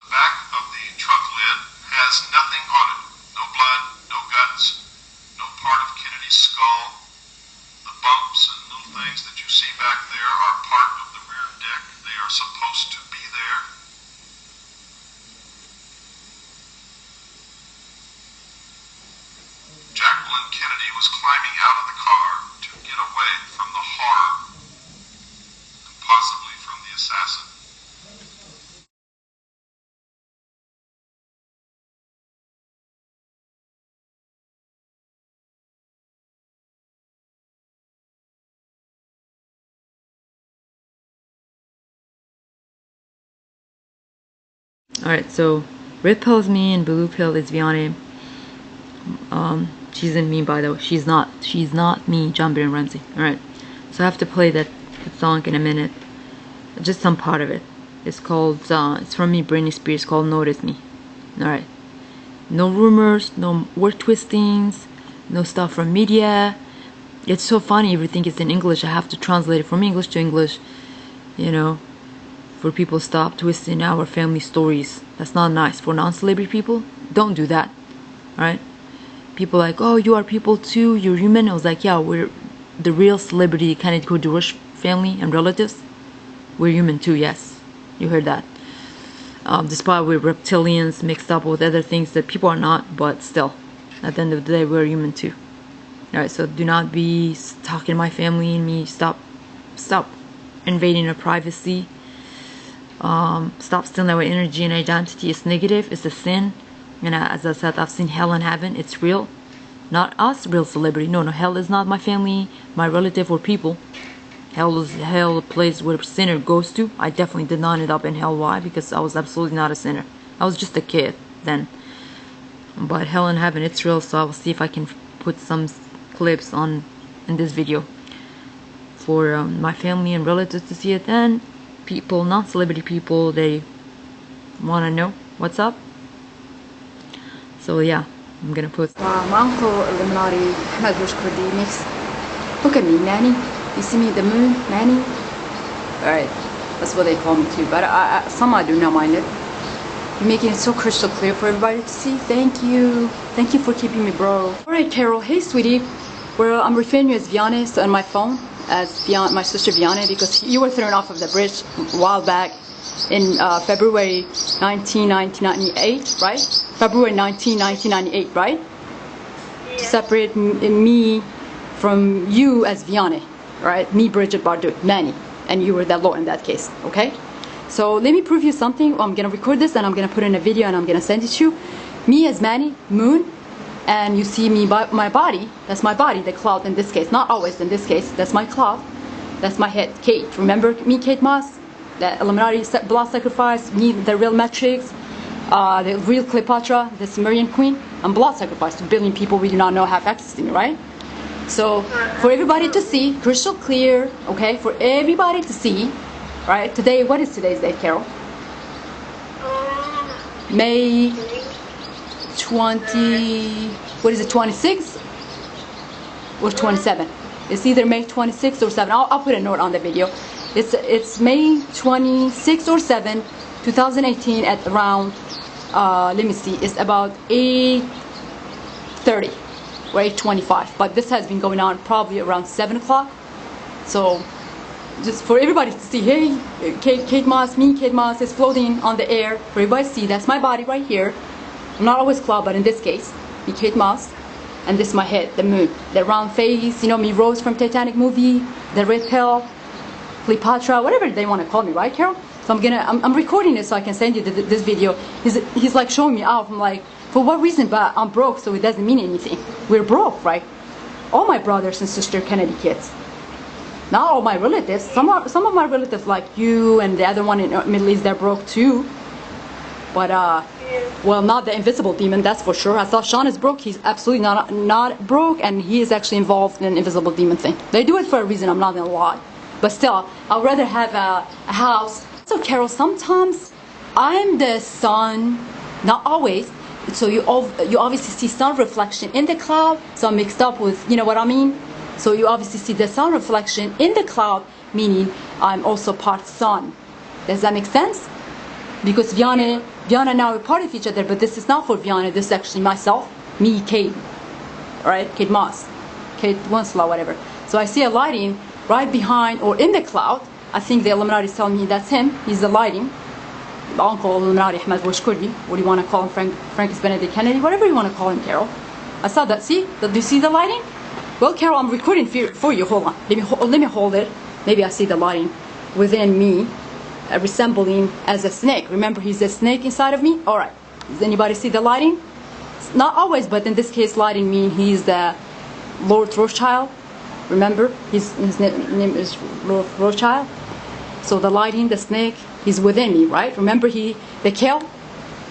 The back of the truck lid has nothing on it. No blood, no guts, no part of Kennedy's skull. The bumps and little things that you see back there are part of the rear deck. They are supposed to be there. Jacqueline Kennedy was climbing out of the car to get away from the horror and possibly from the assassin. Alright, so red pill is me and blue pill is Vianney. She isn't me, by the way. She's not me, John Beer and Ramsey. Alright, so I have to play that song in a minute. Just some part of it. It's called, it's from me, Britney Spears, called Notice Me. Alright. No rumors, no word twistings, no stuff from media. It's so funny, everything is in English. I have to translate it from English to English, you know, for people to stop twisting our family stories. That's not nice. For non-celebrity people, don't do that. Alright? People like, oh, you are people too, you're human. I was like, yeah, we're the real celebrity Kennedy Kurdys family and relatives. We're human too, yes. You heard that. Despite we're reptilians mixed up with other things that people are not, but still, at the end of the day, we're human too. Alright, so do not be talking to my family and me. Stop invading our privacy. Stop stealing our energy and identity. It's negative, it's a sin. And as I said, I've seen hell and heaven. It's real. Not us, real celebrity. No, hell is not my family, my relative, or people. Hell is a place where a sinner goes to. I definitely did not end up in hell. Why? Because I was absolutely not a sinner. I was just a kid then. But hell and heaven, it's real. So I will see if I can put some clips on in this video for my family and relatives to see it. And people, not celebrity people, they want to know what's up. So yeah, I'm gonna put. Wow, my uncle Illuminati, Ahmed Rozh Kurdi makes. Look at me, Nanny. You see me, the moon, Nanny. All right, that's what they call me too. But some I do not mind it. You're making it so crystal clear for everybody to see. Thank you for keeping me, bro. All right, Carol. Hey, sweetie. Well, I'm referring you as Vianney on my phone, as my sister Vianney, because you were thrown off of the bridge a while back in February 1998, right? February 1998, right? Yeah. To separate me from you as Vianney, right? Me, Bridget Bardot, Manny, and you were the law in that case, okay? So let me prove you something. I'm gonna record this and I'm gonna put in a video and I'm gonna send it to you. Me as Manny, moon, and you see me by my body. That's my body, the cloud in this case. Not always in this case. That's my cloud. That's my head, Kate. Remember me, Kate Moss? The Illuminati blood sacrifice, me, the real Matrix, the real Cleopatra, the Sumerian queen, and blood sacrifice to 1 billion people we do not know have access to me, right? So for everybody to see, crystal clear, okay, for everybody to see, right? Today, what is today's date, Carol? May 20, what is it, 26 or 27? It's either May 26 or 7. I'll put a note on the video. It's May 26 or 7, 2018 at around, let me see, it's about 8:30 or 8:25. But this has been going on probably around 7 o'clock. So just for everybody to see, hey, Kate Moss, me, Kate Moss is floating on the air. For everybody to see, that's my body right here. I'm not always cloud, but in this case, me, Kate Moss. And this is my head, the moon, the round face, you know, me, Rozh from Titanic movie, the red pill, Cleopatra, whatever they want to call me, right, Carol? So I'm recording it so I can send you this video. He's like showing me out. I'm like, for what reason? But I'm broke, so it doesn't mean anything. We're broke, right? All my brothers and sister Kennedy kids. Not all my relatives. Some of my relatives, like you and the other one in the Middle East, they're broke too. But well, not the invisible demon, that's for sure. I thought Sean is broke. He's absolutely not broke, and he is actually involved in an invisible demon thing. They do it for a reason. I'm not gonna lie. But still, I'd rather have a house. So Carol, sometimes I'm the sun, not always. So you obviously see sun reflection in the cloud. So I'm mixed up with, you know what I mean? So you obviously see the sun reflection in the cloud, meaning I'm also part sun. Does that make sense? Because Vianney, Viana and I are part of each other, but this is not for Viana. This is actually myself, me, Kate. Alright, Kate Moss, Kate Winslow, whatever. So I see a lighting right behind or in the cloud. I think the Illuminati is telling me that's him. He's the lighting. Uncle Illuminati, Ahmed Rozh Kurdi. What do you want to call him? Francis Benedict Kennedy, whatever you want to call him, Carol. I saw that. See? Do you see the lighting? Well, Carol, I'm recording for you. Hold on. Let me hold it. Maybe I see the lighting within me, resembling as a snake. Remember, he's a snake inside of me? Alright. Does anybody see the lighting? It's not always, but in this case, lighting means he's the Lord Rothschild. Remember? His name is Lord Rothschild. So the lighting, the snake, he's within me, right? Remember the Kale?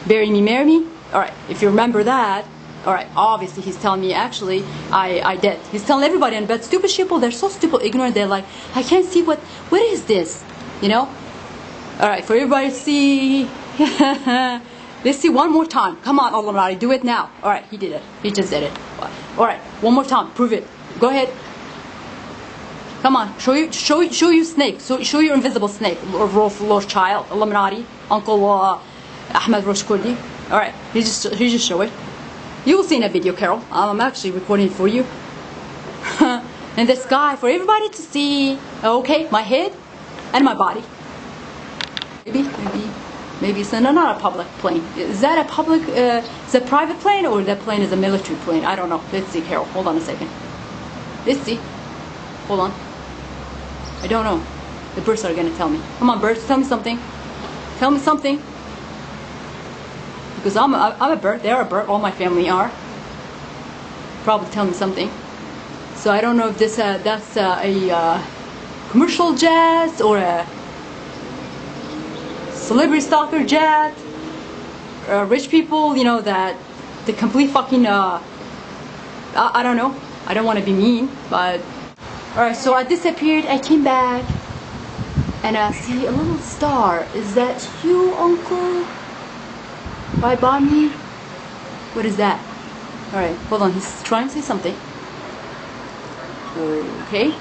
Bury me, marry me? Alright, if you remember that, alright, obviously he's telling me, actually, I did. He's telling everybody, but stupid people, they're so stupid, ignorant, they're like, I can't see what is this? You know? Alright, for everybody to see, let's see one more time. Come on, Illuminati, do it now. Alright, he did it. He just did it. Alright, one more time, prove it. Go ahead. Come on, show you snake. Show your invisible snake. Lord Child, Illuminati, Uncle Ahmed Rozh Kurdi. Alright, he just show it. You will see in a video, Carol. I'm actually recording it for you. And the sky for everybody to see. Okay, my head and my body. Maybe it's not a public plane. Is that a public? Is it a private plane or that plane is a military plane? I don't know. Let's see, Carol. Hold on a second. Let's see. Hold on. I don't know. The birds are gonna tell me. Come on, birds, tell me something. Tell me something. Because I'm a bird. They're a bird. All my family are. Probably tell me something. So I don't know if that's a commercial jet or a celebrity stalker jet. Rich people, you know, that the complete fucking. I don't know. I don't want to be mean, but. Alright, so I disappeared, I came back, and I see a little star. Is that you, Uncle? Right by me? What is that? Alright, hold on, he's trying to say something. Okay.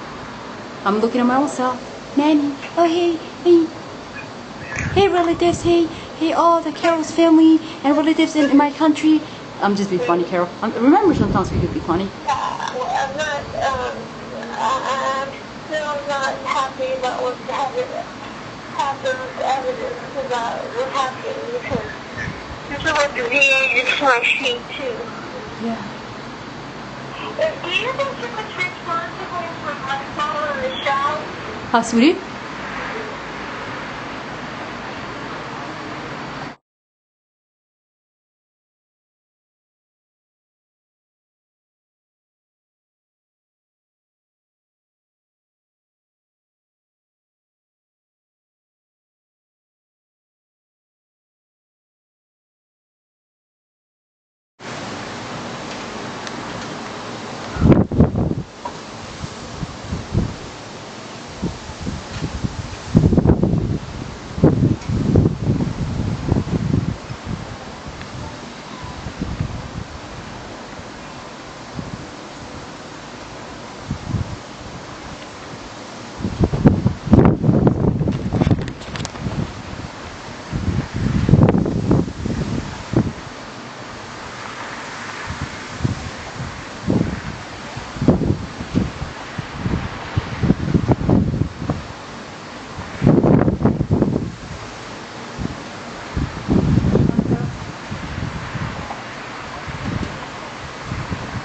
I'm looking at my own self. Nanny, oh hey relatives, hey all the Carol's family and relatives in my country. I'm just being funny, Carol. Remember sometimes we could be funny. I'm not, I'm still not happy about what happened with evidence about what happened because this is what the VA is trying too. Yeah. Do you think it was responsible for my following the show? Huh, sweetie?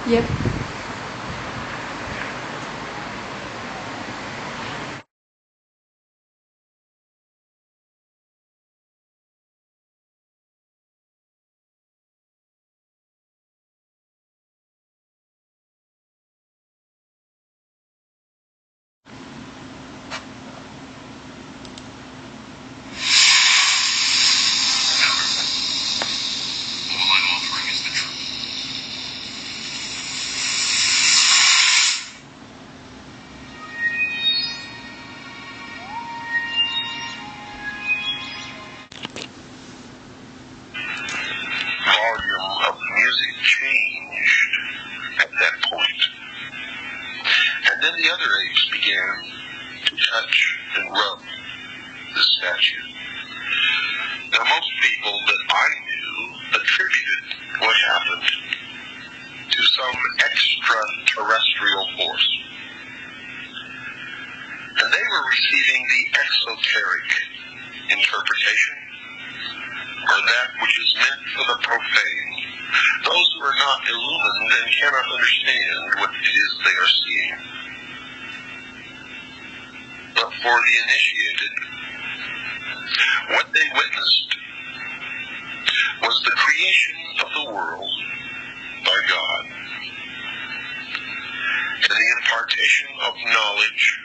Yep. All I'm offering is the truth. Volume of music changed at that point. And then the other apes began to touch and rub the statue. Now, most people that I knew attributed what happened to some extraterrestrial force. And they were receiving the exoteric interpretation, or that which is meant for the profane, those who are not illumined and cannot understand what it is they are seeing. But for the initiated, what they witnessed was the creation of the world by God, and the impartation of knowledge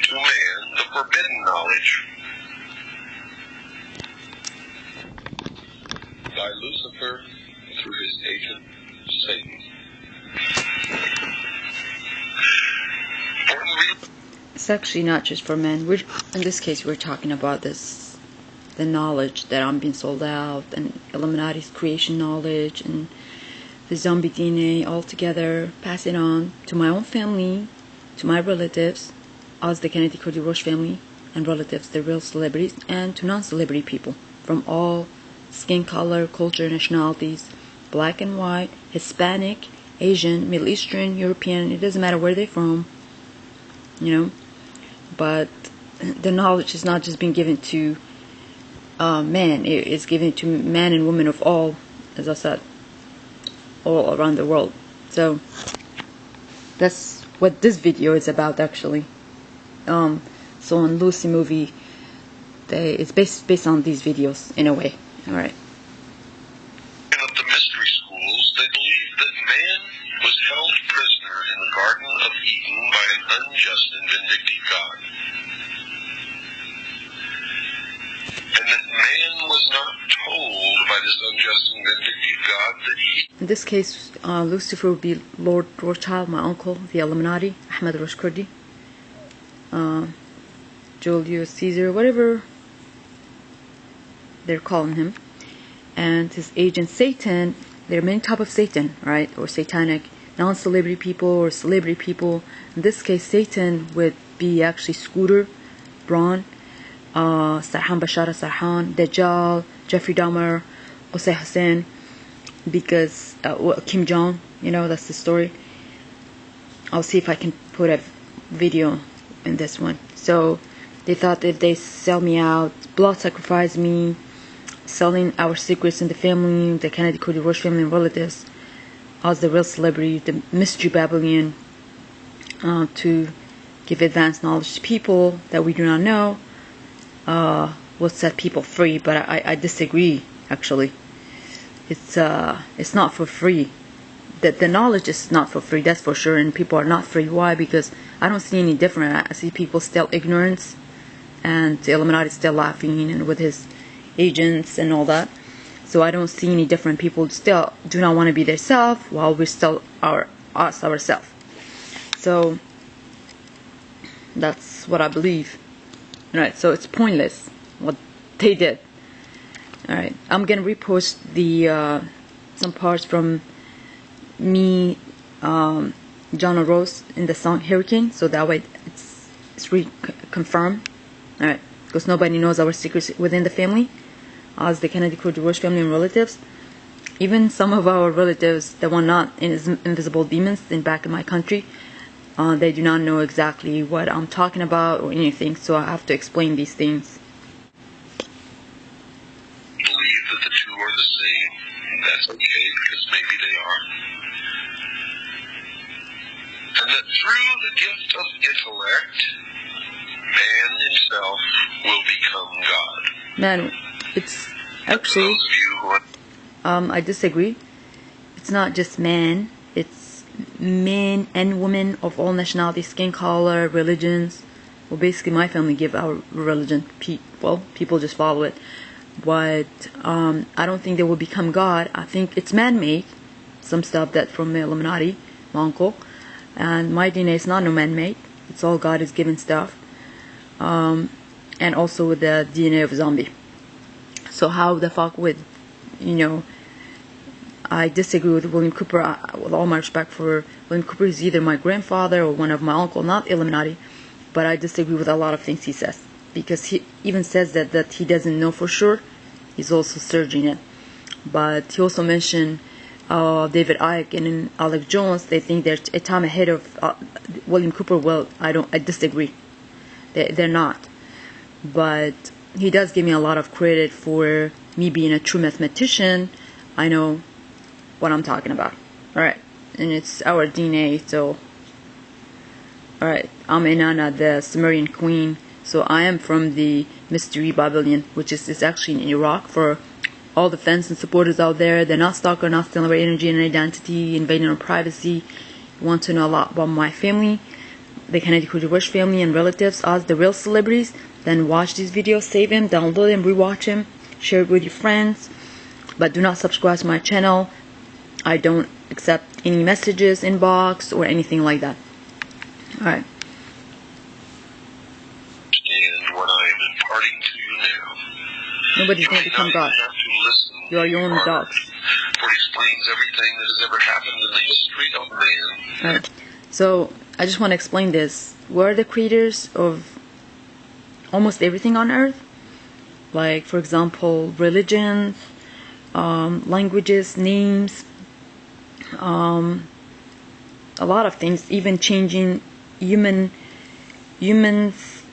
to man, the forbidden knowledge, by Lucifer through his agent, Satan. It's actually not just for men. In this case, we're talking about the knowledge that I'm being sold out, and Illuminati's creation knowledge, and the zombie DNA all together, pass it on to my own family, to my relatives, us the Kennedy Kurdi Rozh family and relatives, the real celebrities, and to non-celebrity people from all skin color, culture, nationalities, black and white, Hispanic, Asian, Middle Eastern, European, it doesn't matter where they're from, you know. But the knowledge is not just being given to men, it's given to men and women of all, as I said, all around the world. So that's what this video is about, actually. So on Lucy movie, it's based on these videos in a way. All right. Of the mystery schools, they believed that man was held prisoner in the Garden of Eden by an unjust and vindictive God, and that man was not told by this unjust and vindictive God that he... In this case, Lucifer would be Lord Rothschild, my uncle, the Illuminati, Ahmed Rozh Kurdi, Julius Caesar, whatever they're calling him, and his agent Satan. There are many types of Satan, right, or satanic, non-celebrity people or celebrity people. In this case, Satan would be actually Scooter, Braun, Sarhan Bashar Sarhan, Dajjal, Jeffrey Dahmer, Osei Hussein, because Kim Jong, you know, that's the story. I'll see if I can put a video in this one. So they thought if they sell me out, blood sacrifice me, selling our secrets in the family, the Kennedy Kurdi Rozh family and relatives, I was the real celebrity, the mystery Babylon, to give advanced knowledge to people that we do not know, will set people free. But I disagree, actually. It's not for free. The knowledge is not for free, that's for sure, and people are not free. Why? Because I don't see any different. I see people still ignorance, and the Illuminati is still laughing, and with his agents and all that. So I don't see any different. People still do not want to be their self, while we're still ourselves. So that's what I believe. Alright, so it's pointless what they did. Alright, I'm gonna repost the some parts from me, John and Rose in the song Hurricane, so that way it's confirmed. Alright, because nobody knows our secrets within the family, as the Kennedy Kurdi Rozh family and relatives. Even some of our relatives that were not invisible demons back in my country, they do not know exactly what I'm talking about or anything, so I have to explain these things. Believe that the two are the same, and that's okay, because maybe they are. And that through the gift of intellect, man himself will become God. Man, it's actually, I disagree. It's not just man, it's men and women of all nationalities, skin color, religions. Well, basically my family give our religion, people just follow it. But I don't think they will become God. I think it's man-made, some stuff that from the Illuminati, my uncle. And my DNA is not no man-made, it's all God is given stuff. And also with the DNA of a zombie. So how the fuck would, you know, I disagree with William Cooper. With all my respect for William Cooper, he's either my grandfather or one of my uncle, not Illuminati, but I disagree with a lot of things he says. because he even says that he doesn't know for sure. He's also searching it. But he also mentioned David Icke and Alex Jones. They think they're a time ahead of William Cooper. Well, I disagree. They're not. But he does give me a lot of credit for me being a true mathematician. I know what I'm talking about. Alright. And it's our DNA, so... Alright. I'm Inanna, the Sumerian queen. So I am from the Mystery Babylon, which is actually in Iraq. For all the fans and supporters out there, they're not stalker, not stealing our energy and identity, invading our privacy. You want to know a lot about my family, the Kennedy Kurdish family and relatives, us, the real celebrities, then watch these videos, save them, download them, rewatch them, share it with your friends. But do not subscribe to my channel. I don't accept any messages, inbox, or anything like that. Alright. And what I am imparting to you now. Nobody's going to become God. You are your own dogs. For it explains everything that has ever happened in the history of man. Alright. So, I just want to explain this. We're the creators of almost everything on earth. Like, for example, religions, languages, names, a lot of things, even changing humans.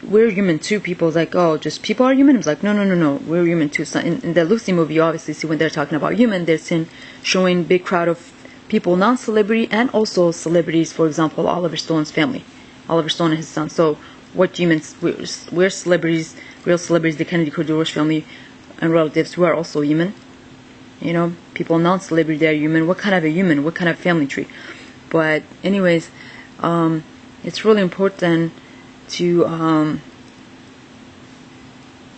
We're human too. People's like, oh, just people are human. It's like, no, we're human too. So in the Lucy movie, you obviously see when they're talking about human, they're showing big crowd of people, non-celebrity and also celebrities. For example, Oliver Stone's family, Oliver Stone and his son. So what humans? We're celebrities, real celebrities. The Kennedy Kurdish family and relatives who are also human. You know, people non-celebrity, they're human. What kind of a human? What kind of family tree? But anyways, it's really important to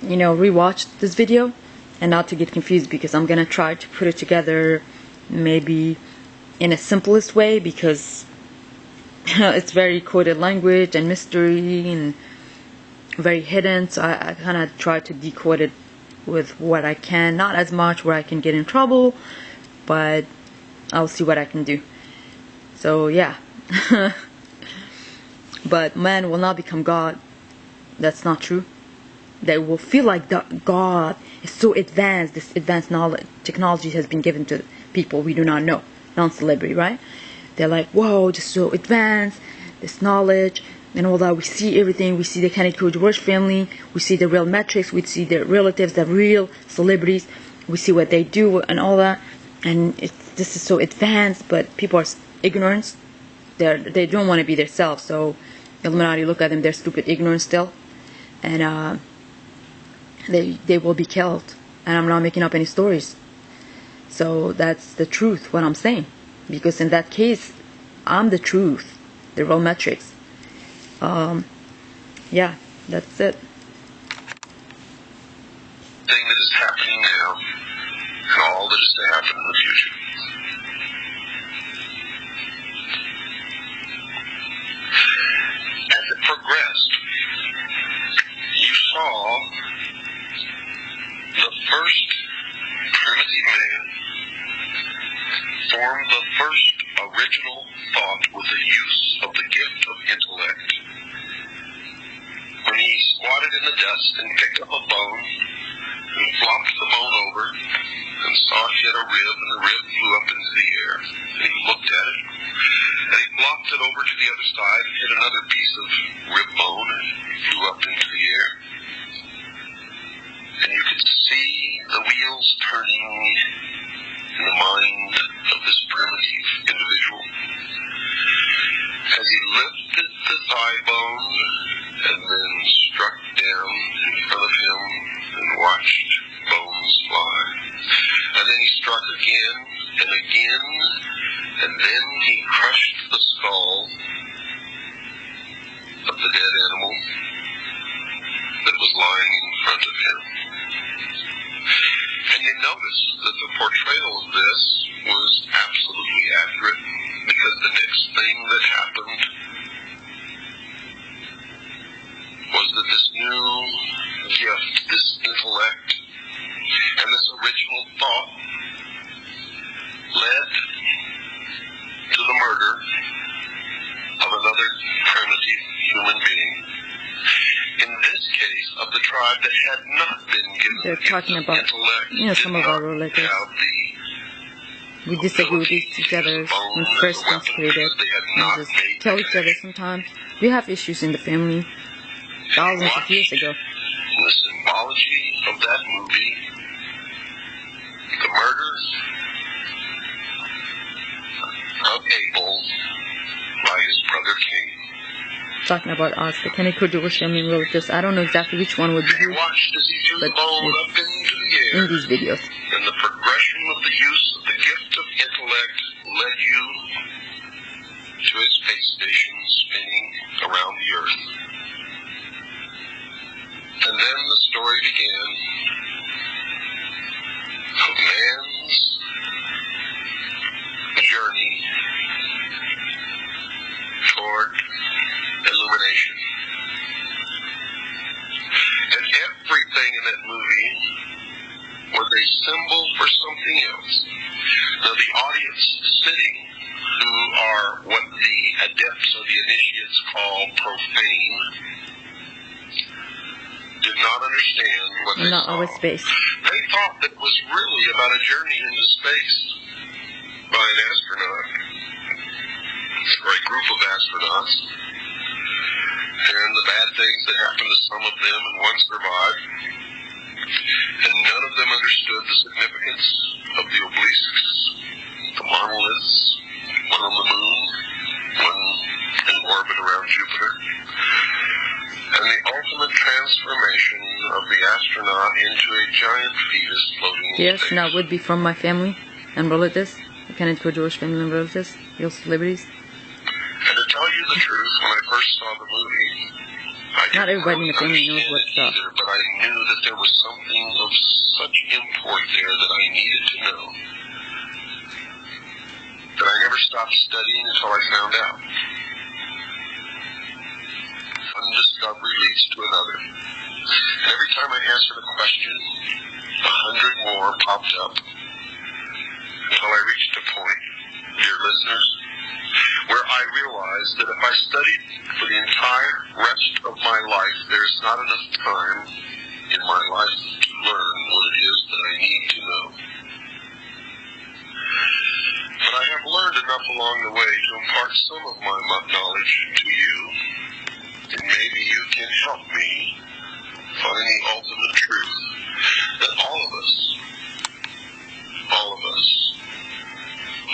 you know, rewatch this video and not to get confused, because I'm gonna try to put it together maybe in a simplest way, because it's very coded language and mystery and very hidden. So I kind of try to decode it with what I can, not as much where I can get in trouble, but I'll see what I can do. So yeah. But man will not become God. That's not true. They will feel like God is so advanced. This advanced knowledge, technology has been given to people we do not know, non-celebrity, right? They're like, whoa, just so advanced, this knowledge and all that. We see everything. We see the Kennedy Kurdish family. We see the real metrics. We see their relatives, the real celebrities. We see what they do and all that. And this is so advanced, but people are ignorant. They don't want to be themselves. So Illuminati, look at them. They're stupid, ignorant still, and they will be killed. And I'm not making up any stories. So that's the truth, what I'm saying. Because in that case, I'm the truth, the real metrics. Yeah, that's it. Thing that is happening now, and all that is to happen in the future. As it progressed, you saw the first primitive man form the first original thought with the use of the gift of intellect. When he squatted in the dust and picked up a bone and flopped the bone over and saw it hit a rib, and the rib flew up into the air, and he looked at it, and he flopped it over to the other side and hit another piece of rib bone, and it flew up into the air. And you could see the wheels turning in the mind of this primitive individual as he lifted the thigh bone and then struck down in front of him and watched bones fly. And then he struck again and again, and then he crushed the skull of the dead animal that was lying in front of him. And you notice that the portrayal of this was absolutely accurate, because the next thing that happened was that this new gift, this intellect, and this original thought led to the murder of another primitive human being. In this case of the tribe that had not been given They're the gift talking of about, intellect, you know, some of our relatives. We disagree with each other when first things created. We just kill each other sometimes. We have issues in the family thousands of years ago. The symbology of that movie, the murder of Abel by his brother Cain. Talking about us, the Kurdish family relatives. I don't know exactly which one would be who, but it's in these videos. And the progression of the use of the gift of intellect led you to a space station spinning around the Earth. And then the story began of man's journey toward illumination. And everything in that movie was a symbol for something else. Now the audience sitting, who are what the adepts or the initiates call profane, did not understand what they Not saw. always space. They thought that it was really about a journey into space by an astronaut, or a group of astronauts, and the bad things that happened to some of them, and one survived. And none of them understood the significance of the obelisks, the monoliths, one on the moon, one in orbit around Jupiter, and the ultimate transformation of the astronaut into a giant fetus floating in Yes, space. now would be from my family and relatives, the Kurdish family and relatives, real celebrities. And to tell you the truth, when I first saw the movie, I Not didn't everybody in the family knows understand what's it up. either, but I knew that there was something of such import there that I needed to know. That I never stopped studying until I found out. One discovery leads to another. And every time I answered a question, 100 more popped up. Until I reached a point, dear listeners, where I realized that if I studied for the entire rest of my life, there's not enough time in my life to learn what it is that I need to know. But I have learned enough along the way to impart some of my knowledge to you, and maybe you can help me find the ultimate truth that all of us,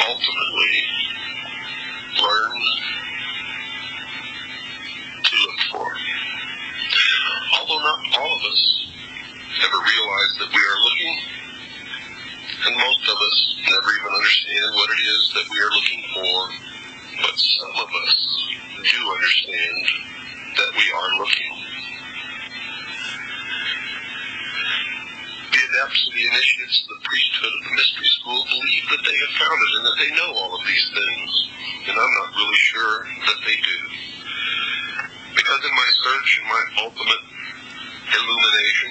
ultimately learn to look for. Although not all of us ever realize that we are looking, and most of us never even understand what it is that we are looking for, but some of us do understand that we are looking. The adepts, the initiates, the priesthood of the mystery school believe that they have found it and that they know all of these things, and I'm not really sure that they do. Because in my search and my ultimate illumination,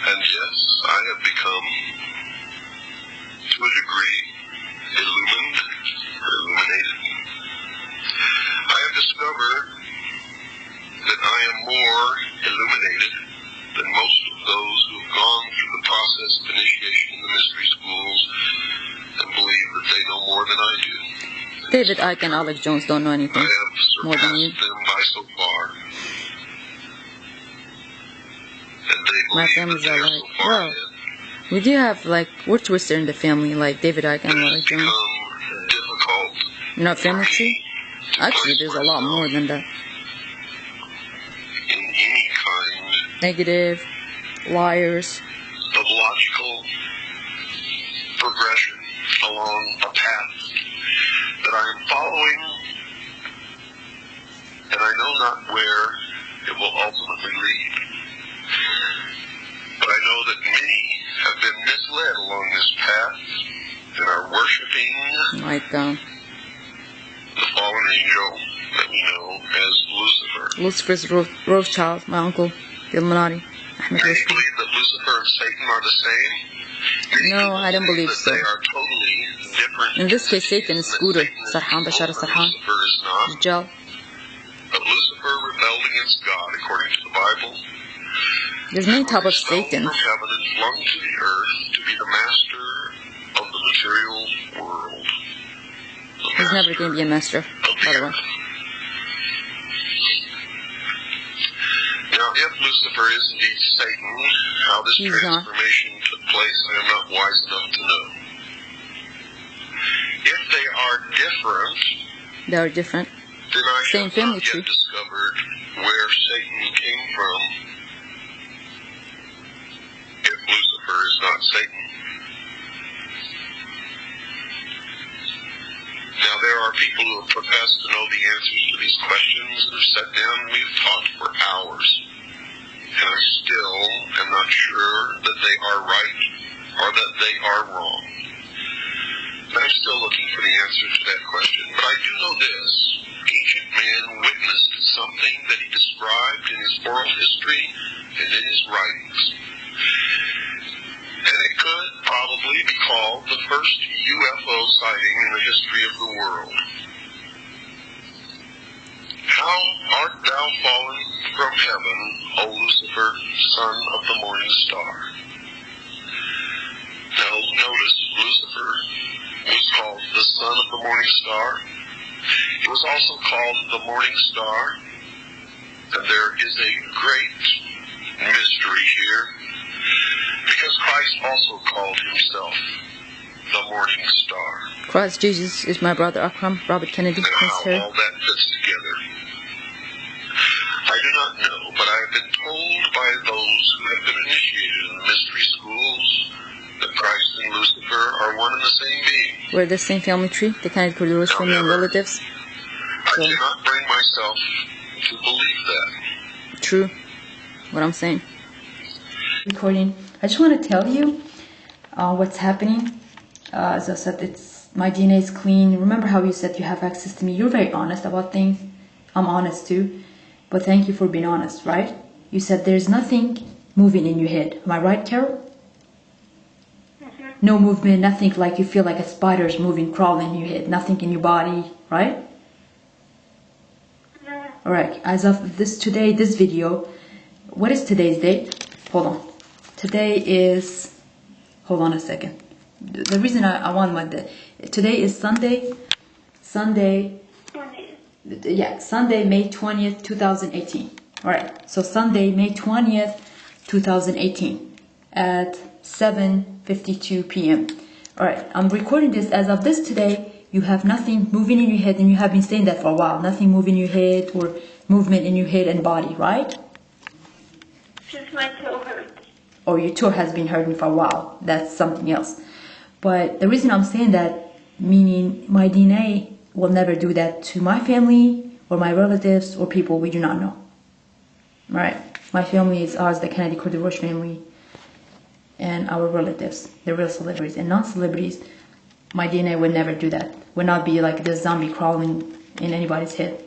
and yes, I have become, to a degree, illuminated. I have discovered that I am more illuminated than most of those who have gone through the process of initiation in the mystery schools and believe that they know more than I do. David Icke and Alex Jones don't know anything I have more than you. surpassed them by so far. And they My believe families that they are are like, so far well, ahead. we do have like, we're twister in the family, like David Icke and It has Alex Jones. become difficult You know, family for tree? me to Actually, place there's a lot myself more than that. in any kind Negative, liars. of logical progression along a path that I am following, and I know not where it will ultimately lead. But I know that many have been misled along this path and are worshiping Like, the fallen angel that we know as Lucifer. Lucifer's Rothschild, my uncle, the Illuminati. Ahmed Many Rothschild. believe that Lucifer and Satan are the same. Many No, people I don't believe that so. They are totally different. In this case, Satan is entities, and that Scooter, Satan is Sarhan evil Bashar and Sarhan, Lucifer is not. Dajjal. But Lucifer rebelled against God, according to the Bible. There's many types of He fell Satans. from heaven and flung to the earth to be the master of the material world. He's never going to be a master, by the way. Now, if Lucifer is indeed Satan, how this He's not. transformation took place, I am not wise enough to know. If they are different, They are different. then I Same have family not tree. yet discovered where Satan came from. If Lucifer is not Satan. Now, there are people who have professed to know the answers to these questions and have sat down and we've talked for hours. And I still am not sure that they are right or that they are wrong. And I'm still looking for the answer to that question. But I do know this. Ancient man witnessed something that he described in his oral history and in his writings. And it could probably be called the first UFO sighting in the history of the world. How art thou fallen from heaven, O Lucifer, son of the morning star? Now notice, Lucifer was called the son of the morning star. It was also called the morning star. And there is a great mystery here, because Christ also called himself the morning star. Christ Jesus is my brother Akram, Robert Kennedy, And Prince how Harry. all that fits together, I do not know, but I have been told by those who have been initiated in the mystery schools that Christ and Lucifer are one and the same being. We're the same family tree, the Kennedy Kurdys family and relatives. I cannot bring myself to believe that. True, what I'm saying. Recording. I just want to tell you what's happening. As I said, my DNA is clean. Remember how you said you have access to me? You're very honest about things. I'm honest too. But thank you for being honest, right? You said there's nothing moving in your head. Am I right, Carol? No movement, nothing like you feel like a spider's moving, crawling in your head. Nothing in your body, right? Alright, as of this video, what is today's date? Hold on. Today is, hold on a second. The reason I want today is Sunday, May 20th, 2018. Alright, so Sunday, May 20th, 2018 at 7:52 p.m. Alright, I'm recording this as of this today. You have nothing moving in your head, and you have been saying that for a while. Nothing moving in your head or movement in your head and body, right? Just my toe hurts. Or your toe has been hurting for a while. That's something else. But the reason I'm saying that, meaning my DNA will never do that to my family or my relatives or people we do not know. Right? My family is ours, the Kennedy Kurdys family, and our relatives, the real celebrities and non-celebrities. My DNA would never do that. Would not be like this zombie crawling in anybody's head.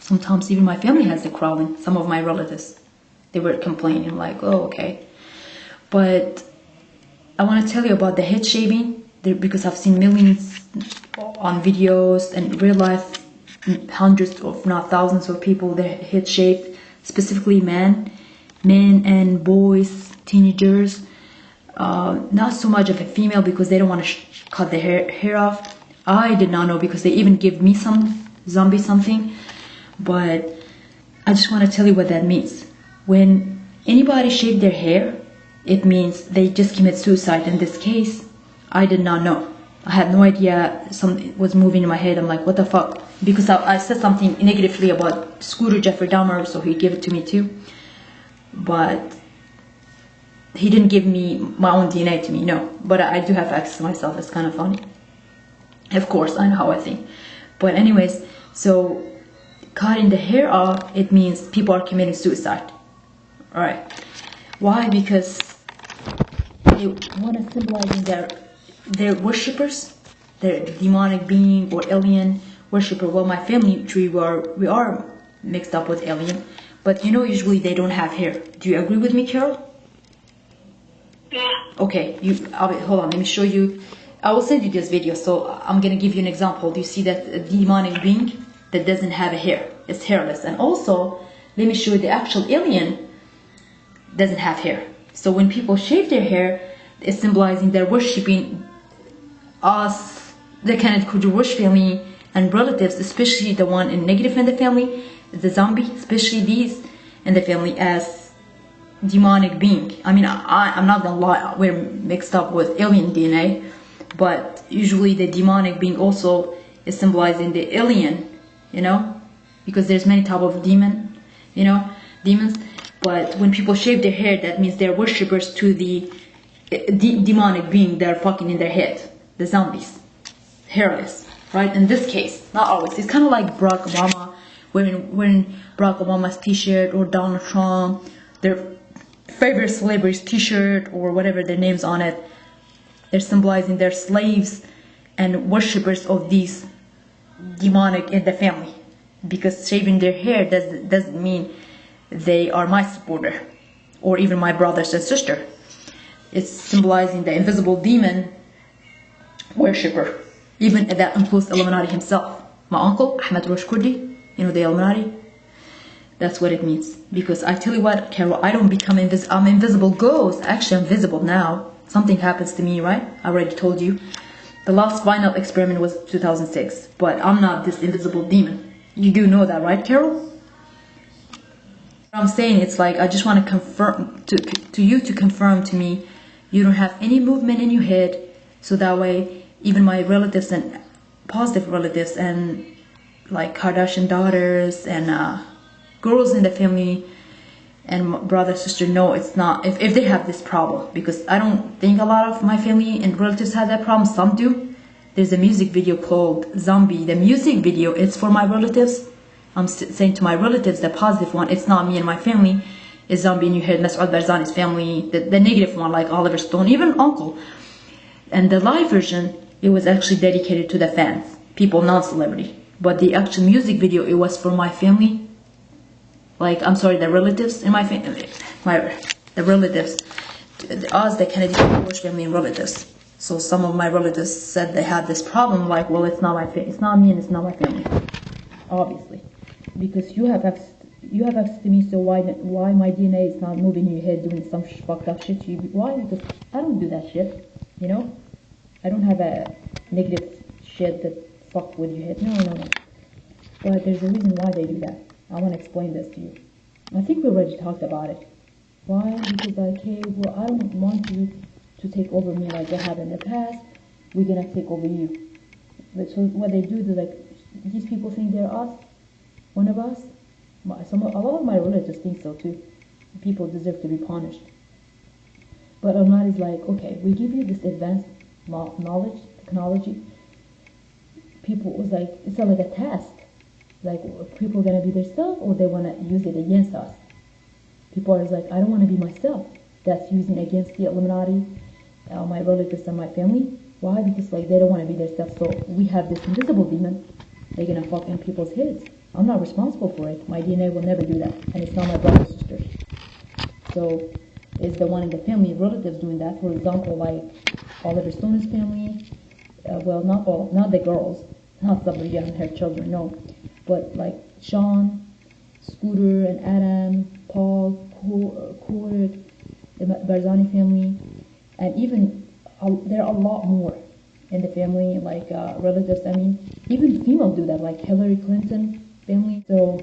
Sometimes even my family has it crawling. Some of my relatives, they were complaining like, oh, okay. But I want to tell you about the head shaving, because I've seen millions on videos and real life, hundreds if not thousands of people, their head shaved, specifically men and boys, teenagers. Not so much of a female because they don't want to cut their hair off. I did not know because they even give me some zombie something. But I just want to tell you what that means. When anybody shave their hair, it means they just commit suicide. In this case, I did not know. I had no idea something was moving in my head. I'm like, what the fuck? Because I said something negatively about Scooter Jeffrey Dahmer, so he gave it to me too. But he didn't give me my own DNA to me, no. But I do have access to myself. It's kind of funny. Of course, I know how I think. But anyways, so cutting the hair off, it means people are committing suicide. Alright. Why? Because they want to symbolize their worshippers, their demonic being or alien worshipper. Well, my family tree, we are mixed up with alien. But you know, usually they don't have hair. Do you agree with me, Carol? Yeah. Okay, hold on, let me show you. I will send you this video, so I'm gonna give you an example. Do you see that demonic being that doesn't have a hair? It's hairless. And also, let me show you the actual alien doesn't have hair. So when people shave their hair, it's symbolizing they're worshipping us, the Kenneth Kurdish family and relatives, especially the one in negative in the family, the zombie, especially these in the family, as demonic being. I mean, I'm not gonna lie, we're mixed up with alien DNA, but usually the demonic being also is symbolizing the alien, you know, because there's many type of demon, you know, demons. But when people shave their hair, that means they're worshippers to the demonic being they're fucking in their head, the zombies, hairless, right? In this case, not always. It's kind of like Barack Obama, wearing Barack Obama's t-shirt, or Donald Trump, their favorite celebrity's t-shirt, or whatever their names on it. They're symbolizing their slaves and worshippers of these demonic in the family, because shaving their hair doesn't mean they are my supporter or even my brothers and sister. It's symbolizing the invisible demon worshipper. Even that includes Illuminati himself. My uncle Ahmed Rozh Kurdi, you know, the Illuminati. That's what it means. Because I tell you what, Carol, I don't become invisible. I'm invisible ghost. Actually, I'm visible now. Something happens to me, right? I already told you. The last final experiment was 2006, but I'm not this invisible demon. You do know that, right, Carol? What I'm saying, it's like, I just want to confirm to you to confirm to me you don't have any movement in your head, so that way even my relatives and positive relatives and like Kardashian daughters and girls in the family and brother, sister, no, it's not, if they have this problem, because I don't think a lot of my family and relatives have that problem. Some do. There's a music video called Zombie. The music video, it's for my relatives. I'm saying to my relatives, the positive one, it's not me and my family. It's Zombie in your head, Masoud Barzani's family, the negative one, like Oliver Stone, even uncle. And the live version, it was actually dedicated to the fans, people, non-celebrity. But the actual music video, it was for my family. Like, I'm sorry, the relatives in my family, the relatives, us, the Kennedy Bush family and relatives. So some of my relatives said they had this problem, like, well, it's not me and it's not my family, obviously, because you have access to me. So why my DNA is not moving in your head doing some fucked up shit to you? Why? Because I don't do that shit, you know. I don't have a negative shit that fuck with your head. No. But there's a reason why they do that. I want to explain this to you. I think we already talked about it. Why? Because like, hey, well, I don't want you to take over me like they have in the past. We're gonna take over you. But so what they do, they're like, these people think they're us, one of us. A lot of my relatives think so too. People deserve to be punished. But Allah is like, okay, we give you this advanced knowledge, technology. People was like, it's like a test. Like, people are gonna be their self, or they wanna use it against us. People are like, I don't wanna be myself. That's using against the Illuminati, my relatives and my family. Why? Because like they don't want to be their self. So we have this invisible demon. They're gonna fuck in people's heads. I'm not responsible for it. My DNA will never do that, and it's not my brother or sister. So it's the one in the family, relatives doing that. For example, like Oliver Stone's family. Well, not all, not the girls, not Sabrina and her children, no, but like Sean, Scooter, and Adam, Paul, Court, the Barzani family, and even there are a lot more in the family, like relatives. I mean, even females do that, like Hillary Clinton family. So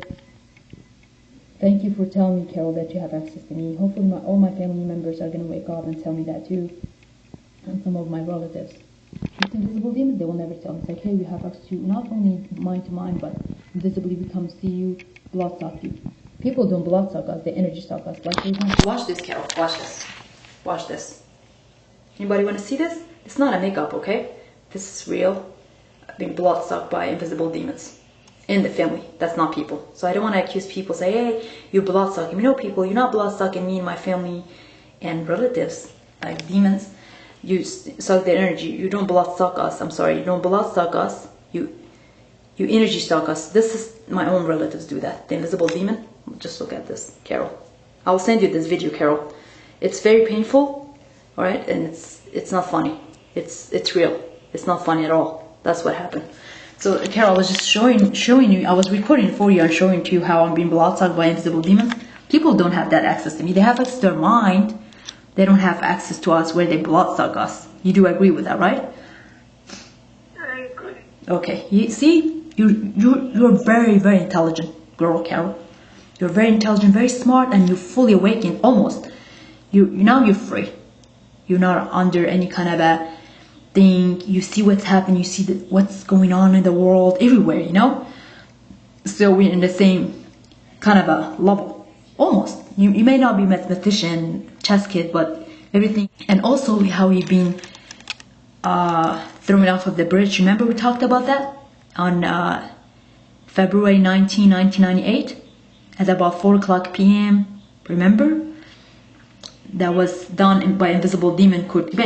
thank you for telling me, Carol, that you have access to me. Hopefully all my family members are going to wake up and tell me that too, and some of my relatives. It's invisible demons, they will never tell me. It's like, hey, we have access to you, not only mind to mind, but invisibly we come see you, blood suck you. People don't blood suck us, they energy suck us. Like, watch this, Carol, watch this. Watch this. Anybody want to see this? It's not a makeup, okay? This is real. Being blood sucked by invisible demons in the family. That's not people. So I don't want to accuse people, say, hey, you're blood sucking. You know, people, you're not blood sucking me and my family and relatives, like demons. You suck their energy. You don't blood suck us. I'm sorry. You don't blood suck us. You energy suck us. This is my own relatives do that. The invisible demon. Just look at this, Carol. I will send you this video, Carol. It's very painful, all right, and it's not funny. It's real. It's not funny at all. That's what happened. So Carol, I was just showing you, I was recording it for you and showing to you how I'm being bloodsucked by invisible demons. People don't have that access to me. They have access to their mind. They don't have access to us where they bloodsuck us. You do agree with that, right? I agree. Okay. You see, you're very, very intelligent girl, Carol. You're very intelligent, very smart, and you're fully awakened almost. Now you're free. You're not under any kind of a thing. You see what's happening. You see what's going on in the world everywhere. You know. So we're in the same kind of a level, almost. You may not be mathematician, chess kid, but everything. And also how you've been thrown off of the bridge. Remember we talked about that on February 19, 1998, at about 4 o'clock p.m. Remember? That was done by invisible demon Kurd.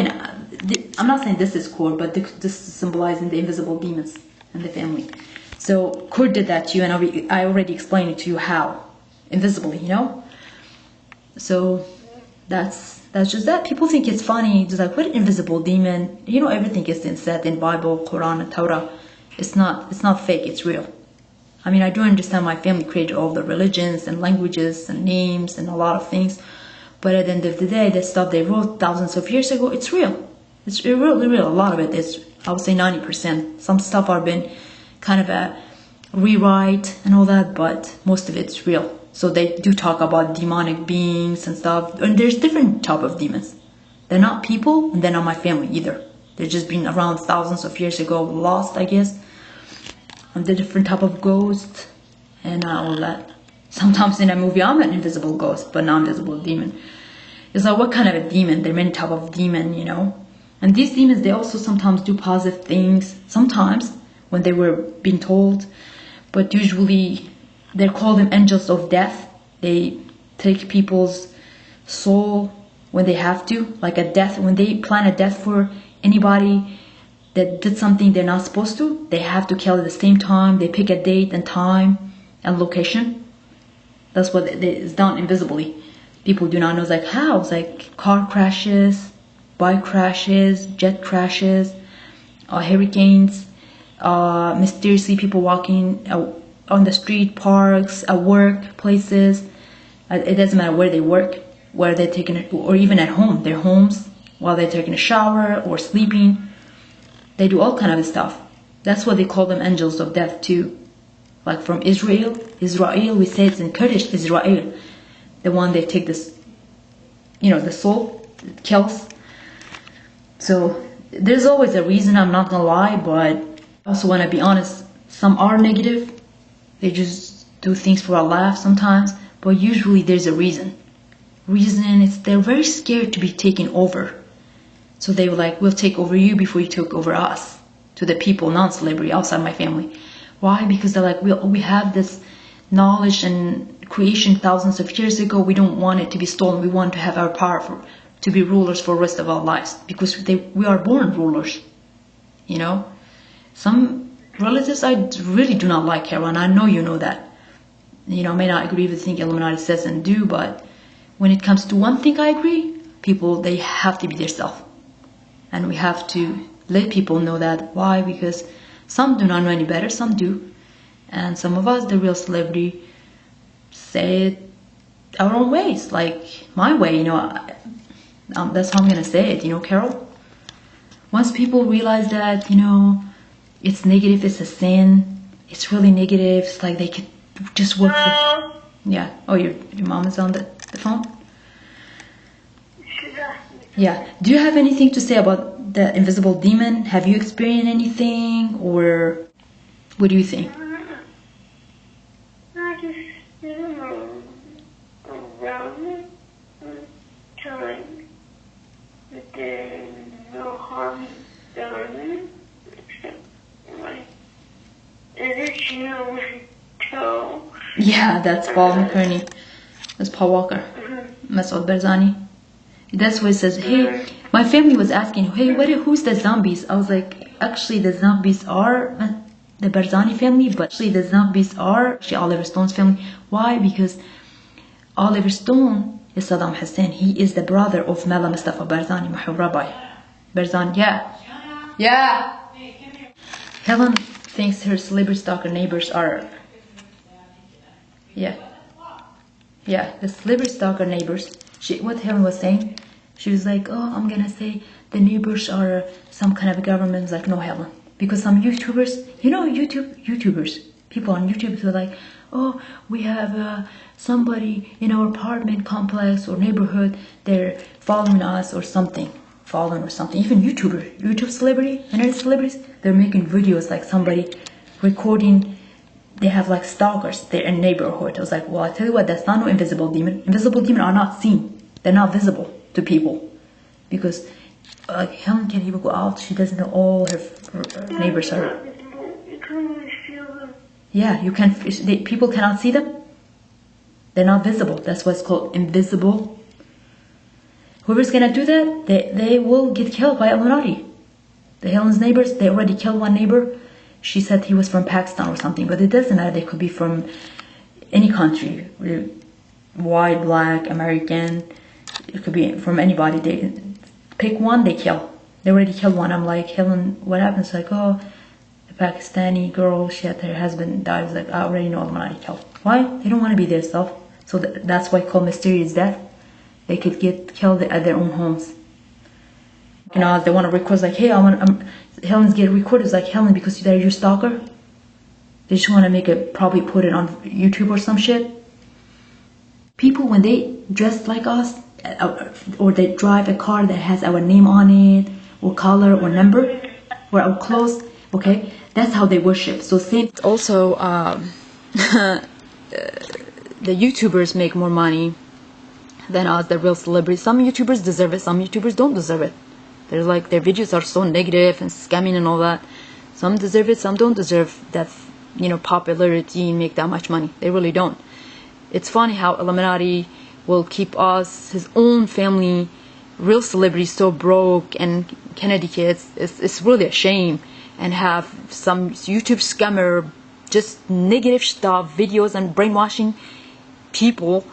I'm not saying this is Kurd, but this is symbolizing the invisible demons and the family. So Kurd did that to you, and I already explained it to you how, invisibly, you know. So that's just that. People think it's funny, just like, what invisible demon? You know, everything is said in Bible, Quran, and Torah. It's not fake. It's real. I mean, I do understand my family created all the religions and languages and names and a lot of things. But at the end of the day, the stuff they wrote thousands of years ago, it's real. It's really real. A lot of it is, I would say 90%. Some stuff are been kind of a rewrite and all that, but most of it's real. So they do talk about demonic beings and stuff. And there's different type of demons. They're not people, and they're not my family either. They've just been around thousands of years ago, lost, I guess. And the different type of ghost and all that. Sometimes in a movie I'm an invisible ghost, but not invisible demon. It's like, what kind of a demon? There are many type of demon, you know. And these demons, they also sometimes do positive things. Sometimes when they were being told, but usually they call them angels of death. They take people's soul when they have to, like a death. When they plan a death for anybody that did something they're not supposed to, they have to kill at the same time. They pick a date and time and location. That's what is done invisibly. People do not know. It's like how? It's like car crashes, bike crashes, jet crashes, hurricanes, mysteriously people walking on the street, parks, at work, places. It doesn't matter where they work, where they're taking it, or even at home, their homes, while they're taking a shower or sleeping. They do all kind of stuff. That's what they call them, angels of death too. Like from Israel, we say it's in Kurdish, Israel. The one they take this, you know, the soul, it kills. So there's always a reason, I'm not gonna lie, but I also wanna be honest, some are negative. They just do things for a laugh sometimes, but usually there's a reason. Reason is they're very scared to be taken over. So they were like, we'll take over you before you took over us. To the people, non-celebrity, outside my family. Why? Because they're like, we have this knowledge and creation thousands of years ago. We don't want it to be stolen. We want to have our power to be rulers for the rest of our lives. Because we are born rulers. You know? Some relatives I really do not like, Caroline. I know you know that. You know, I may not agree with the thing Illuminati says and do, but when it comes to one thing I agree, people, they have to be themselves. And we have to let people know that. Why? Because some do not know any better, some do. And some of us, the real celebrity, say it our own ways, like my way, you know. That's how I'm gonna say it, you know, Carol. Once people realize that, you know, it's negative, it's a sin, it's really negative, it's like they could just work with. Yeah. Oh, your mom is on the phone? Yeah. Do you have anything to say about the invisible demon? Have you experienced anything, or what do you think? I just around time that there's no harm done except my energy on my toe. Yeah, that's Paul McCartney. That's Paul Walker. Masoud Barzani. That's what it says. Hey, my family was asking, hey, who's the zombies? I was like, actually, the zombies are the Barzani family, but actually the zombies are actually Oliver Stone's family. Why? Because Oliver Stone is Saddam Hussein. He is the brother of Mela Mustafa Barzani, Mahou Rabbi. Barzani, yeah. Yeah. Helen, thinks her celebrity stalker neighbors are, yeah, the celebrity stalker neighbors. What Helen was saying, she was like, oh, I'm gonna say the neighbors are some kind of government. It's like, no, Helen, because some YouTubers, you know, YouTubers, people on YouTube who are like, oh, we have somebody in our apartment complex or neighborhood, they're following us or something, even YouTube celebrity, internet celebrities, they're making videos like somebody recording, they have like stalkers, they're in neighborhood. I was like, well, I tell you what, that's not no invisible demon. Invisible demon are not seen, they're not visible to people, because Helen can't even go out, she doesn't know all her neighbors are. Yeah, you can. People cannot see them. They're not visible. That's what's called invisible. Whoever's gonna do that, they will get killed by Illuminati. The Helen's neighbors, they already killed one neighbor. She said he was from Pakistan or something, but it doesn't matter. They could be from any country, white, black, American. It could be from anybody. They pick one, they kill. They already killed one. I'm like, Helen, what happens? Like, oh, Pakistani girl, she had her husband died. I was like, I already know Illuminati killed. Why? They don't want to be there, stuff. So that's why it's called mysterious death. They could get killed at their own homes. You know, they want to record, like, hey, Helen's getting recorded. It's like, Helen, because they're your stalker. They just want to make it, probably put it on YouTube or some shit. People, when they dress like us, or they drive a car that has our name on it, or color, or number, or our clothes, okay? That's how they worship. So same. Also, the YouTubers make more money than us, the real celebrities. Some YouTubers deserve it, some YouTubers don't deserve it. They're like, their videos are so negative and scamming and all that. Some deserve it, some don't deserve that, you know, popularity and make that much money. They really don't. It's funny how Illuminati will keep us, his own family, real celebrities so broke, and Kennedy kids. It's really a shame. And have some YouTube scammer, just negative stuff, videos and brainwashing people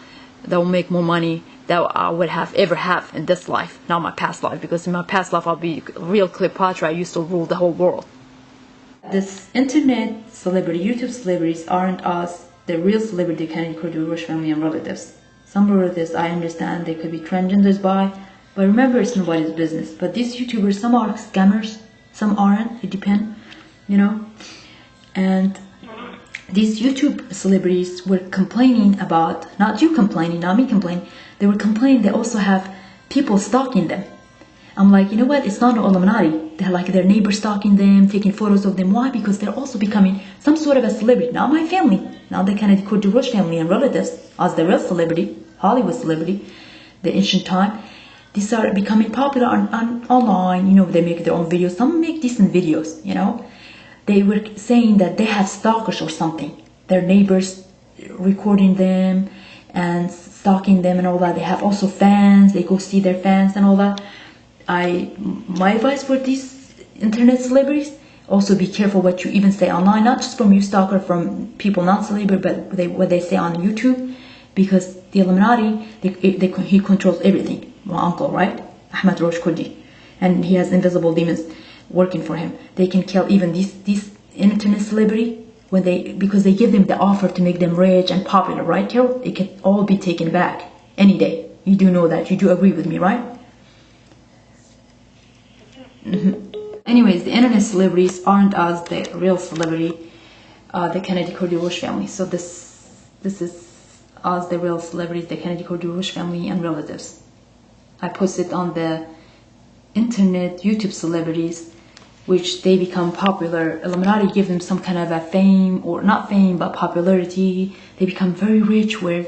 that will make more money than I would ever have in this life, not my past life, because in my past life I'll be real Cleopatra. I used to rule the whole world. This internet celebrity, YouTube celebrities aren't us, the real celebrity Kennedy, Kurdi, Rozh family and relatives. Some relatives, I understand, they could be transgenders but remember, it's nobody's business. But these YouTubers, some are scammers, some aren't, it depends, you know. And these YouTube celebrities were complaining about, not you complaining, not me complaining, they were complaining they also have people stalking them. I'm like, you know what, it's not no Illuminati. They're like their neighbors stalking them, taking photos of them. Why? Because they're also becoming some sort of a celebrity. Not my family, not the Kennedy Kurdi Rozh family and relatives, as the real celebrity, Hollywood celebrity, the ancient time. These are becoming popular on online, you know, they make their own videos. Some make decent videos, you know. They were saying that they have stalkers or something. Their neighbors recording them and stalking them and all that. They have also fans, they go see their fans and all that. My advice for these internet celebrities, also be careful what you even say online, not just from you stalker, from people not celebrity, but what they say on YouTube, because the Illuminati, he controls everything. My uncle, right? Ahmed Rozh Kurdi, and he has invisible demons working for him. They can kill even these internet celebrity because they give them the offer to make them rich and popular, right, Carol? It can all be taken back any day. You do know that. You do agree with me, right? Anyways, the internet celebrities aren't as the real celebrity, the Kennedy Kurdi Rozh family. So this is as the real celebrities, the Kennedy Kurdi Rozh family and relatives. I posted on the internet YouTube celebrities, which they become popular. Illuminati give them some kind of a fame, or not fame, but popularity. They become very rich, where,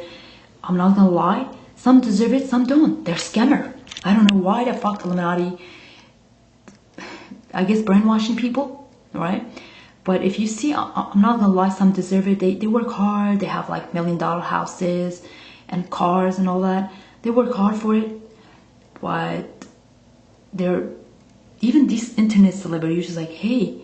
I'm not gonna lie, some deserve it, some don't. They're scammer. I don't know why the fuck Illuminati, I guess brainwashing people, right? But if you see, I'm not gonna lie, some deserve it. They work hard, they have like $1 million houses and cars and all that. They work hard for it. But even these internet celebrities is like, hey,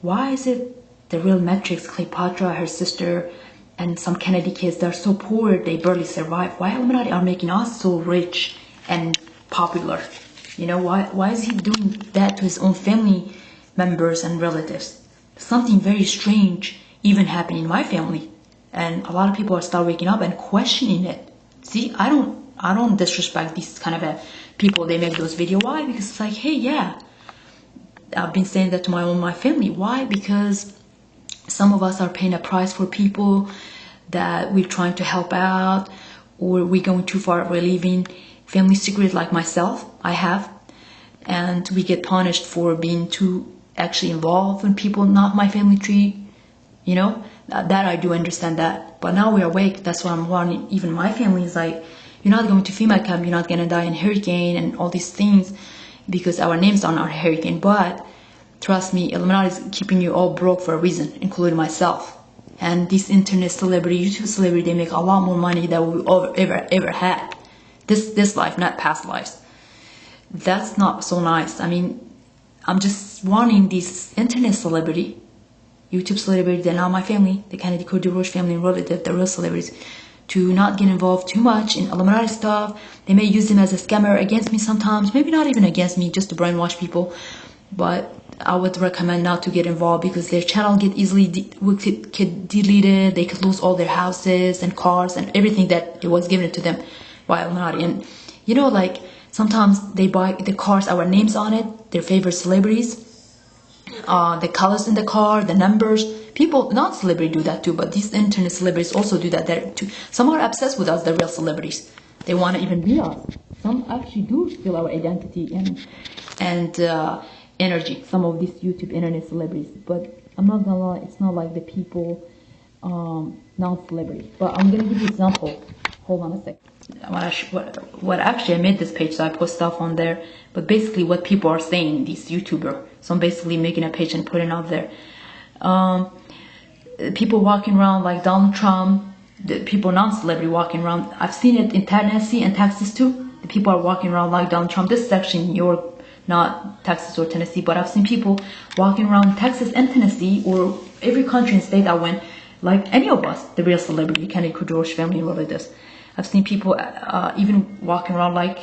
why is it the real Matrix, Cleopatra, her sister, and some Kennedy kids, they're so poor, they barely survive? Why Illuminati are making us so rich and popular? You know, why is he doing that to his own family members and relatives? something very strange even happened in my family, and a lot of people are start waking up and questioning it. See, I don't disrespect these kind of people. They make those videos. Why? Because it's like, hey, yeah, I've been saying that to my family. Why? Because some of us are paying a price for people that we're trying to help out, or we're going too far, we're leaving family secret, like myself, I have, and we get punished for being too actually involved in people not my family tree, you know, that I do understand that. But now we're awake, that's why I'm warning even my family is like, you're not going to FEMA camp, you're not going to die in hurricane and all these things because our names are not hurricane. But trust me, Illuminati is keeping you all broke for a reason, including myself. And these internet celebrity, YouTube celebrity, they make a lot more money than we ever had. This life, not past lives. That's not so nice. I mean, I'm just warning these internet celebrity, YouTube celebrity, they're not my family, the Kennedy Kurdi Rozh family and relative, the real celebrities, to not get involved too much in Illuminati stuff. They may use them as a scammer against me sometimes, maybe not even against me, just to brainwash people. But I would recommend not to get involved because their channel get easily get deleted. They could lose all their houses and cars and everything that it was given to them by Illuminati. And you know, like sometimes they buy the cars, our names on it, their favorite celebrities, the colors in the car, the numbers. People, not celebrities, do that too, but these internet celebrities also do that there too. Some are obsessed with us, the real celebrities. They want to even be us. Some actually do steal our identity and energy, some of these YouTube internet celebrities. But I'm not gonna lie, it's not like the people non-celebrity. But I'm gonna give you an example. Hold on a sec. What actually, I made this page, so I post stuff on there, but basically what people are saying, these YouTubers. So I'm basically making a page and putting out there. People walking around like Donald Trump, the people non-celebrity walking around. I've seen it in Tennessee and Texas too. The people are walking around like Donald Trump. This is actually New York, not Texas or Tennessee, but I've seen people walking around Texas and Tennessee, or every country and state I went, like any of us, the real celebrity, Kennedy Kurdi Rozh family and relatives. I've seen people even walking around like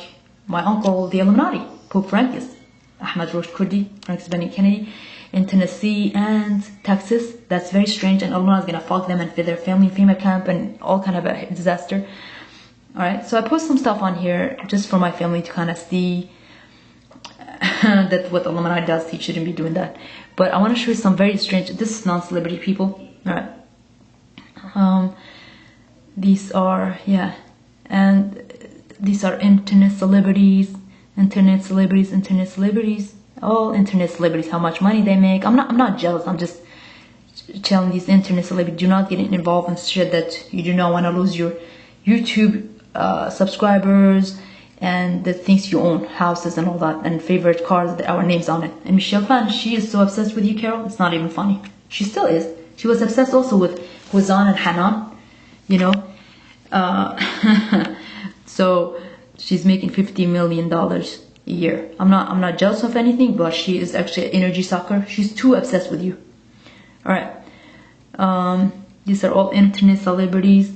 my uncle, the Illuminati, Pope Francis, Ahmed Rozh Kurdi, Francis Benny Kennedy, in Tennessee and Texas. That's very strange, and Illuminati is gonna fuck them and feed their family in FEMA camp and all kind of a disaster. Alright, so I post some stuff on here just for my family to kind of see that what Illuminati does, he shouldn't be doing that. But I want to show you some very strange, this is non-celebrity people. Alright. These are, yeah, and these are internet celebrities, all internet celebrities, how much money they make. I'm not jealous, I'm just telling these internet celebrities, do not get involved in shit that you do not want to lose your YouTube subscribers and the things you own, houses and all that, and favorite cars that our names on it. And Michelle Fan, she is so obsessed with you, Carol, it's not even funny. She still is. She was obsessed also with Huzan and Hanan, you know. So she's making $50 million a year. I'm not jealous of anything, but she is actually an energy sucker. She's too obsessed with you. Alright. These are all internet celebrities.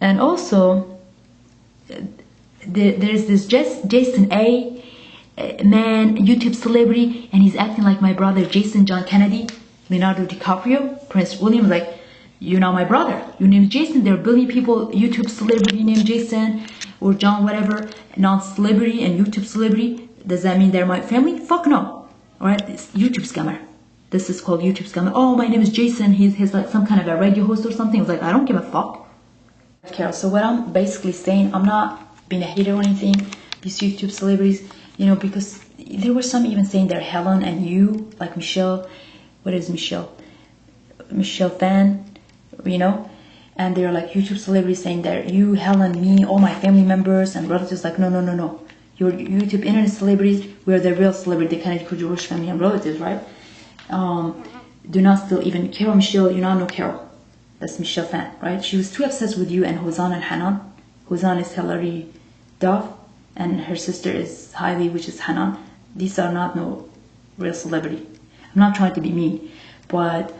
And also there's this Jason A, man, YouTube celebrity, and he's acting like my brother Jason John Kennedy, Leonardo DiCaprio, Prince William. Like, you're not my brother, your name is Jason. There are a billion people, YouTube celebrity named Jason or John, whatever, non-celebrity and YouTube celebrity. Does that mean they're my family? Fuck no. Alright, it's YouTube scammer. This is called YouTube scammer. Oh, my name is Jason, he's like some kind of a radio host or something. It's like, I don't give a fuck. Okay, so what I'm basically saying, I'm not being a hater or anything, these YouTube celebrities, you know, because there were some even saying they're Helen and you, like Michelle, what is Michelle Fan, you know, and they're like YouTube celebrities saying they're you, Helen, me, all my family members and relatives. Like, no, your YouTube internet celebrities, we're the real celebrity, the Kennedy Kurdi Rozh family and relatives, right? Do not still even Carol Michelle, you not know Carol, that's Michelle Fan, right? She was too obsessed with you and Huzan and Hanan. Huzan is Hilary Duff and her sister is Hailey, which is Hanan. These are not no real celebrity. I'm not trying to be mean, but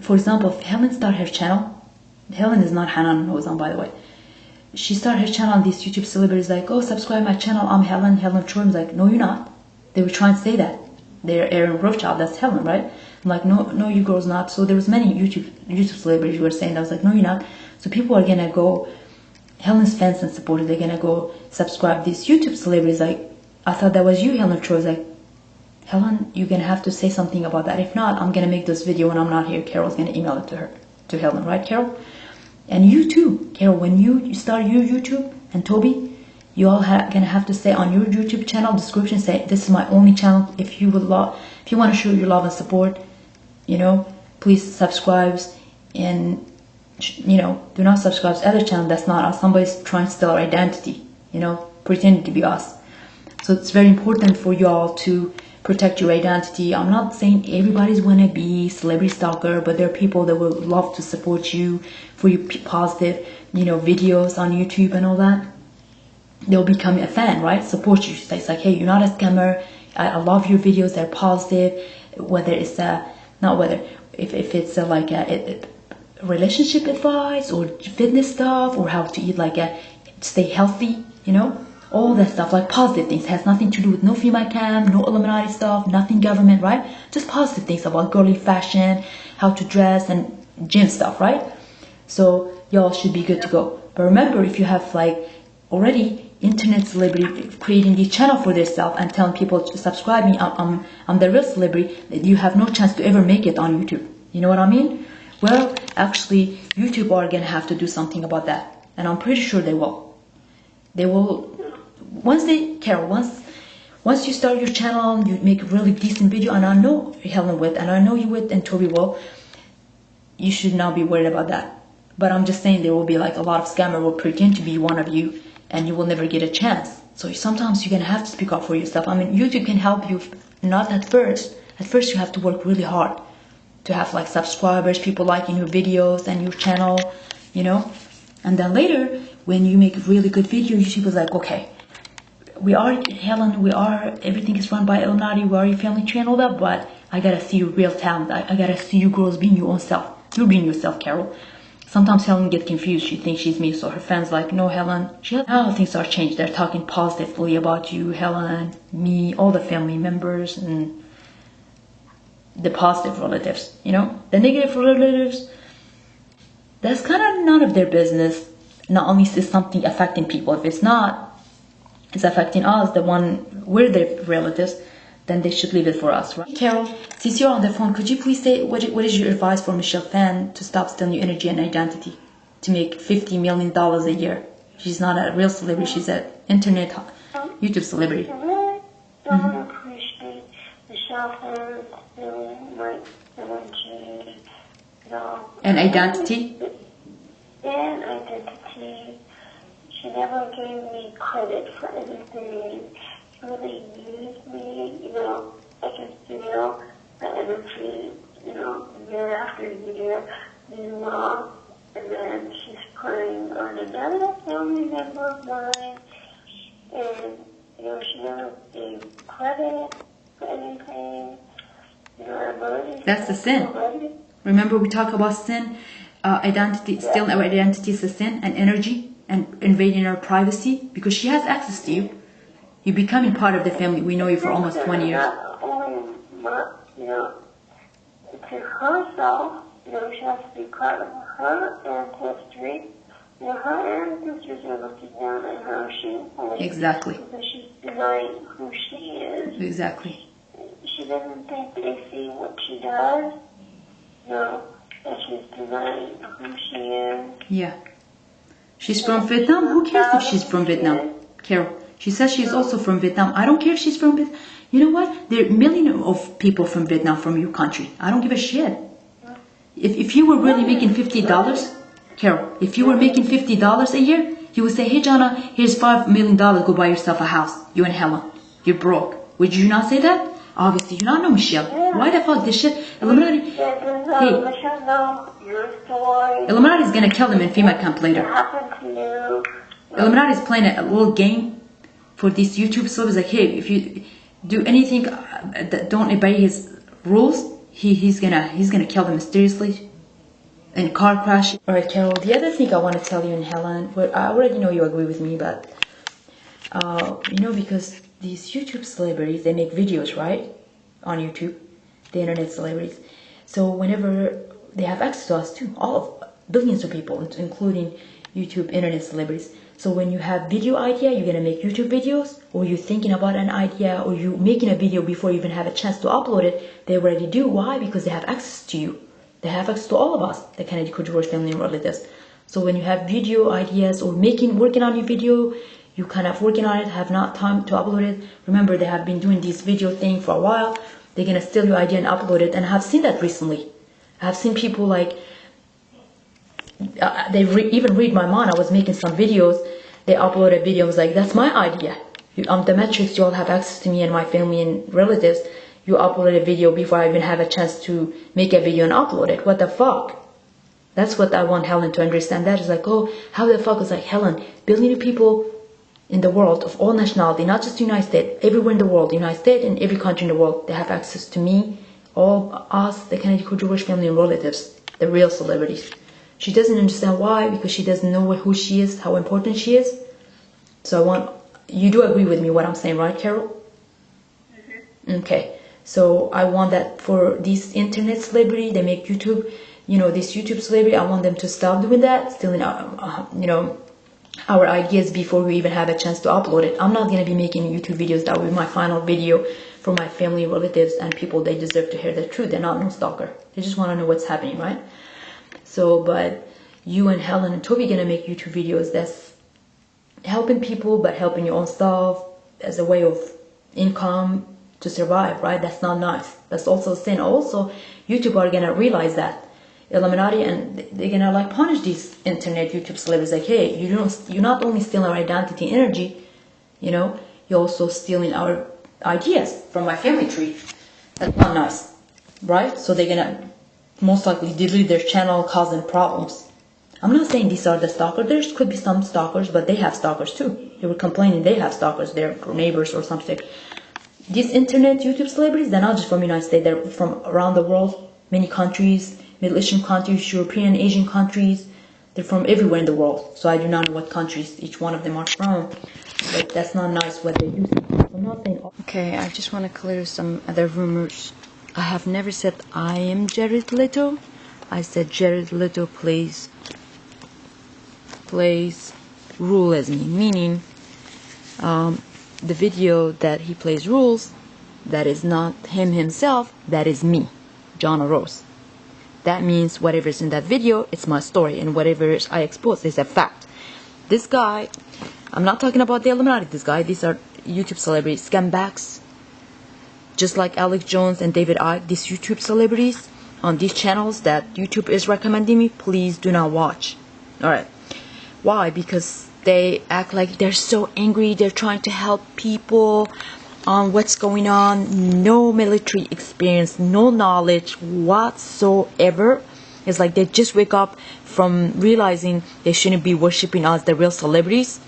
for example, if Helen started her channel, Helen is not Hanan and Huzan, by the way. She started her channel, these YouTube celebrities like, oh, subscribe my channel, I'm Helen Troy. I'm like, no, you're not. They were trying to say that. They're Aaron Rothschild, that's Helen, right? I'm like, no, you girls not. So there was many YouTube celebrities who were saying that. I was like, no, you're not. So people are gonna go, Helen's fans and supporters, they're gonna go subscribe these YouTube celebrities. Like, I thought that was you, Helen Troy. Like, Helen, you're gonna have to say something about that. If not, I'm gonna make this video when I'm not here. Carol's gonna email it to Helen, right, Carol? And you too, Carol, when you start your YouTube, and Toby, you all gonna have to say on your YouTube channel description, say, this is my only channel. If you want to show your love and support, you know, please subscribe, and you know, do not subscribe to other channel that's not us. Somebody's trying to steal our identity, you know, pretending to be us. So it's very important for you all to protect your identity. I'm not saying everybody's wanna be celebrity stalker, but there are people that will love to support you for your positive, you know, videos on YouTube and all that. They'll become a fan, right? Support you. It's like, hey, you're not a scammer. I love your videos. They're positive. Whether it's if it's like a relationship advice or fitness stuff or how to eat, like stay healthy, you know, all that stuff, like positive things. Has nothing to do with no female cam, no Illuminati stuff, nothing government, right? Just positive things about girly fashion, how to dress, and gym stuff, right? So y'all should be good to go. But remember, if you have like already internet celebrity creating this channel for themselves and telling people to subscribe me, I'm the real celebrity, you have no chance to ever make it on YouTube. You know what I mean? Well, actually, YouTube are gonna have to do something about that, and I'm pretty sure they will. They will, once you start your channel, you make a really decent video, and I know Helen with, and I know you with, and Toby will, you should not be worried about that. But I'm just saying there will be like a lot of scammers will pretend to be one of you, and you will never get a chance. So sometimes you're gonna have to speak up for yourself. I mean, YouTube can help you, not at first. At first you have to work really hard to have like subscribers, people liking your videos and your channel, you know. And then later, when you make really good videos, YouTube is like, okay, Helen, everything is run by Illuminati, we are your family tree and all that, but I gotta see your real talent. I gotta see you girls being your own self. You're being yourself, Carol. Sometimes Helen gets confused. She thinks she's me, so her fans like, no, Helen. Now things are changed. They're talking positively about you, Helen, me, all the family members, and the positive relatives. You know, the negative relatives, that's kind of none of their business. Not only is something affecting people. If it's not, it's affecting us. We're their relatives. Then they should leave it for us, right? Carol, since you're on the phone, could you please say what is your advice for Michelle Phan to stop stealing your energy and identity, to make $50 million a year? She's not a real celebrity; she's an internet YouTube celebrity. I really don't appreciate Michelle Phan stealing my energy, you know. And identity. And identity. She never gave me credit for anything. Really used me, you know. I can feel the energy, you know, year after year, you know, and then she's putting on another family member of mine, and, you know, she never gave credit for anything, you know, I'm already... That's the sin. Remember we talk about sin, identity, stealing our identity is a sin, and energy, and invading our privacy, because she has access to you. You're becoming part of the family. We know you for almost 20 years. Not only, you know, to herself, you know, she has to be part of her ancestry. You know, her ancestors are looking down at her. Exactly. Because she's denying who she is. Exactly. She doesn't think they see what she does. You know, that she's denying who she is. Yeah. She's from Vietnam. Who cares if she's from Vietnam? Carol. She says she's also from Vietnam. I don't care if she's from Vietnam. You know what? There are millions of people from Vietnam from your country. I don't give a shit. If you were really making $50, Carol, if you were making $50 a year, you would say, hey, Jonna, here's $5 million. Go buy yourself a house. You and Helen. You're broke. Would you not say that? Obviously, you not know Michelle. Why the fuck this shit? Illuminati. Hey. Illuminati is gonna kill them in FEMA camp later. Illuminati is playing a little game for these YouTube celebrities, like, hey, if you do anything that don't obey his rules, he's gonna kill them mysteriously in a car crash. All right, Carol. The other thing I want to tell you and Helen, well, I already know you agree with me, but you know, because these YouTube celebrities, they make videos, right, on YouTube, the internet celebrities. So whenever they have access to us too, all of billions of people, including YouTube internet celebrities. So when you have video idea, you're gonna make YouTube videos, or you're thinking about an idea, or you making a video before you even have a chance to upload it, they already do. Why? Because they have access to you. They have access to all of us, the Kennedy Kurdys family and relatives. So when you have video ideas or working on your video, you kind of working on it, have not time to upload it. Remember, they have been doing this video thing for a while. They're gonna steal your idea and upload it, and I have seen that recently. I have seen people like even read my mind. I was making some videos. They upload a video. I was like, that's my idea. I'm the Matrix. You all have access to me and my family and relatives. You upload a video before I even have a chance to make a video and upload it. What the fuck? That's what I want Helen to understand. That is like, oh, how the fuck is like, Helen, billion of people in the world of all nationality, not just the United States, everywhere in the world, the United States and every country in the world, they have access to me, all us, the Kennedy Kurdys family and relatives, the real celebrities. She doesn't understand why, because she doesn't know who she is, how important she is. So you do agree with me what I'm saying, right, Carol? Mm-hmm. Okay. So I want that for these internet celebrity, they make YouTube, this YouTube celebrity, I want them to stop doing that, stealing our ideas before we even have a chance to upload it. I'm not going to be making YouTube videos. That will be my final video for my family, relatives, and people. They deserve to hear the truth. They're not no stalker. They just want to know what's happening, right? So, but you and Helen and Toby gonna make YouTube videos that's helping people, but helping your own stuff as a way of income to survive, right? That's not nice. That's also a sin. Also, YouTube are gonna realize that Illuminati, and they're gonna like punish these internet YouTube celebrities. Like, hey, you're not only stealing our identity, energy, you're also stealing our ideas from my family tree. That's not nice, right? So they're gonna most likely delete their channel, causing problems. I'm not saying these are the stalkers. There could be some stalkers, but they have stalkers too. They were complaining they have stalkers, their neighbors or something. These internet YouTube celebrities, they're not just from the United States, they're from around the world, many countries, Middle Eastern countries, European, Asian countries. They're from everywhere in the world. So I do not know what countries each one of them are from, but that's not nice what they do. I'm not saying. Okay, I just want to clear some other rumors. I have never said I am Jared Leto. I said Jared Leto plays rule as me, meaning the video that he plays rules, that is not him himself, that is me, John Rozh. That means whatever's in that video, it's my story, and whatever I expose is a fact. This guy, I'm not talking about the Illuminati, these are YouTube celebrities, scumbags, just like Alex Jones and David Icke, these YouTube celebrities on these channels that YouTube is recommending me, please do not watch. Alright. Why? Because they act like they're so angry, they're trying to help people on what's going on, no military experience, no knowledge whatsoever. It's like they just wake up from realizing they shouldn't be worshipping us, the real celebrities.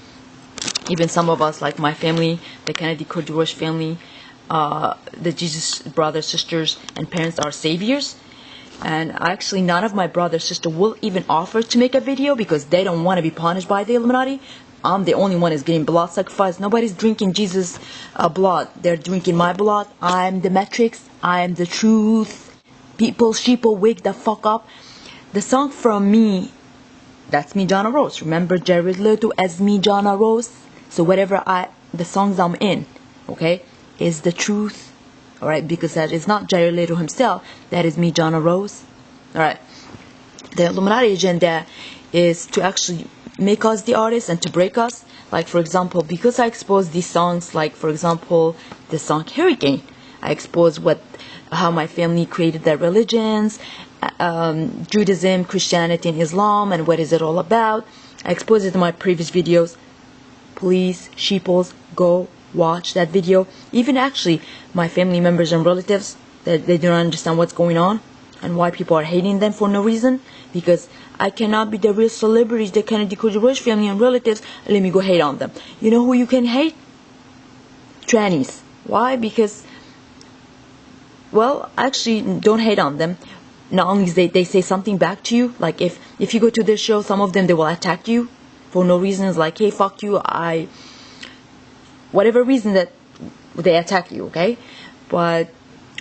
Even some of us, like my family, the Kennedy Kurdys family, the Jesus brothers, sisters, and parents are saviors. And actually none of my brother, sister will even offer to make a video because they don't want to be punished by the Illuminati. I'm the only one is getting blood sacrifice. Nobody's drinking Jesus' blood. They're drinking my blood. I'm the Matrix. I am the truth. People, sheeple, wake the fuck up. The song from me, that's me, John Rozh. Remember Jared Leto as me, John Rozh? So whatever the songs I'm in, okay, is the truth. Alright, because that is not Jared Leto himself. That is me, John Rozh. Alright. The Illuminati agenda is to actually make us the artists and to break us. Like, for example, because I expose these songs, like, for example, the song Hurricane. I expose how my family created their religions, Judaism, Christianity, and Islam, and what is it all about. I expose it in my previous videos. Please, sheeples, go watch that video. Even actually my family members and relatives, that they don't understand what's going on and why people are hating them for no reason, because I cannot be the real celebrities, the Kennedy Kurdys family and relatives. Let me go hate on them. You know who you can hate? Trannies. Why? Because, well, actually don't hate on them. Not only they say something back to you, like if you go to this show, some of them they will attack you for no reason. It's like, hey, fuck you, whatever reason that they attack you, okay? But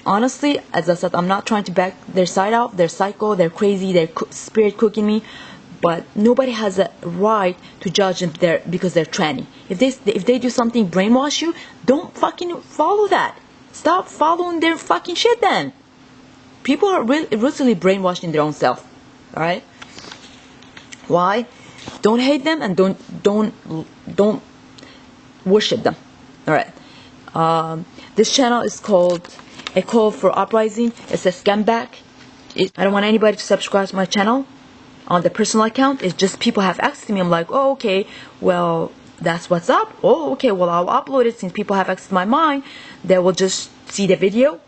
honestly, as I said, I'm not trying to back their side out. They're psycho, they're crazy, they're spirit cooking me. But nobody has a right to judge them because they're tranny. If they do something brainwash you, don't fucking follow that. Stop following their fucking shit then. People are really brainwashed in their own self. Alright? Why? Don't hate them and don't worship them. Alright. This channel is called A Call for Uprising. It's a scumbag. I don't want anybody to subscribe to my channel on the personal account. It's just people have access to me. I'm like, oh, okay, well, that's what's up. Oh, okay, well, I'll upload it. Since people have access to my mind, they will just see the video.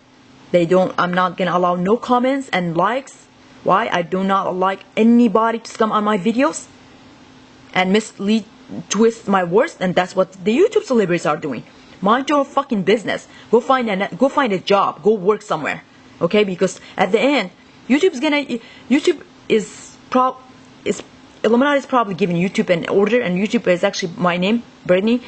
I'm not gonna allow no comments and likes. Why? I do not like anybody to come on my videos and twist my words, and that's what the YouTube celebrities are doing. Mind your fucking business. Go find a job. Go work somewhere. Okay? Because at the end, YouTube is Illuminati is probably giving YouTube an order, and YouTube is actually my name, Brittany.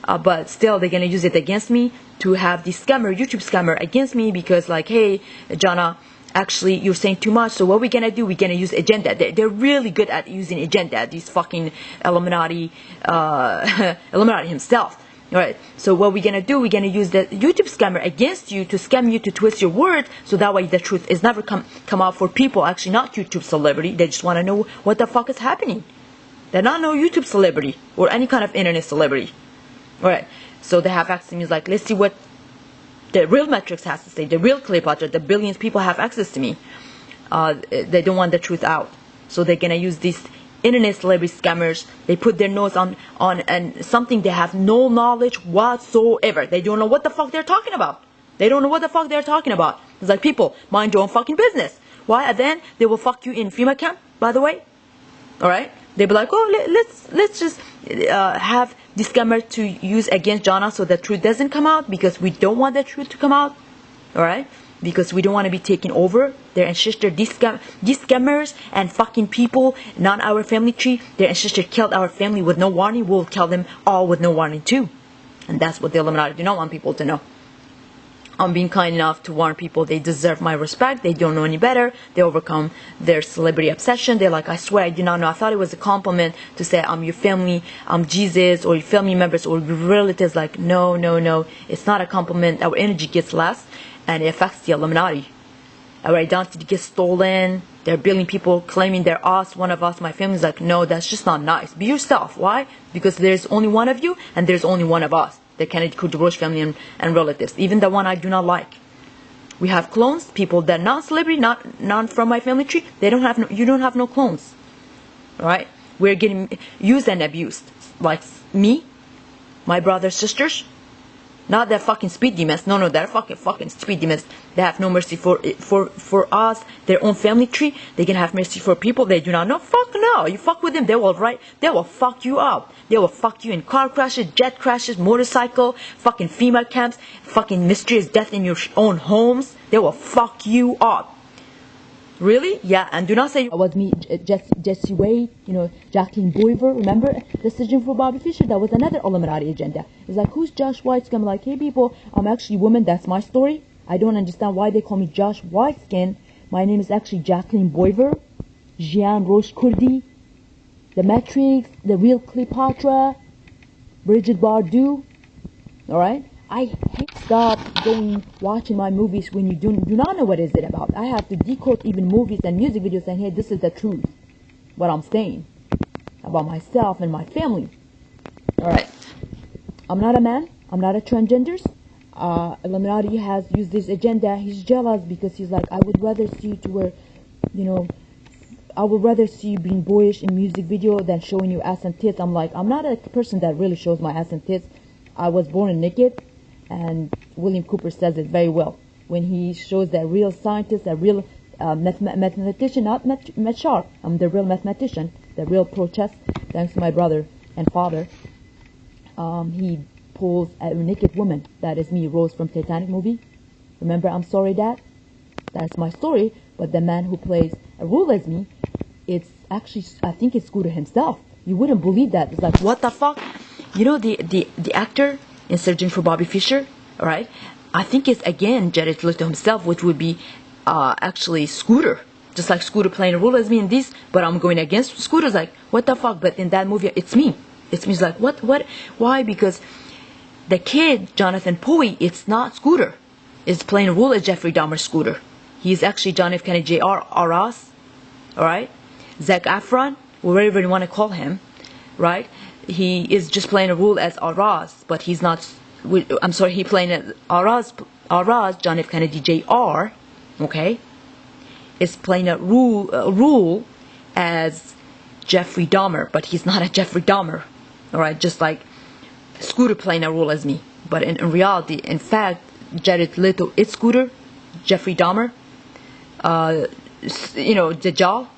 But still, they're gonna use it against me to have the YouTube scammer against me because, like, hey, Jana, actually, you're saying too much. So what we're gonna do? We're gonna use agenda. They're really good at using agenda. These fucking Illuminati, Illuminati himself. Alright, so what we're gonna do, we're gonna use the YouTube scammer against you to scam you, to twist your words, so that way the truth is never come out for people, actually not YouTube celebrity. They just want to know what the fuck is happening. They're not no YouTube celebrity or any kind of internet celebrity. Alright, so they have access to me. Like, let's see what the real Matrix has to say, the real Cleopatra, the billions people have access to me. They don't want the truth out, so they're gonna use these internet celebrity scammers. They put their nose on and something they have no knowledge whatsoever. They don't know what the fuck they're talking about. They don't know what the fuck they're talking about. It's like, people, mind your own fucking business. Why? And then they will fuck you in FEMA camp, by the way. Alright? They'll be like, oh, let's just have this scammer to use against Jana so the truth doesn't come out, because we don't want the truth to come out. Alright? Because we don't want to be taken over. Their ancestor, these scammers and fucking people, not our family tree. Their ancestor killed our family with no warning. We'll kill them all with no warning too. And that's what the Illuminati do not want people to know. I'm being kind enough to warn people. They deserve my respect. They don't know any better. They overcome their celebrity obsession. They're like, I swear I did not know. I thought it was a compliment to say I'm your family, I'm Jesus, or your family members, or your relatives. Like, no, no, no. It's not a compliment. Our energy gets less, and it affects the Illuminati. Our identity gets stolen. There are billion people claiming they're us, one of us. My family's like, no, that's just not nice. Be yourself. Why? Because there's only one of you, and there's only one of us. The Kennedy Rozh family and relatives. Even the one I do not like. We have clones, people that are not celebrity, not from my family tree. They don't have you don't have no clones. Alright? We're getting used and abused. Like me, my brothers, sisters. Not that fucking speed demons. No, they're fucking speed demons. They have no mercy for us, their own family tree. They can have mercy for people they do not know. Fuck no. You fuck with them, they will fuck you up. They will fuck you in car crashes, jet crashes, motorcycle, fucking FEMA camps, fucking mysterious death in your own homes. They will fuck you up. Really? Yeah, and do not say it was me, Jesse Wade, Jacqueline Boiver. Remember the surgeon for Bobby Fischer? That was another Illuminati agenda. It's like, who's Josh Whiteskin? I'm like, hey people, I'm actually a woman. That's my story. I don't understand why they call me Josh Whiteskin. My name is actually Jacqueline Boiver, Jian Rosh Kurdi, The Matrix, The Real Cleopatra, Bridget Bardot. Alright? I hate stop watching my movies when you do not know what is it about. I have to decode even movies and music videos saying, hey, this is the truth. What I'm saying about myself and my family. Alright. I'm not a man. I'm not a transgender. Illuminati has used this agenda. He's jealous because he's like, I would rather see you to where, I would rather see you being boyish in music video than showing you ass and tits. I'm like, I'm not a person that really shows my ass and tits. I was born naked. And William Cooper says it very well when he shows that real scientist, a real mathematician, not Matt Sharp. I'm the real mathematician, the real pro-chess. Thanks to my brother and father. He pulls a naked woman. That is me, Rozh from Titanic movie. Remember, I'm sorry, Dad. That's my story. But the man who plays a role as me, it's actually, I think it's Scooter himself. You wouldn't believe that. It's like, what the fuck? The actor in Searching for Bobby Fischer, alright? I think it's again Jared Leto himself, which would be actually Scooter. Just like Scooter playing a role as me in this, but I'm going against Scooter's like, what the fuck? But in that movie, it's me. It's me. It's like, what? Why? Because the kid, Jonathan Poey, it's not Scooter. It's playing a role as Jeffrey Dahmer Scooter. He's actually John F. Kennedy Jr. Ross, alright? Zac Efron, whatever you want to call him, right? He is just playing a role as Ross, but he's not, I'm sorry, he playing as Ross, John F. Kennedy Jr., okay? Is playing a role as Jeffrey Dahmer, but he's not a Jeffrey Dahmer, alright? Just like Scooter playing a role as me. But in reality, in fact, Jared Leto is Scooter, Jeffrey Dahmer, Dajjal,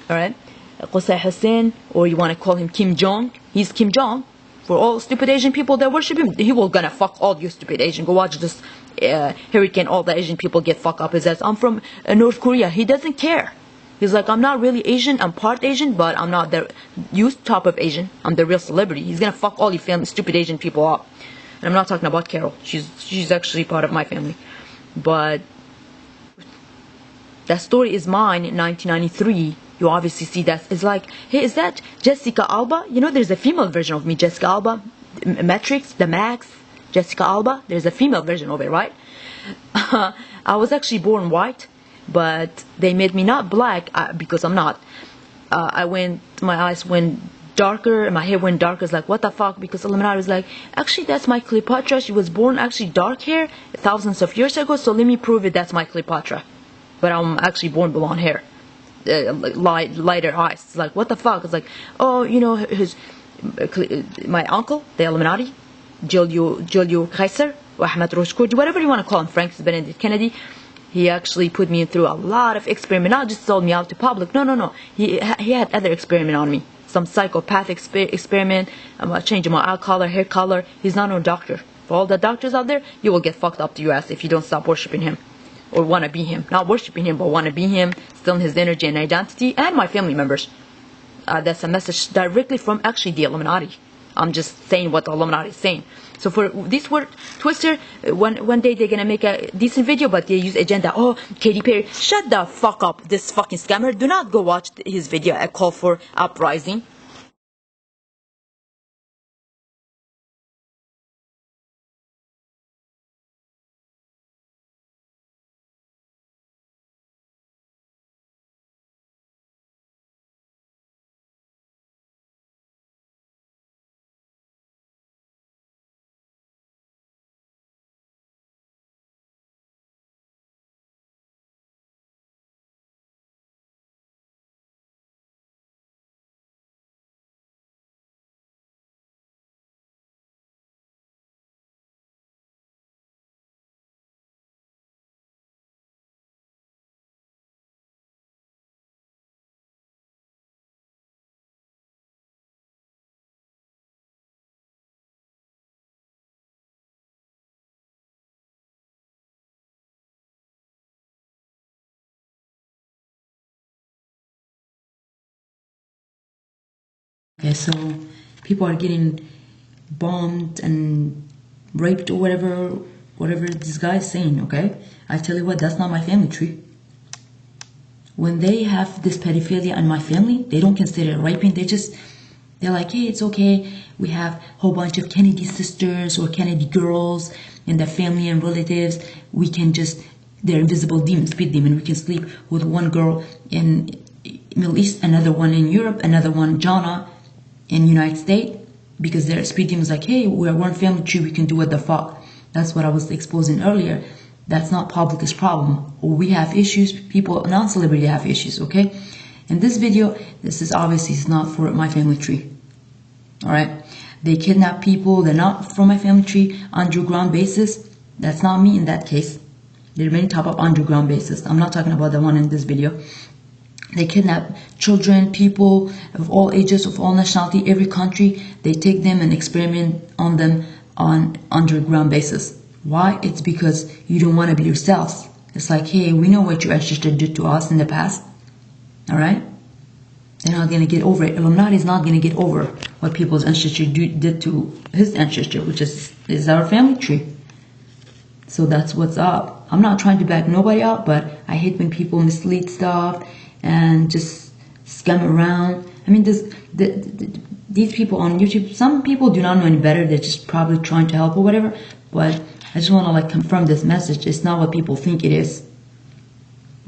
alright? Qusay Hussein, or you want to call him Kim Jong. He's Kim Jong. For all stupid Asian people that worship him, he will gonna fuck all you stupid Asian. Go watch this hurricane, all the Asian people get fucked up. His ass. I'm from North Korea. He doesn't care. He's like, I'm not really Asian, I'm part Asian, but I'm not the used top of Asian. I'm the real celebrity. He's gonna fuck all you family stupid Asian people up. And I'm not talking about Carol. She's actually part of my family. But that story is mine in 1993. You obviously see that. It's like, hey, is that Jessica Alba? You know, there's a female version of me, Jessica Alba. Matrix, the Max, Jessica Alba. There's a female version of it, right? I was actually born white, but they made me not black because I'm not. My eyes went darker, and my hair went darker. It's like, what the fuck? Because Illuminati was like, actually, that's my Cleopatra. She was born actually dark hair thousands of years ago, so let me prove it. That's my Cleopatra. But I'm actually born blonde hair. Lighter eyes. It's like, what the fuck? It's like, oh, you know, my uncle, the Illuminati, Julio Kaiser, or Ahmed Rozh, whatever you want to call him, Frank Benedict Kennedy, he actually put me through a lot of experiment. Not just sold me out to public. No. He had other experiment on me. Some psychopathic experiment. I'm changing my eye color, hair color. He's not no doctor. For all the doctors out there, you will get fucked up to your ass if you don't stop worshiping him. Or want to be him. Not worshiping him, but want to be him, stealing his energy and identity, and my family members. That's a message directly from actually the Illuminati. I'm just saying what the Illuminati is saying. So for this word twister, one day they're gonna make a decent video, but they use agenda. Oh, Katy Perry, shut the fuck up, this fucking scammer. Do not go watch his video, a call for uprising. Okay, so people are getting bombed and raped or whatever this guy is saying, okay? I tell you what, that's not my family tree. When they have this pedophilia in my family, they don't consider it raping. They're like, hey, it's okay. We have a whole bunch of Kennedy sisters or Kennedy girls in their family and relatives. We can they're invisible demons, speed demon. We can sleep with one girl in Middle East, another one in Europe, another one, Jana, in United States, because their speed demons like, hey, we're one family tree, we can do what the fuck. That's what I was exposing earlier. That's not public's problem. We have issues, people, non-celebrity have issues, okay? In this video, this is obviously it's not for my family tree. Alright? They kidnap people, they're not from my family tree, underground basis. That's not me in that case. There are many type of underground bases. I'm not talking about the one in this video. They kidnap children, people of all ages, of all nationality, every country. They take them and experiment on them on underground basis. Why? It's because you don't want to be yourselves. It's like, hey, we know what your ancestors did to us in the past. Alright? They're not going to get over it. Illuminati is not going to get over what people's ancestors did to his ancestor, which is our family tree. So that's what's up. I'm not trying to back nobody up, but I hate when people mislead stuff and just scam around. I mean, these people on YouTube, some people do not know any better. They're just probably trying to help or whatever. But I just want to like confirm this message. It's not what people think it is.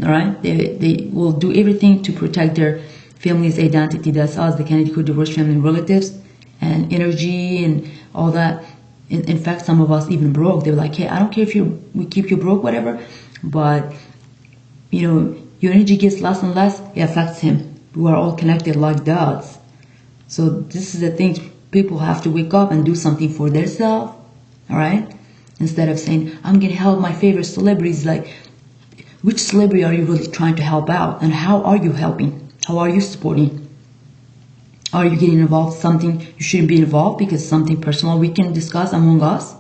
All right? They will do everything to protect their family's identity. That's us, the Kennedy Kurd divorced family and relatives, and energy and all that. In fact, some of us even broke. They were like, hey, I don't care if we keep you broke, whatever, but you know, your energy gets less and less, it affects him. We are all connected like dots. So this is the thing, people have to wake up and do something for themselves, all right? Instead of saying, I'm gonna help my favorite celebrities. Like, which celebrity are you really trying to help out? And how are you helping? How are you supporting? Are you getting involved in something you shouldn't be involved because something personal we can discuss among us?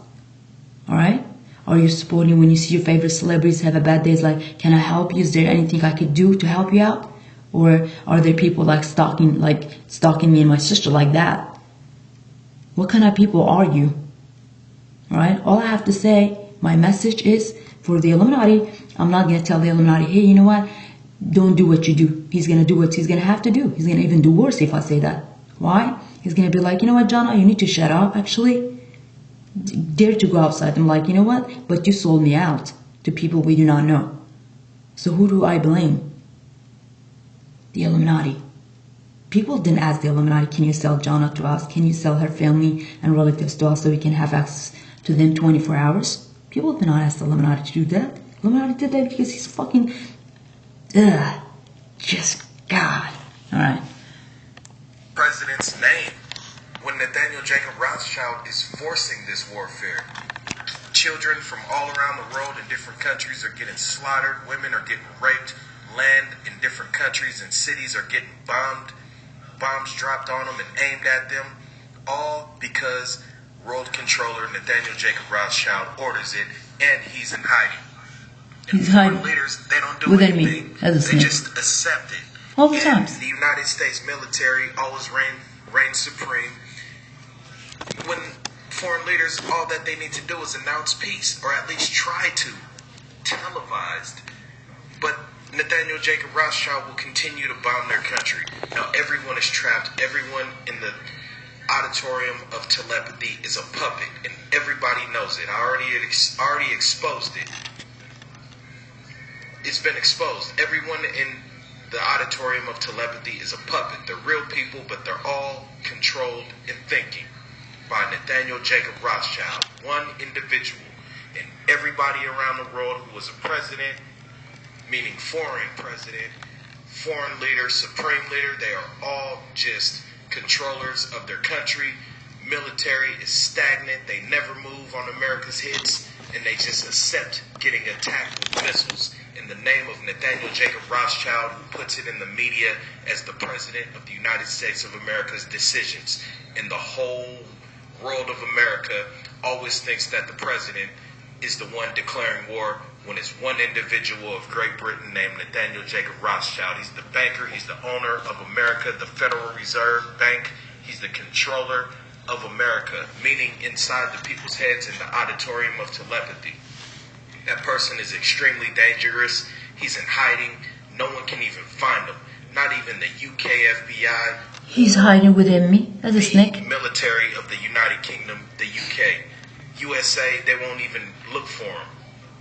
All right? Are you supporting when you see your favorite celebrities have a bad day? It's like, can I help you? Is there anything I could do to help you out? Or are there people like stalking me and my sister like that? What kind of people are you? All right? All I have to say, my message is for the Illuminati. I'm not going to tell the Illuminati, hey, you know what? Don't do what you do. He's going to do what he's going to have to do. He's going to even do worse if I say that. Why? He's going to be like, you know what, Jana, you need to shut up, actually. Dare to go outside. I'm like, you know what? But you sold me out to people we do not know. So who do I blame? The Illuminati. People didn't ask the Illuminati, can you sell Jana to us? Can you sell her family and relatives to us so we can have access to them 24 hours? People did not ask the Illuminati to do that. The Illuminati did that because he's fucking... just God. Alright. President's name when Nathaniel Jacob Rothschild is forcing this warfare. Children from all around the world in different countries are getting slaughtered. Women are getting raped. Land in different countries and cities are getting bombed. Bombs dropped on them and aimed at them. All because world controller Nathaniel Jacob Rothschild orders it, and he's in hiding. He's hiding. Leaders, they don't do Within anything. me, as a they snake. just accept it. All the And time. the United States military always reigns supreme. When foreign leaders, all that they need to do is announce peace, or at least try to, televised. But Nathaniel Jacob Rothschild will continue to bomb their country. Now everyone is trapped. Everyone in the auditorium of telepathy is a puppet, and everybody knows it. I already exposed it. It's been exposed. Everyone in the auditorium of telepathy is a puppet. They're real people, but they're all controlled in thinking by Nathaniel Jacob Rothschild, one individual. And everybody around the world who was a president, meaning foreign president, foreign leader, supreme leader, they are all just controllers of their country. Military is stagnant. They never move on America's hits, and they just accept getting attacked with missiles in the name of Nathaniel Jacob Rothschild, who puts it in the media as the president of the United States of America's decisions. And the whole world of America always thinks that the president is the one declaring war, when it's one individual of Great Britain named Nathaniel Jacob Rothschild. He's the banker, he's the owner of America, the Federal Reserve Bank. He's the controller of America, meaning inside the people's heads in the auditorium of telepathy. That person is extremely dangerous. He's in hiding. No one can even find him. Not even the UK FBI. He's hiding within me as a snake. The military of the United Kingdom, the UK. USA, they won't even look for him.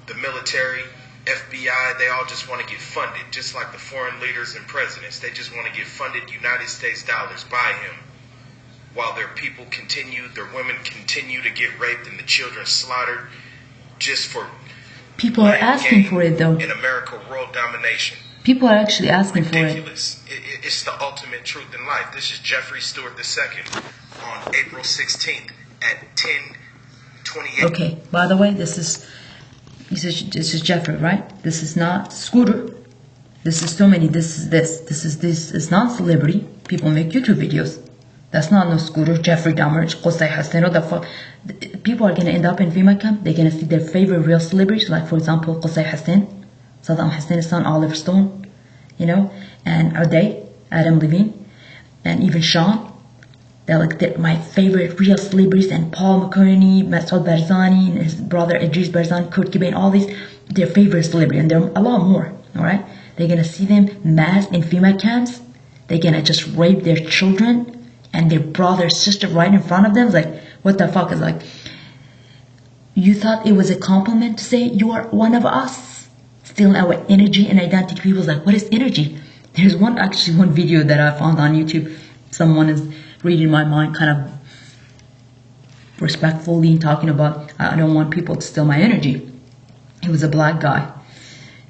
The military, FBI, they all just want to get funded, just like the foreign leaders and presidents. They just want to get funded United States dollars by him, while their people continue, their women continue to get raped and the children slaughtered just for People are asking for it, though. In America, world domination. People are actually asking for it. Ridiculous. It's the ultimate truth in life. This is Jeffrey Stewart II on April 16th at 10:28. Okay, by the way, this is Jeffrey, right? This is not Scooter. This is so many. This is this. It's not celebrity. People make YouTube videos. That's not no Scooter, Jeffrey Dahmer, Qusay Hassan. People are gonna end up in FEMA camp. They're gonna see their favorite real celebrities, like for example Qusay Hassan, Saddam Hussein's son, Oliver Stone, you know, and Uday, Adam Levine, and even Sean. they're my favorite real celebrities, and Paul McCartney, Masoud Barzani, and his brother Idris Barzani, Kurt Cobain, all these, their favorite celebrity, and there are a lot more, alright? They're gonna see them masked in female camps, they're gonna just rape their children, and their brother, sister right in front of them. It's like, what the fuck? Is like, you thought it was a compliment to say you are one of us? Stealing our energy and identity. People's like, what is energy? There's one video that I found on YouTube. Someone is reading my mind kind of respectfully, talking about, I don't want people to steal my energy. He was a black guy.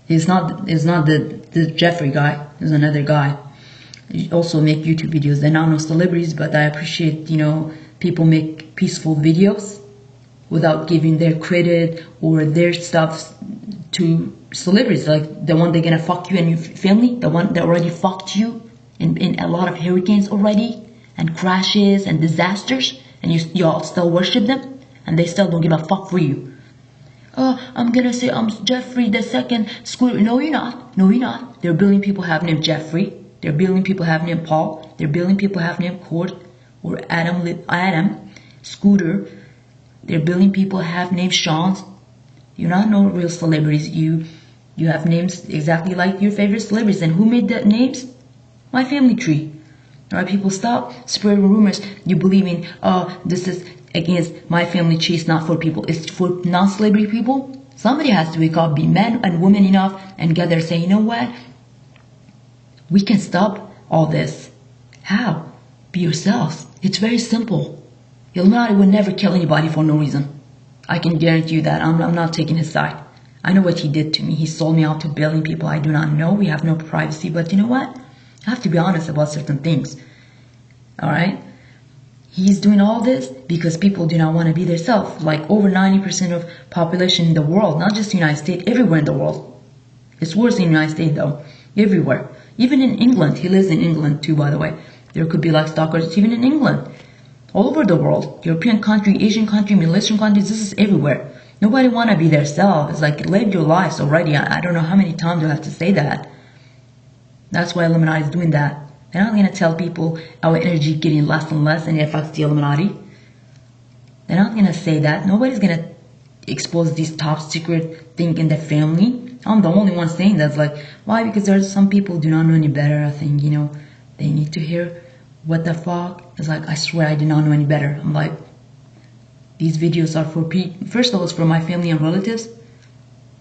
It's not the Jeffrey guy. There's another guy. He also make YouTube videos. They're not no celebrities, but I appreciate, you know, people make peaceful videos without giving their credit or their stuff to celebrities. Like the one they're gonna fuck you and your family, the one that already fucked you in a lot of hurricanes already, and crashes and disasters, and you all still worship them, and they still don't give a fuck for you. Oh, I'm gonna say I'm Jeffrey the second Scooter. No, you're not. No, you're not. There are a billion people have named Jeffrey. There are a billion people have named Paul. There are a billion people have named Kurt or Adam, Scooter. There are a billion people have named Sean. You're not no real celebrities. You have names exactly like your favorite celebrities. And who made the names? My family tree. Alright, people, stop spreading rumors. You believe in, oh, this is against my family tree. It's not for people. It's for non-celebrity people. Somebody has to wake up, be men and women enough, and get there and say, you know what? We can stop all this. How? Be yourselves. It's very simple. Illuminati would never kill anybody for no reason. I can guarantee you that. I'm not taking his side. I know what he did to me. He sold me out to a billion people I do not know. We have no privacy. But you know what? I have to be honest about certain things. Alright? He's doing all this because people do not want to be themselves. Like over 90% of population in the world, not just the United States, everywhere in the world. It's worse in the United States though. Everywhere. Even in England. He lives in England too, by the way. There could be like stalkers even in England. All over the world. European country, Asian country, Middle Eastern countries, this is everywhere. Nobody want to be their self. It's like, live your lives already. I don't know how many times I have to say that. That's why Illuminati is doing that. They're not going to tell people our energy getting less and less and it affects the Illuminati. They're not going to say that. Nobody's going to expose these top secret thing in the family. I'm the only one saying that. It's like, why? Because there's some people do not know any better. I think, you know, they need to hear what the fuck. It's like, I swear I did not know any better. I'm like, these videos are for first of all, it's for my family and relatives.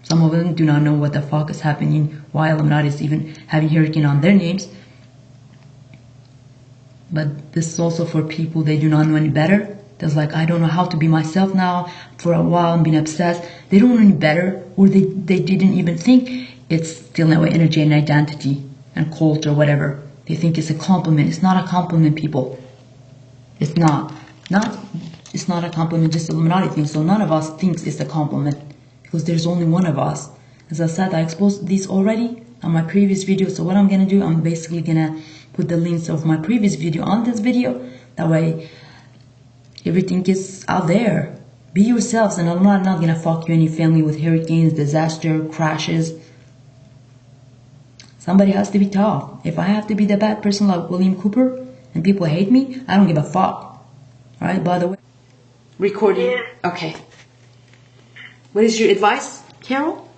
Some of them do not know what the fuck is happening, why Illuminati is even having hurricane on their names. But this is also for people, they do not know any better. There's like, I don't know how to be myself now. For a while I'm being obsessed. They don't know any better, or they didn't even think it's stealing away energy and identity and culture, whatever. They think it's a compliment. It's not a compliment, people. It's not. It's not a compliment, just Illuminati thing. So none of us thinks it's a compliment. Because there's only one of us. As I said, I exposed these already on my previous video. So what I'm going to do, I'm basically going to put the links of my previous video on this video. That way, everything gets out there. Be yourselves, and I'm not going to fuck you and your family with hurricanes, disaster, crashes. Somebody has to be tough. If I have to be the bad person like William Cooper, and people hate me, I don't give a fuck. Alright, by the way. Recording. Yeah. Okay. What is your advice, Carol?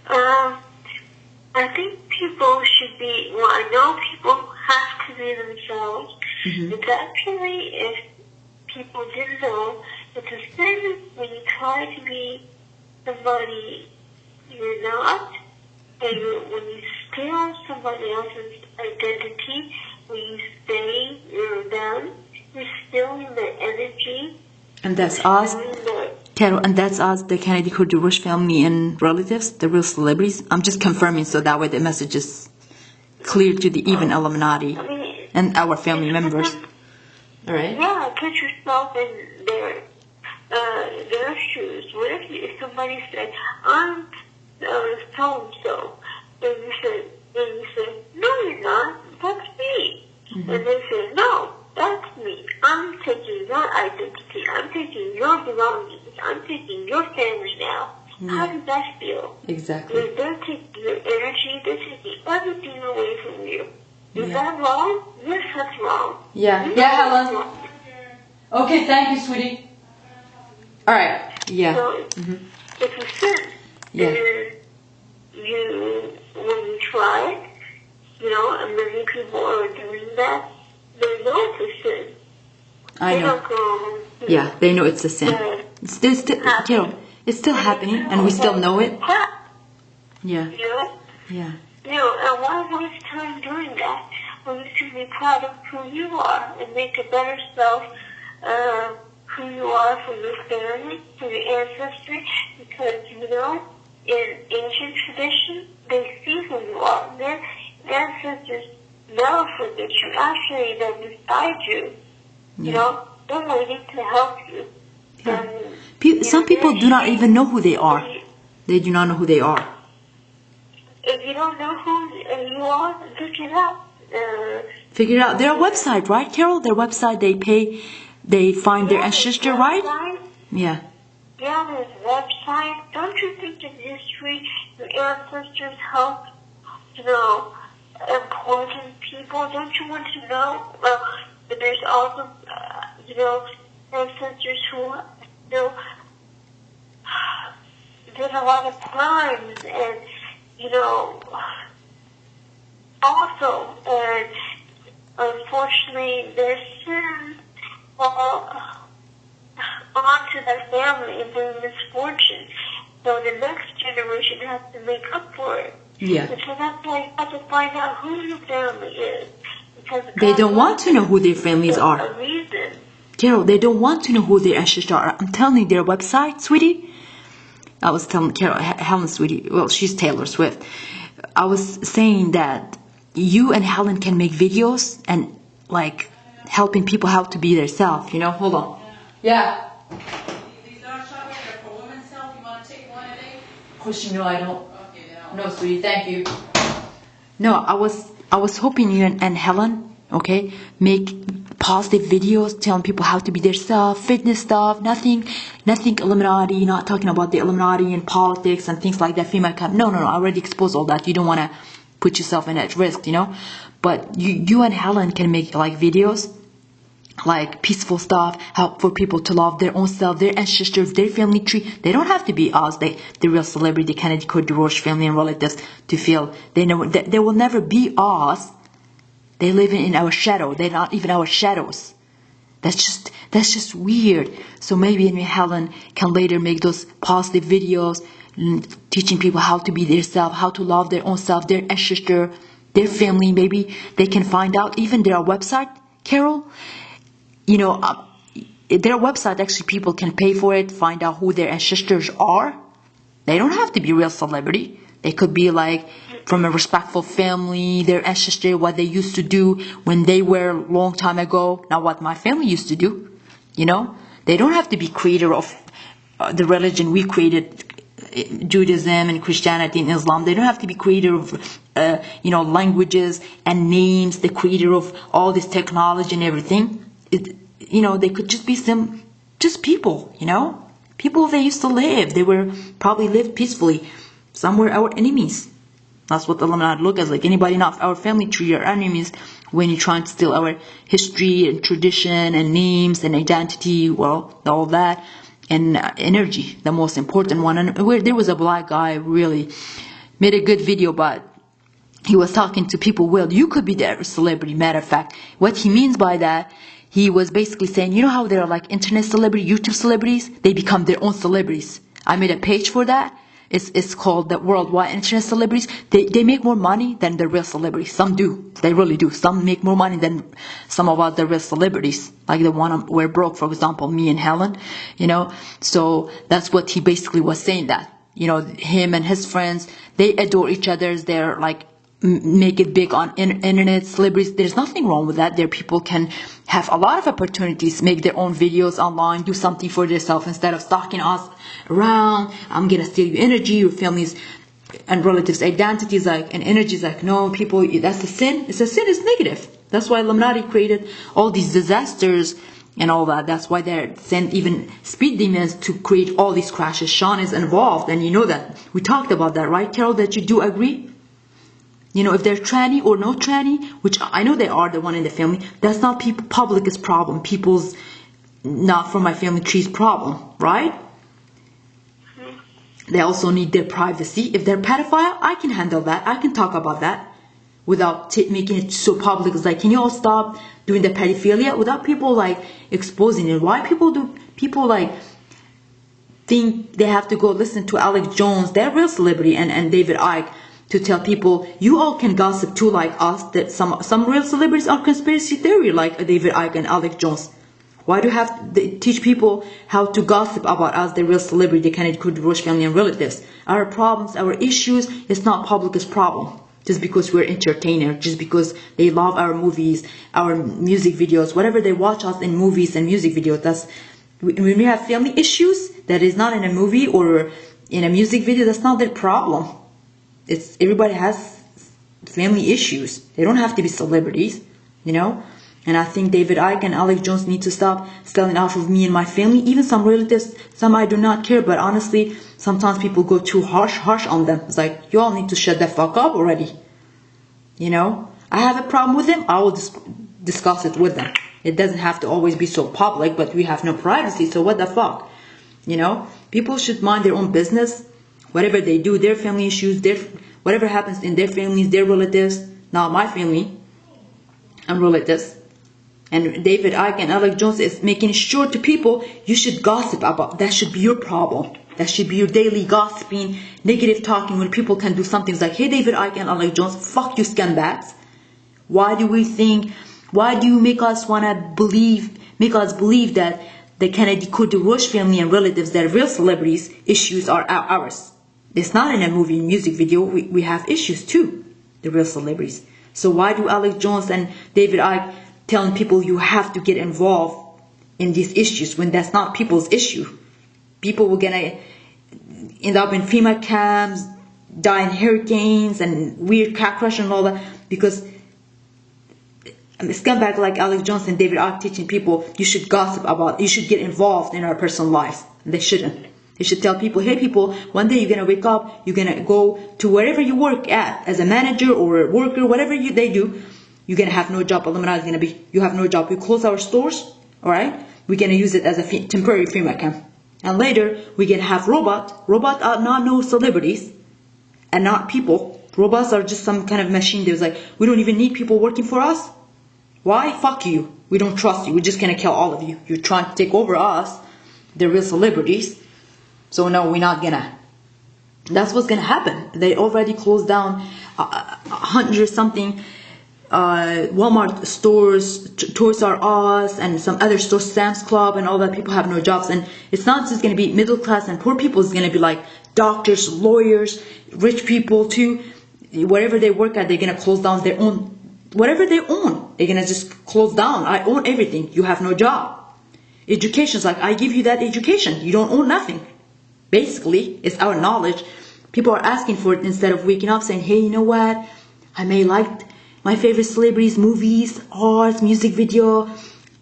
I think people should be, well, I know people have to be themselves. It's actually, if people didn't know, it's the same as when you try to be somebody you're not, and when you steal somebody else's identity, when you say you're them, you're stealing their energy. And that's us, Carol, and that's us, the Kennedy Kurd Rozh family and relatives, the real celebrities. I'm just confirming so that way the message is clear to the even Illuminati and our family members. Alright? Yeah, put yourself in their shoes. What if somebody said, I'm so-and-so, and you say, no, you're not, that's me. And they say, no, that's me. I'm taking your identity. I'm taking your belongings. I'm taking your family now. How does that feel? Exactly. They're taking your energy. They're taking everything away from you. Is that wrong? Yes, that's wrong. Yeah. You Yeah, know Helen. that's wrong. Okay, thank you, sweetie. All right. Yeah. So, it's a sin. Yeah. And when you try it, and many people are doing that, they know it's a sin. I They know. don't go, Yeah, they know it's a sin. It's still, it's still happening, and we still know it. Yeah. Yeah. And why waste time doing that when you should be proud of who you are and make a better self, who you are for your family, for your ancestry, because, in ancient tradition, they see who you are. Their ancestors never forget you. Actually, they're beside you. They're waiting to help you. Yeah. And, some people do not even know who they are. They do not know who they are. If you don't know who you are, look it up. Figure it out. Their website, right, Carol? Their website, they find their ancestor, right? Yeah. Yeah, there's a website. Don't you think in history your ancestors helped, important people? Don't you want to know? Well, there's also, ancestors who, did a lot of crimes and, also, and unfortunately, their sins fall onto their family and their misfortune. So the next generation has to make up for it. Yeah. And so that's why you have to find out who your family is. Because They don't want to know who their families are. a reason. Carol, they don't want to know who their ancestors are. I'm telling you, their website, sweetie. I was telling Carol, Helen, sweetie. Well, she's Taylor Swift. I was saying that you and Helen can make videos and helping people how to be themselves. Hold on. Yeah. These are chocolate for women's health. You want to take one a day? Question, no, I don't. Okay, then I'll... No, sweetie, thank you. No, I was hoping you and Helen, okay, make positive videos telling people how to be themselves, fitness stuff, nothing Illuminati, not talking about the Illuminati and politics and things like that, female camp. No, I already exposed all that. You don't want to put yourself in at risk, But you and Helen can make videos like peaceful stuff, help for people to love their own self, their ancestors, their family tree. They don't have to be us, the real celebrity, Kennedy, Kurdy, Rozh family and relatives to feel they will never be us. They live in our shadow. They're not even our shadows. That's just weird. So maybe Helen can later make those positive videos, teaching people how to be themselves, how to love their own self, their ancestor, their family. Maybe they can find out even their website, Carol. Their website, actually people can pay for it, find out who their ancestors are. They don't have to be real celebrity. They could be from a respectful family, their ancestry, what they used to do when they were a long time ago, not what my family used to do. They don't have to be creator of the religion we created, Judaism and Christianity and Islam. They don't have to be creator of languages and names, the creator of all this technology and everything. They could just be just people, people they used to live. They probably lived peacefully. Some were our enemies. That's what the Illuminati look as. Anybody not our family tree are enemies when you're trying to steal our history and tradition and names and identity, all that, and energy, the most important one. And there was a black guy really made a good video, but he was talking to people, you could be the celebrity. Matter of fact, what he means by that, he was basically saying, how there are internet celebrities, YouTube celebrities, they become their own celebrities. I made a page for that. It's called the Worldwide Internet Celebrities. They make more money than the real celebrities. Some do. They really do. Some make more money than some of the real celebrities. Like the one we're broke, for example, me and Helen, So that's what he basically was saying that. Him and his friends, they adore each other. They're make it big on internet celebrities. There's nothing wrong with that. There people can have a lot of opportunities, make their own videos online, do something for themselves instead of stalking us around. I'm gonna steal your energy, your family's and relatives' identities, and energies. No, people, that's a sin. It's a sin. It's negative. That's why Illuminati created all these disasters and all that. That's why they sent even speed demons to create all these crashes. Sean is involved, and that. We talked about that, right, Carol? That you do agree? You know, if they're tranny or no tranny, which I know they are the one in the family, that's not people public's problem. People's, not from my family tree's problem, right? They also need their privacy. If they're pedophile, I can handle that. I can talk about that without making it so public. It's like, can you all stop doing the pedophilia without people like exposing it? Why people like think they have to go listen to Alex Jones, their real celebrity, and David Icke, to tell people you all can gossip too like us, that some real celebrities are conspiracy theory like David Icke and Alex Jones. Why do you have to teach people how to gossip about us, the real celebrity, the Kennedy Kurd Rozh family and relatives? Our problems, our issues, it's not public's problem. Just because we're entertainers, just because they love our movies, our music videos, whatever they watch us in movies and music videos. That's when we have family issues that is not in a movie or in a music video. That's not their problem. It's everybody has family issues. They don't have to be celebrities, you know. And I think David Icke and Alex Jones need to stop stealing off of me and my family. Even some relatives, some I do not care, but honestly, sometimes people go too harsh on them. It's like, you all need to shut the fuck up already. You know, I have a problem with them, I will discuss it with them. It doesn't have to always be so public, but we have no privacy, so what the fuck? You know, people should mind their own business. Whatever they do, their family issues, whatever happens in their families, their relatives, not my family and relatives. And David Icke and Alex Jones is making sure to people, you should gossip about. That should be your problem. That should be your daily gossiping, negative talking when people can do something like, hey, David Icke and Alex Jones, fuck you scumbags. Why do you make us believe that the Kennedy Kurd Rozh family and relatives, their real celebrities, issues are ours? It's not in a movie, music video. We have issues too, the real celebrities. So why do Alex Jones and David Icke telling people you have to get involved in these issues when that's not people's issue? People were gonna end up in FEMA camps, die in hurricanes and weird car crash and all that because a scumbag like Alex Jones and David Icke teaching people you should gossip about, you should get involved in our personal lives. They shouldn't. They should tell people, hey people, one day you're gonna wake up, you're gonna go to wherever you work at as a manager or a worker, whatever they do. You're gonna have no job. Illuminati is gonna be, you have no job. We close our stores, alright? We're gonna use it as a temporary FEMA camp. And later, we're gonna have robots. Robots are not no celebrities and not people. Robots are just some kind of machine that's like, we don't even need people working for us. Why? Fuck you. We don't trust you. We're just gonna kill all of you. You're trying to take over us, the real celebrities. So no, we're not gonna. That's what's gonna happen. They already closed down 100 something Walmart stores, Toys R Us, and some other stores, Sam's Club, and all that. People have no jobs, and it's not just going to be middle class and poor people. It's going to be like doctors, lawyers, rich people too. Wherever they work at, they're going to close down their own, whatever they own. They're going to just close down. I own everything. You have no job. Education's like, I give you that education. You don't own nothing. Basically, it's our knowledge. People are asking for it instead of waking up saying, hey, you know what? I may like my favorite celebrities, movies, arts, music video.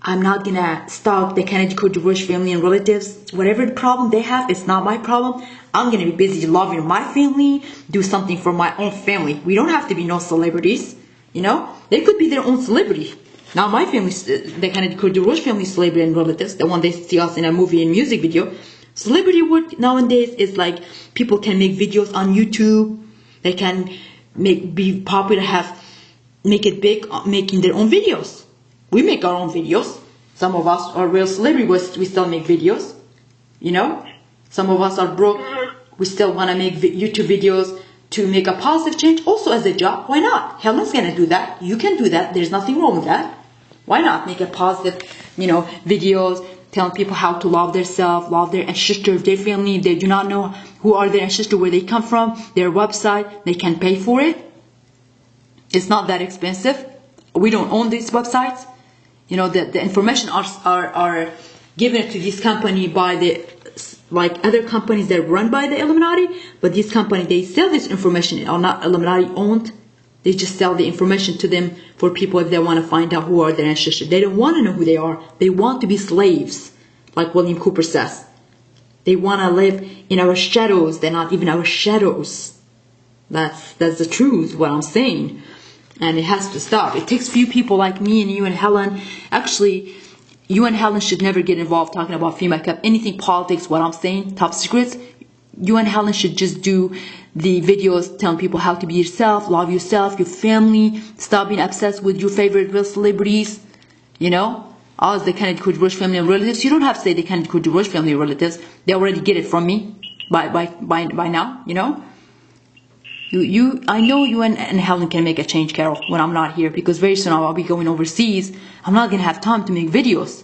I'm not gonna stalk the Kennedy Kurd Rozh family and relatives. Whatever the problem they have, it's not my problem. I'm gonna be busy loving my family, do something for my own family. We don't have to be no celebrities, you know? They could be their own celebrity. Not my family, the Kennedy Kurd Rozh family celebrity and relatives, the one they see us in a movie and music video. Celebrity work nowadays is like people can make videos on YouTube. They can be popular, make it big, making their own videos. We make our own videos. Some of us are real celebrities, we still make videos, you know. Some of us are broke, we still want to make YouTube videos to make a positive change also as a job. Why not? Helen's gonna do that. You can do that. There's nothing wrong with that. Why not make a positive, you know, videos telling people how to love themselves, love their ancestors, their family. If they do not know who are their ancestors, where they come from, their website, they can pay for it. It's not that expensive. We don't own these websites. You know, the information are given to this company by the, like other companies that are run by the Illuminati, but this company, they sell this information, are not Illuminati owned. They just sell the information to them for people if they want to find out who are their ancestors. They don't want to know who they are. They want to be slaves, like William Cooper says. They want to live in our shadows. They're not even our shadows. That's the truth, what I'm saying. And it has to stop. It takes few people like me and you and Helen. Actually, you and Helen should never get involved talking about female cup, anything politics, what I'm saying, top secrets. You and Helen should just do the videos telling people how to be yourself, love yourself, your family, stop being obsessed with your favorite real celebrities, you know? All the Kennedy Kurd Rozh family and relatives. You don't have to say the Kennedy Kurd Rozh family and relatives. They already get it from me by now, you know? I know you and Helen can make a change, Carol, when I'm not here, because very soon I'll be going overseas. I'm not gonna have time to make videos.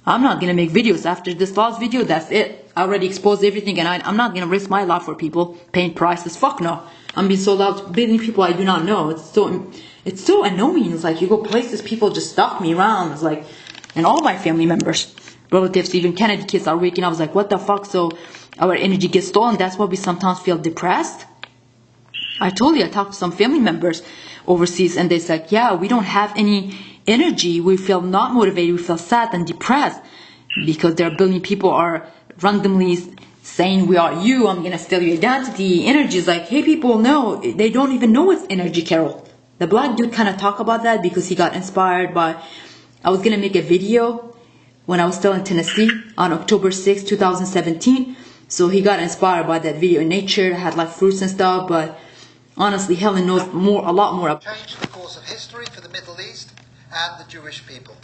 I'm not gonna make videos after this last video. That's it. I already exposed everything, and I'm not gonna risk my life for people paying prices. Fuck no. I'm being sold out to billion people I do not know. It's so annoying. It's like you go places, people just stalk me around. It's like, and all my family members, relatives, even Kennedy kids are waking up. I was like, what the fuck? So our energy gets stolen. That's why we sometimes feel depressed. I told you, I talked to some family members overseas, and they said, yeah, we don't have any energy. We feel not motivated. We feel sad and depressed because there are billion people are randomly saying we are you. I'm gonna steal your identity. Energy is like, hey, people, no, they don't even know it's energy, Carol. The black dude kind of talked about that because he got inspired by. I was gonna make a video when I was still in Tennessee on October 6, 2017. So he got inspired by that video in nature. It had like fruits and stuff, but honestly, Helen knows a lot more. Changed the course of history for the Middle East and the Jewish people.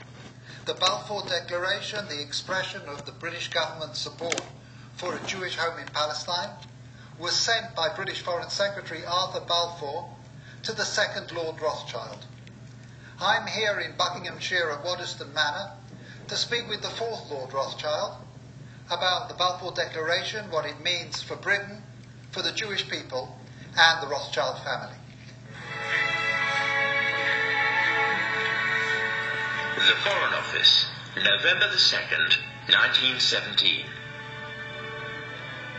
The Balfour Declaration, the expression of the British government's support for a Jewish home in Palestine, was sent by British Foreign Secretary Arthur Balfour to the second Lord Rothschild. I'm here in Buckinghamshire at Waddesdon Manor to speak with the fourth Lord Rothschild about the Balfour Declaration, what it means for Britain, for the Jewish people, and the Rothschild family. The Foreign Office, November the 2nd, 1917.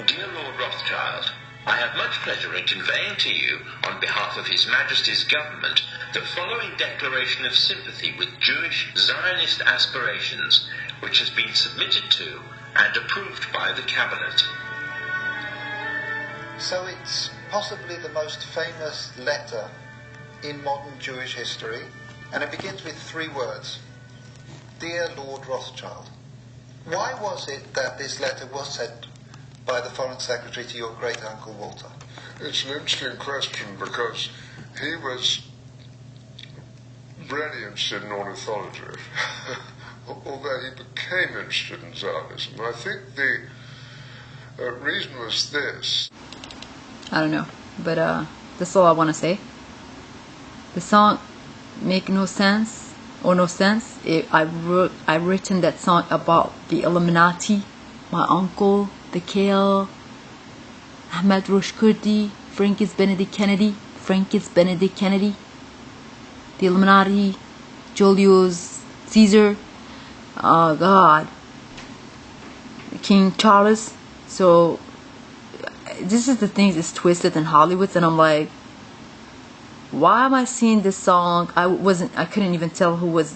Dear Lord Rothschild, I have much pleasure in conveying to you, on behalf of His Majesty's Government, the following declaration of sympathy with Jewish Zionist aspirations, which has been submitted to and approved by the Cabinet. So it's possibly the most famous letter in modern Jewish history, and it begins with 3 words. Dear Lord Rothschild. Why was it that this letter was sent by the Foreign Secretary to your great-uncle Walter? It's an interesting question because he was really interested in ornithology, although he became interested in Zionism. I think the reason was this. I don't know, but that's all I want to say. The song make no sense or no sense. I've written that song about the Illuminati, my uncle, the Kale, Ahmed Rosh Kurdi, Frankis Benedict Kennedy, the Illuminati, Julius Caesar, oh God, King Charles. So this is the thing that's twisted in Hollywood, and I'm like, why am I seeing this song? I couldn't even tell who was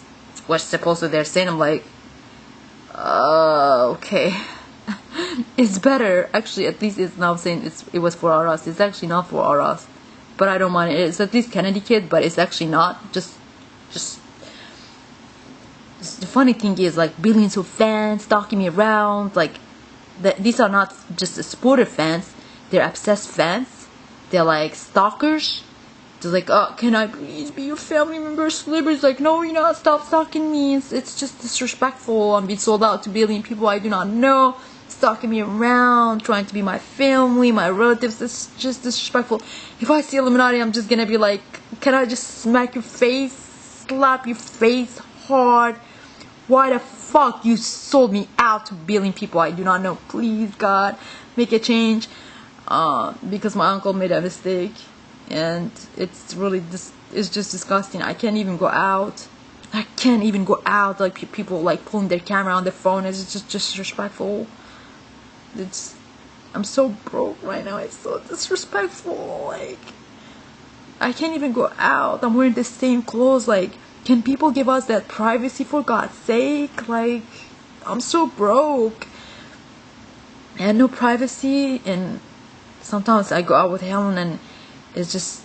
supposed to they're saying. I'm like, okay. It's better, actually. At least it's now saying it was for us. It's actually not for us, but I don't mind it. It's at least Kennedy kid, but it's actually not. Just the funny thing is, like, billions of fans stalking me around. Like, these are not just supportive fans. They're obsessed fans. They're like stalkers. They're like, oh, can I please be your family member? Celebrities like, no, you're not. Stop stalking me. It's just disrespectful. I'm being sold out to billion people I do not know, stalking me around, trying to be my family, my relatives. It's just disrespectful. If I see Illuminati, I'm just gonna be like, can I just smack your face, slap your face hard? Why the fuck you sold me out to billion people I do not know? Please, God, make a change. Because my uncle made a mistake, and it's really it's just disgusting. I can't even go out. Like, people like pulling their camera on their phone. It's just disrespectful. I'm so broke right now. It's so disrespectful. Like, I can't even go out. I'm wearing the same clothes. Like, can people give us that privacy, for God's sake? Like, I'm so broke. I had no privacy, and sometimes I go out with Helen, and It's just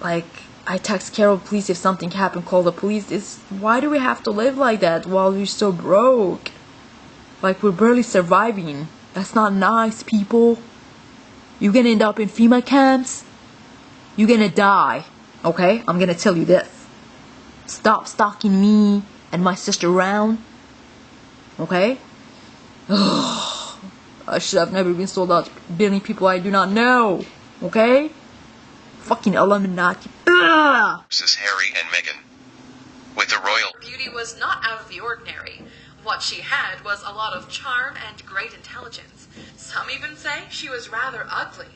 like, I text Carol, please, if something happened, call the police. Why do we have to live like that while we're so broke? Like, we're barely surviving. That's not nice, people. You're gonna end up in FEMA camps. You're gonna die. Okay? I'm gonna tell you this. Stop stalking me and my sister around. Okay? I should have never been sold out to billion people I do not know. Okay? Fucking Illuminati. This is Harry and Meghan. With the royal beauty was not out of the ordinary. What she had was a lot of charm and great intelligence. Some even say she was rather ugly.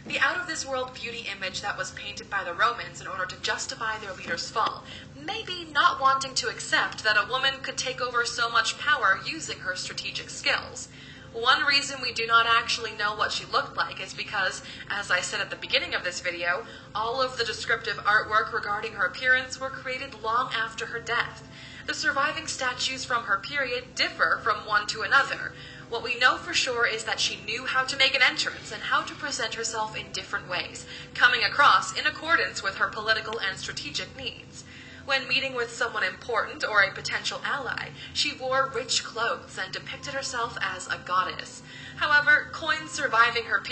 The out-of-this-world beauty image that was painted by the Romans in order to justify their leader's fall, maybe not wanting to accept that a woman could take over so much power using her strategic skills. One reason we do not actually know what she looked like is because, as I said at the beginning of this video, all of the descriptive artwork regarding her appearance were created long after her death. The surviving statues from her period differ from one to another. What we know for sure is that she knew how to make an entrance and how to present herself in different ways, coming across in accordance with her political and strategic needs. When meeting with someone important or a potential ally, she wore rich clothes and depicted herself as a goddess. However, coins surviving from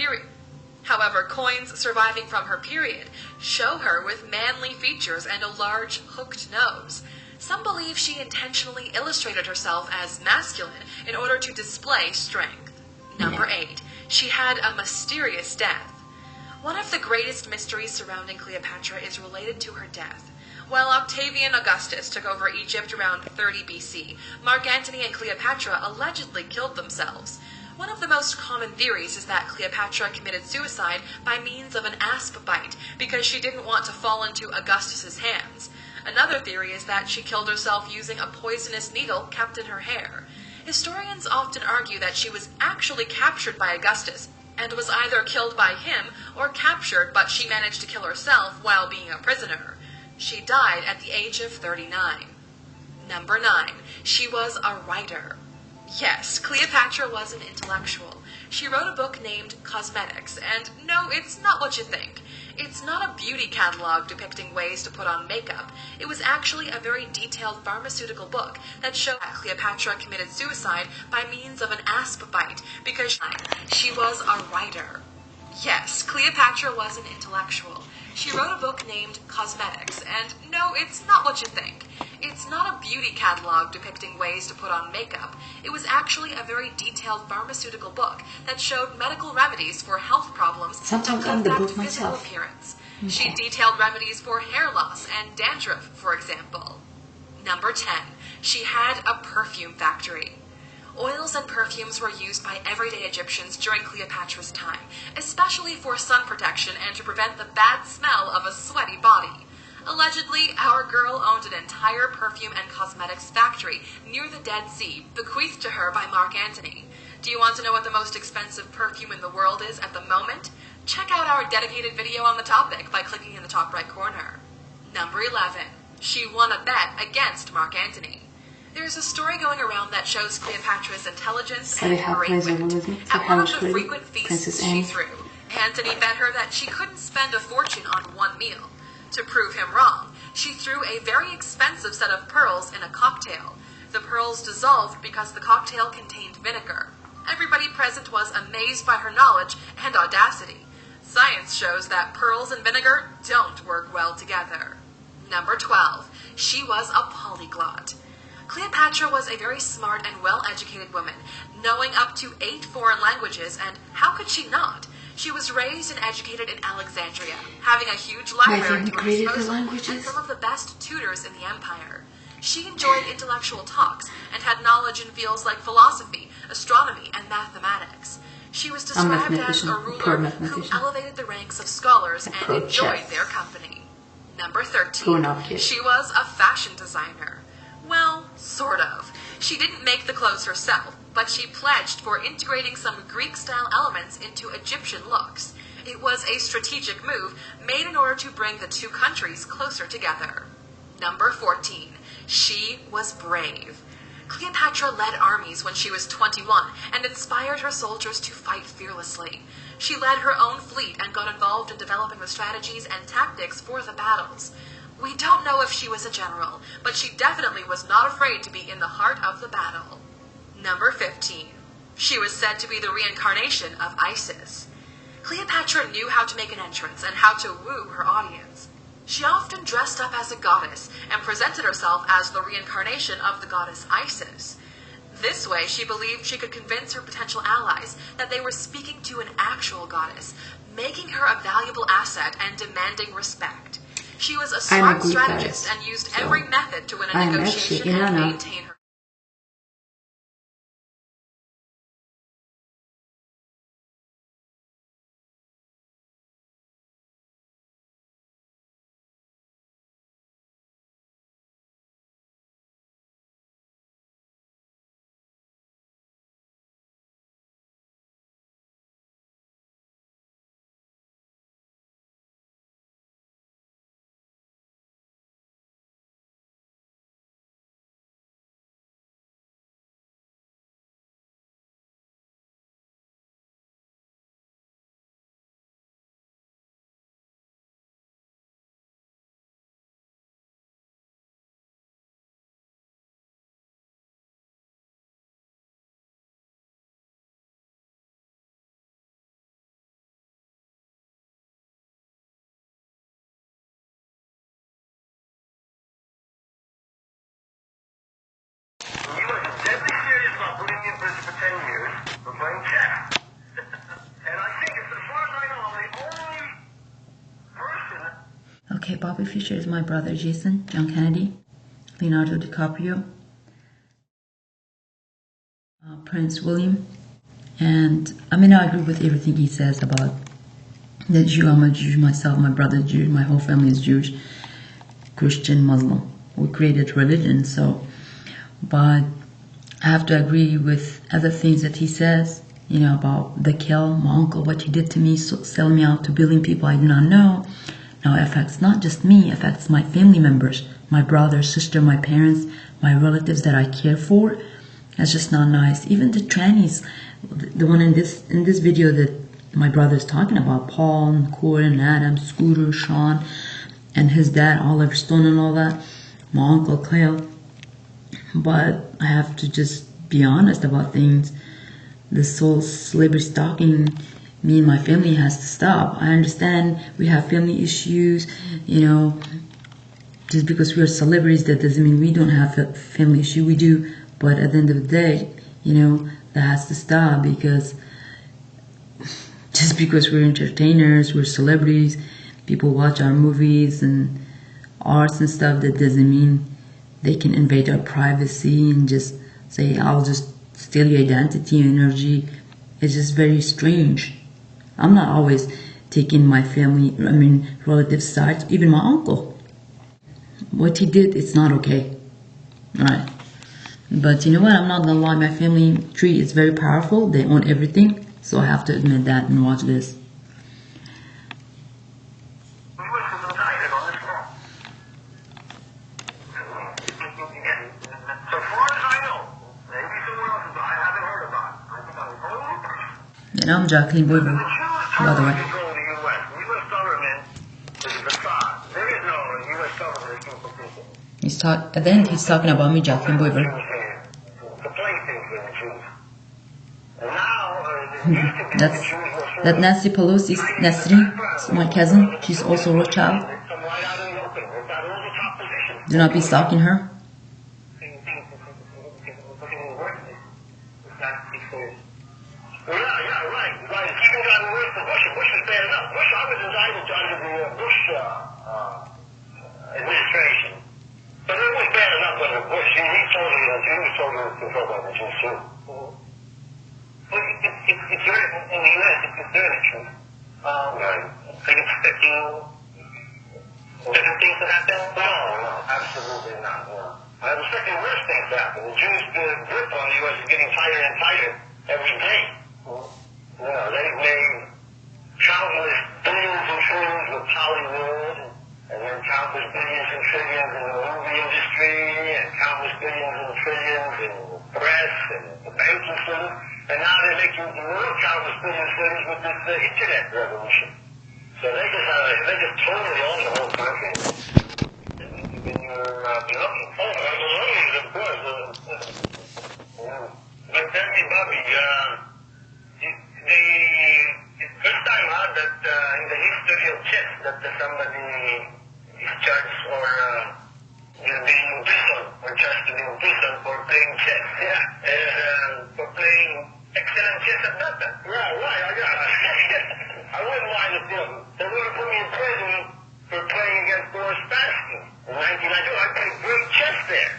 her period show her with manly features and a large hooked nose. Some believe she intentionally illustrated herself as masculine in order to display strength. Number 8. She had a mysterious death. One of the greatest mysteries surrounding Cleopatra is related to her death. While Octavian Augustus took over Egypt around 30 BC, Mark Antony and Cleopatra allegedly killed themselves. One of the most common theories is that Cleopatra committed suicide by means of an asp bite because she didn't want to fall into Augustus's hands. Another theory is that she killed herself using a poisonous needle kept in her hair. Historians often argue that she was actually captured by Augustus and was either killed by him or captured, but she managed to kill herself while being a prisoner. She died at the age of 39. Number 9. She was a writer. Yes, Cleopatra was an intellectual. She wrote a book named Cosmetics, and no, it's not what you think. It's not a beauty catalog depicting ways to put on makeup. It was actually a very detailed pharmaceutical book that showed that Cleopatra committed suicide by means of an asp bite because she was a writer. Yes, Cleopatra was an intellectual. She wrote a book named Cosmetics, and no, it's not what you think. It's not a beauty catalog depicting ways to put on makeup. It was actually a very detailed pharmaceutical book that showed medical remedies for health problems Sometimes and I'm the book physical myself. appearance. Okay. She detailed remedies for hair loss and dandruff, for example. Number 10. She had a perfume factory. Oils and perfumes were used by everyday Egyptians during Cleopatra's time, especially for sun protection and to prevent the bad smell of a sweaty body. Allegedly, our girl owned an entire perfume and cosmetics factory near the Dead Sea, bequeathed to her by Mark Antony. Do you want to know what the most expensive perfume in the world is at the moment? Check out our dedicated video on the topic by clicking in the top right corner. Number 11. She won a bet against Mark Antony. There's a story going around that shows Cleopatra's intelligence and great wit. At one of the frequent feasts she threw, Antony bet her that she couldn't spend a fortune on one meal. To prove him wrong, she threw a very expensive set of pearls in a cocktail. The pearls dissolved because the cocktail contained vinegar. Everybody present was amazed by her knowledge and audacity. Science shows that pearls and vinegar don't work well together. Number 12. She was a polyglot. Cleopatra was a very smart and well-educated woman, knowing up to 8 foreign languages, and how could she not? She was raised and educated in Alexandria, having a huge library to her disposal and some of the best tutors in the empire. She enjoyed intellectual talks and had knowledge in fields like philosophy, astronomy, and mathematics. She was described as a ruler who elevated the ranks of scholars and enjoyed their company. Number 13. She was a fashion designer. Well, sort of. She didn't make the clothes herself, but she pledged for integrating some Greek-style elements into Egyptian looks. It was a strategic move made in order to bring the two countries closer together. Number 14. She was brave. Cleopatra led armies when she was 21 and inspired her soldiers to fight fearlessly. She led her own fleet and got involved in developing the strategies and tactics for the battles. We don't know if she was a general, but she definitely was not afraid to be in the heart of the battle. Number 15. She was said to be the reincarnation of Isis. Cleopatra knew how to make an entrance and how to woo her audience. She often dressed up as a goddess and presented herself as the reincarnation of the goddess Isis. This way, she believed she could convince her potential allies that they were speaking to an actual goddess, making her a valuable asset and demanding respect. She was a smart strategist and used every method to win a negotiation and maintain her. Okay, Bobby Fischer is my brother Jason, John Kennedy, Leonardo DiCaprio, Prince William, and I mean I agree with everything he says about the Jew. I'm a Jew myself, my brother's Jew, my whole family is Jewish, Christian, Muslim. We created religion, so, but I have to agree with other things that he says, you know, about the kill, my uncle, what he did to me, so selling me out to billion people I do not know. Now it affects not just me, it affects my family members, my brother, sister, my parents, my relatives that I care for. That's just not nice. Even the trannies, the one in this video that my brother's talking about, Paul and Corey and Adam, Scooter, Sean, and his dad, Oliver Stone and all that, my uncle Cleo. But I have to just be honest about things. This whole celebrity stalking, me and my family has to stop. I understand we have family issues, you know, just because we are celebrities, that doesn't mean we don't have a family issue. We do, but at the end of the day, you know, that has to stop, because just because we're entertainers, we're celebrities, people watch our movies and arts and stuff, that doesn't mean they can invade our privacy and just say, I'll just steal your identity and energy. It's just very strange. I'm not always taking my family, relatives' side, even my uncle. What he did, it's not okay. Alright. But you know what, I'm not gonna lie, my family tree is very powerful. They own everything. So I have to admit that and watch this. And I'm Jacqueline Boyver, by the way. At the end, he's talking about me, Jacqueline Boyver. That Nancy Pelosi's Nesri, my cousin. She's also Rothschild. Do not be stalking her. Countless billions and trillions in the movie industry, and countless billions and trillions in and the banking cities, and now they're making more countless billion cities with this internet revolution. So they just totally own the whole country. When you're looking for it, of course. But tell me, Bobby, the first time out that in the history of chess that somebody is charged or will be in prison or charged to be in prison for playing chess. Yeah. And for playing excellent chess at that time. Right. I wouldn't mind if they were to put me in prison for playing against Boris Spassky in 1992. I played great chess there.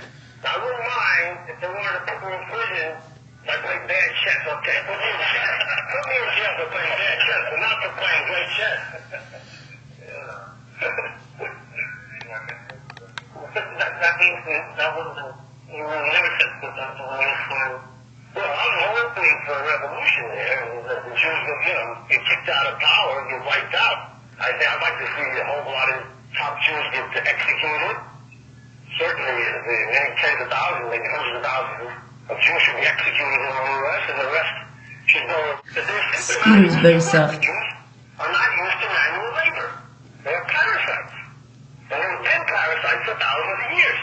I wouldn't mind if they wanted to put me in prison. I played bad chess, okay. Put me in chess. Put me in jail for playing bad chess, but not for playing great chess. That means that wasn't, you never said that the way for, well, I'm hoping for a revolution there, and the Jews will, get kicked out of power, get wiped out. I'd like to see a whole lot of top Jews get executed. Certainly, many tens of thousands, maybe hundreds of thousands of Jews should be executed in the U.S., and the rest should go. Scooter is very soft. Jews are not used to manual labor. They're parasites. And they've been parasites for thousands of years.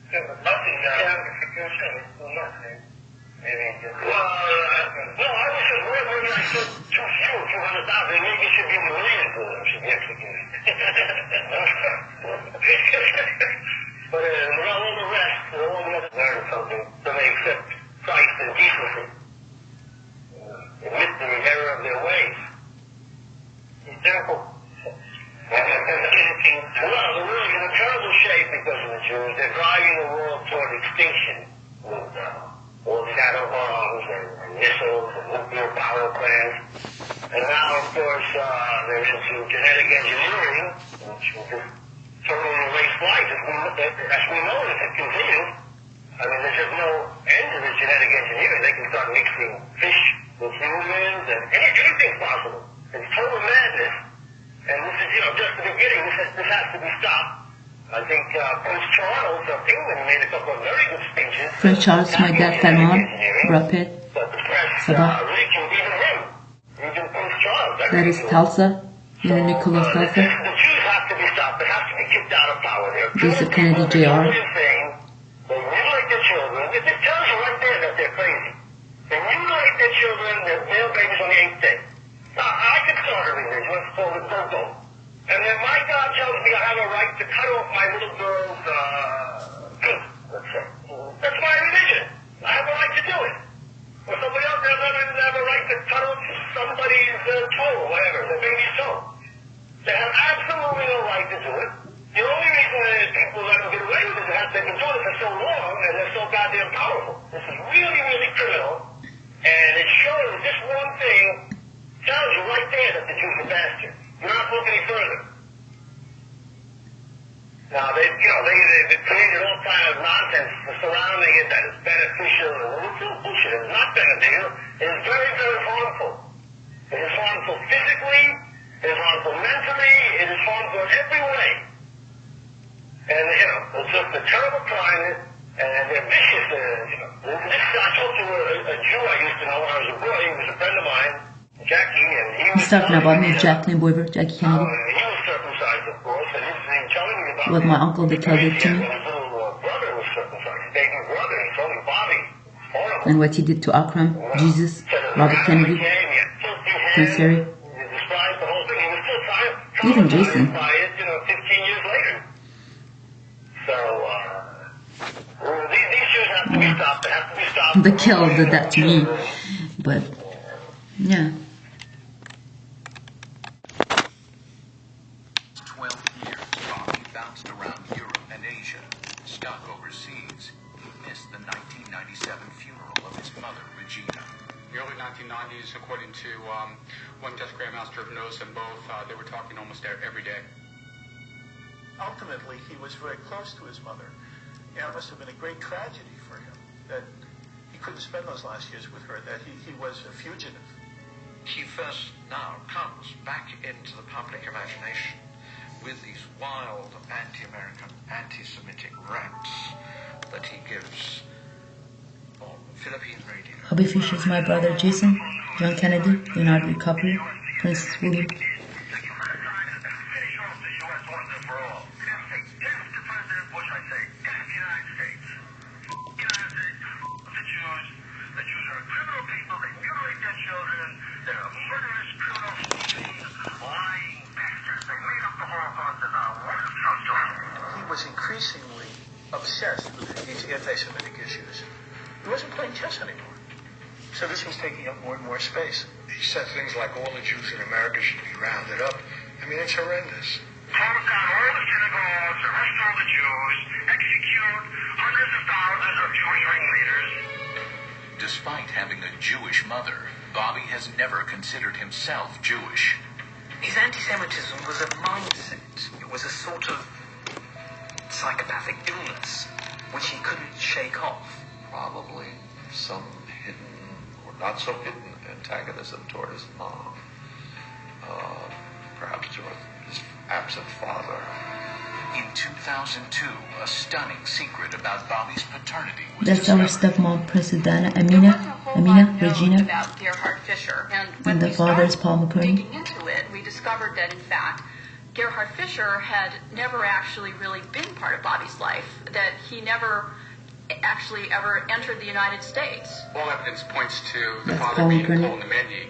Nothing execution is too much. Maybe just... Well, no, I was just wondering, I said too few, 200,000. Maybe it should be millions of them should be executed. But all the rest, all the others learn something, so they accept Christ and decency. Admit the error of their ways. Be careful. Well, the world is in a terrible shape because of the Jews. They're driving the world toward extinction with all the shadow bombs and missiles and nuclear power plants. And now, of course, they're into genetic engineering, which will just totally erase life as we know it if it continues. I mean, there's just no end to this genetic engineering. They can start mixing fish with humans and anything's possible. It's total madness. And this is, just the beginning. This has to be stopped. I think Prince Charles of England made a couple of very good speeches. Prince Charles, my dad, Salman, Brad Pitt, Sabah. Even Prince Charles. That is Tulsa, Nicholas Tulsa. The Jews have to be stopped. They have to be kicked out of power. Joseph Kennedy, Jr. They mutilate their children. It tells you right there that they're crazy. They mutilate their children, their male babies on the 8th day. I could start a religion. Let's call it Go-Go. And then my God tells me I have a right to cut off my little girl's feet, let's say. That's my religion. I have a right to do it. Or somebody else doesn't have a right to cut off somebody's toe or whatever, the baby's toe. They have absolutely no right to do it. The only reason that people let them get away with it is that they've been doing it for so long and they're so goddamn powerful. This is really, really criminal. And it shows this one thing tells you right there that the Jews are bastards. You're not looking any further. Now, they've created all kind of nonsense surrounding it that is beneficial. It's bullshit. It's not beneficial. It is very, very harmful. It is harmful physically. It is harmful mentally. It is harmful in every way. And, it's just a terrible climate. And they're vicious. I told you a Jew I used to know when I was a boy. He was a friend of mine. Jackie, and he was... He's talking about me, Jacqueline Boyver, Jackie Kennedy. He was circumcised, of course, and he's telling me about... With my uncle that killed it to me. His little brother was circumcised, his baby brother. He told me, Bobby, horrible. And what he did to Akram, Jesus, Robert Kennedy, Prince Harry. He described the whole thing. He was still trying Even Jason. by it, 15 years later. So, these Jews have to be stopped. They have to be stopped. The kill did that to me. But, yeah. 12 years, Bobby bounced around Europe and Asia, stuck overseas. He missed the 1997 funeral of his mother, Regina. The early 1990s, according to one death grandmaster of Rozh and both, they were talking almost every day. Ultimately, he was very close to his mother. It must have been a great tragedy for him that he couldn't spend those last years with her, that he was a fugitive. He first now comes back into the public imagination with these wild anti-American, anti-Semitic rants that he gives Philippine radio. Bobby Fischer is my brother Jason, John Kennedy, Leonardo DiCaprio, Prince William. He was increasingly obsessed with these anti-Semitic issues. He wasn't playing chess anymore. So this was taking up more and more space. He said things like all the Jews in America should be rounded up. I mean, it's horrendous. Close down all the synagogues, arrest all the Jews, execute hundreds of thousands of Jewish ringleaders. Despite having a Jewish mother, Bobby has never considered himself Jewish. His anti-Semitism was a mindset. It was a sort of psychopathic illness which he couldn't shake off. Probably some hidden or not so hidden antagonism toward his mom. Perhaps toward his absent father. In 2002, a stunning secret about Bobby's paternity was That's our stepmom, President Amina Regina, about Gerhard Fischer. And when and the we father is started Paul McCartney. digging into it, we discovered that in fact Gerhard Fischer had never actually really been part of Bobby's life, that he never actually ever entered the United States. All evidence points to the That's father Paul being McCartney. Paul Nemenyi,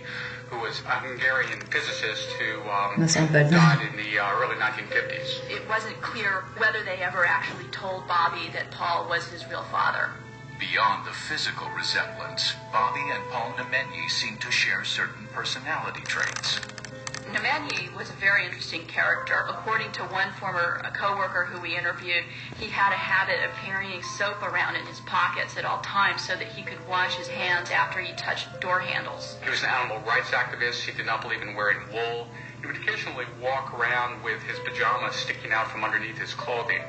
who was a Hungarian physicist who That's all bad. died in the early 1950s. It wasn't clear whether they ever actually told Bobby that Paul was his real father. Beyond the physical resemblance, Bobby and Paul Nemenyi seem to share certain personality traits. Nemenyi was a very interesting character. According to one former co-worker who we interviewed, he had a habit of carrying soap around in his pockets at all times so that he could wash his hands after he touched door handles. He was an animal rights activist. He did not believe in wearing wool. He would occasionally walk around with his pajamas sticking out from underneath his clothing.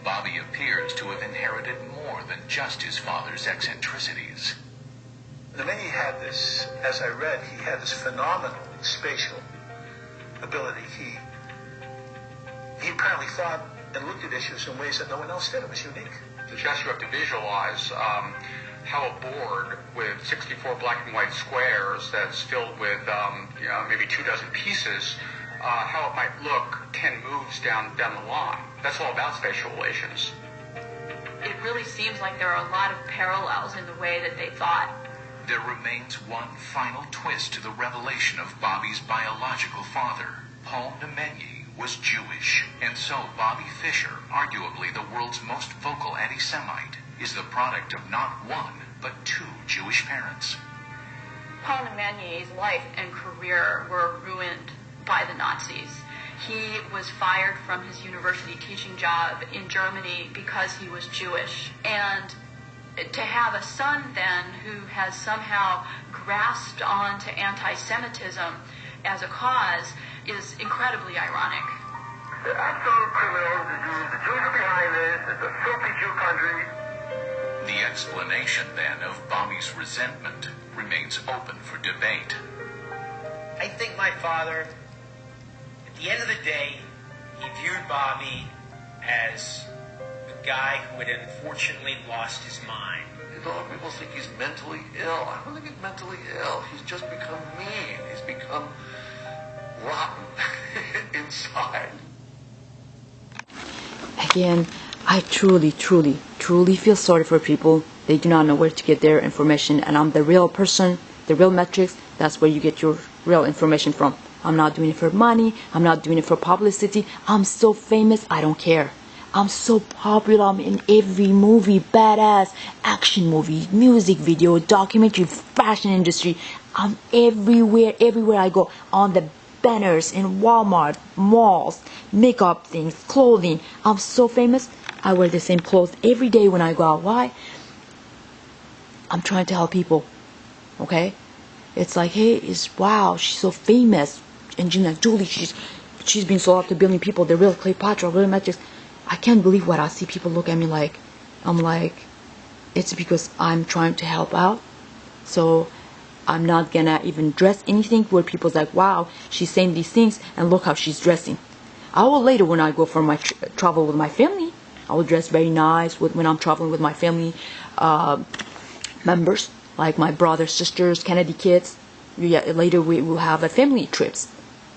Bobby appears to have inherited more than just his father's eccentricities. Nemenyi had this, as I read, he had this phenomenal spatial ability. He apparently thought and looked at issues in ways that no one else did. It was unique. Just you have to visualize how a board with 64 black and white squares that's filled with maybe 24 pieces, how it might look 10 moves down the line. That's all about spatial relations. It really seems like there are a lot of parallels in the way that they thought. There remains one final twist to the revelation of Bobby's biological father. Paul Nemenyi was Jewish, and so Bobby Fischer, arguably the world's most vocal anti-Semite, is the product of not one, but two Jewish parents. Paul Nemenyi's life and career were ruined by the Nazis. He was fired from his university teaching job in Germany because he was Jewish. And to have a son then who has somehow grasped onto anti-Semitism as a cause is incredibly ironic. The absolute criminals, the Jews are behind this, it's a filthy Jew country. The explanation then of Bobby's resentment remains open for debate. I think my father, at the end of the day, he viewed Bobby as a guy who had unfortunately lost his mind. You know, people think he's mentally ill. I don't think he's mentally ill. He's just become mean. He's become rotten inside. Again, I truly feel sorry for people. They do not know where to get their information, and I'm the real person, the real metrics. That's where you get your real information from. I'm not doing it for money. I'm not doing it for publicity. I'm so famous, I don't care. I'm so popular. I'm in every movie, badass, action movie, music video, documentary, fashion industry. I'm everywhere I go. On the banners in Walmart, malls, makeup things, clothing. I'm so famous. I wear the same clothes every day when I go out. Why? I'm trying to help people. Okay? It's like, hey, wow, she's so famous. And Julie, she's been sold out to 1 billion people. The real Cleopatra, real Matrix. I can't believe what I see. People look at me like, I'm like, it's because I'm trying to help out. So I'm not gonna even dress anything where people's like, wow, she's saying these things and look how she's dressing. I will later when I go for my travel with my family. I will dress very nice when I'm traveling with my family members, like my brothers, sisters, Kennedy kids. Later we will have a family trips.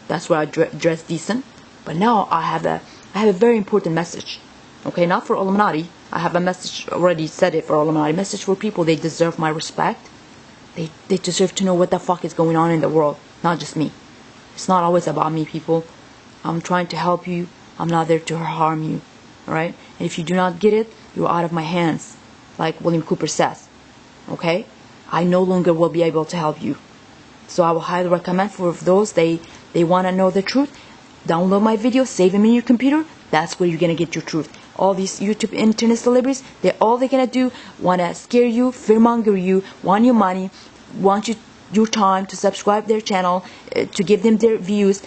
That's where I dress decent. But now I have a very important message. Okay, not for Illuminati. I have a message, already said it for Illuminati. Message for people. They deserve my respect. They deserve to know what the fuck is going on in the world, not just me. It's not always about me, people. I'm trying to help you. I'm not there to harm you. Alright? And if you do not get it, you're out of my hands. Like William Cooper says. Okay? I no longer will be able to help you. So I will highly recommend for those they want to know the truth. Download my videos, save them in your computer. That's where you're going to get your truth. All these YouTube internet celebrities, all they're going to do, want to scare you, fearmonger you, want your money, want your time to subscribe their channel, to give them their views.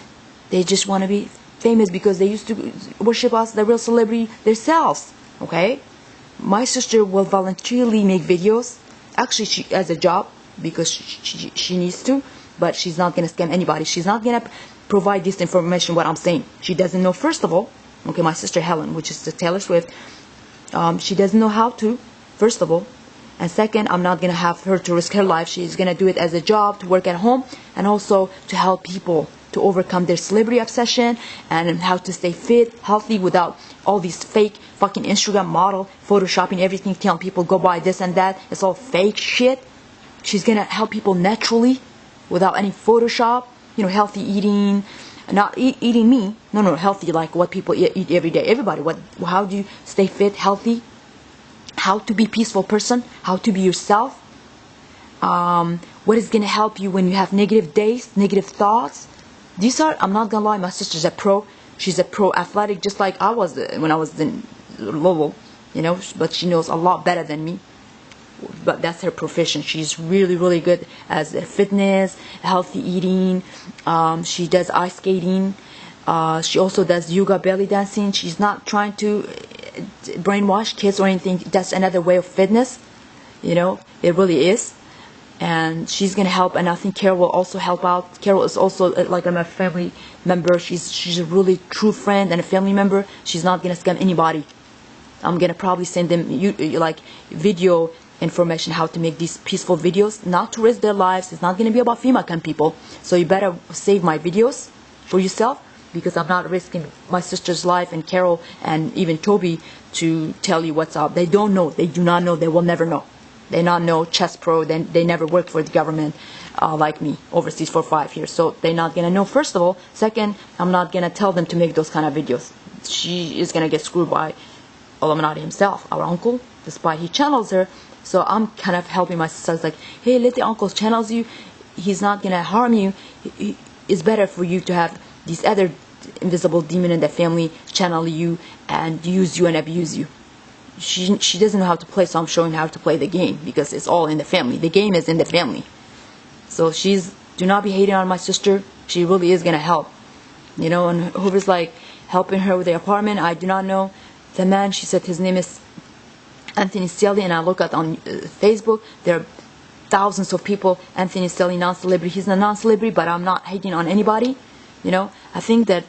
They just want to be famous because they used to worship us, the real celebrity themselves. Okay? My sister will voluntarily make videos. Actually, she has a job because she needs to, but she's not going to scam anybody. She's not going to provide this information, what I'm saying. She doesn't know, first of all, okay, my sister Helen, which is the Taylor Swift, she doesn't know how to, first of all. And second, I'm not going to have her to risk her life. She's going to do it as a job, to work at home, and also to help people to overcome their celebrity obsession and how to stay fit, healthy without all these fake fucking Instagram model, photoshopping everything, telling people go buy this and that. It's all fake shit. She's going to help people naturally without any Photoshop, you know, healthy eating, not eating me. No, healthy like what people eat every day. Everybody, how do you stay fit, healthy? How to be a peaceful person, how to be yourself. What is going to help you when you have negative days, negative thoughts. These are, I'm not going to lie, my sister's a pro. She's a pro athletic, just like I was when I was in Louisville, you know, but she knows a lot better than me. But that's her profession. She's really, really good as fitness, healthy eating. She does ice skating. She also does yoga, belly dancing. She's not trying to brainwash kids or anything. That's another way of fitness. You know, it really is. And she's gonna help, and I think Carol will also help out. Carol is also like a family member. She's a really true friend and a family member. She's not gonna scam anybody. I'm gonna probably send them like video information how to make these peaceful videos, not to risk their lives. It's not gonna be about FEMA camp people. So you better save my videos for yourself, because I'm not risking my sister's life and Carol and even Toby to tell you what's up. They don't know. They do not know. They will never know. They not know chess pro. They never worked for the government like me overseas for 5 years. So they're not gonna know, first of all. Second, I'm not gonna tell them to make those kind of videos. She is gonna get screwed by Illuminati himself, our uncle, despite he channels her. So I'm kind of helping my sister. It's like, hey, let the uncle channels you. He's not gonna harm you. It's better for you to have these other invisible demon in the family channel you and use you and abuse you. She doesn't know how to play, so I'm showing her how to play the game, because it's all in the family. The game is in the family. So do not be hating on my sister. She really is gonna help, you know. And whoever's like helping her with the apartment, I do not know the man. She said his name is Anthony Stelly, and I look at on Facebook, there are thousands of people. Anthony Stelly, non-celebrity. He's a non-celebrity, but I'm not hating on anybody, you know. I think that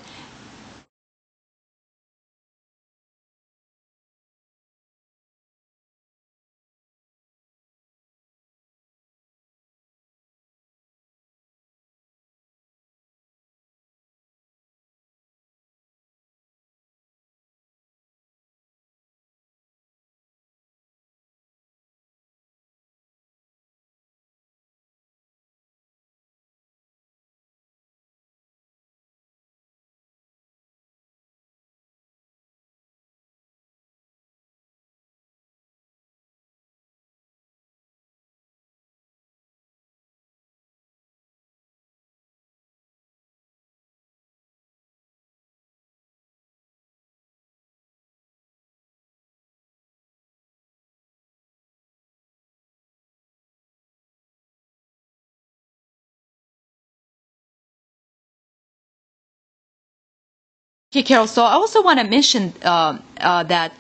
okay, Carol. So I also want to mention that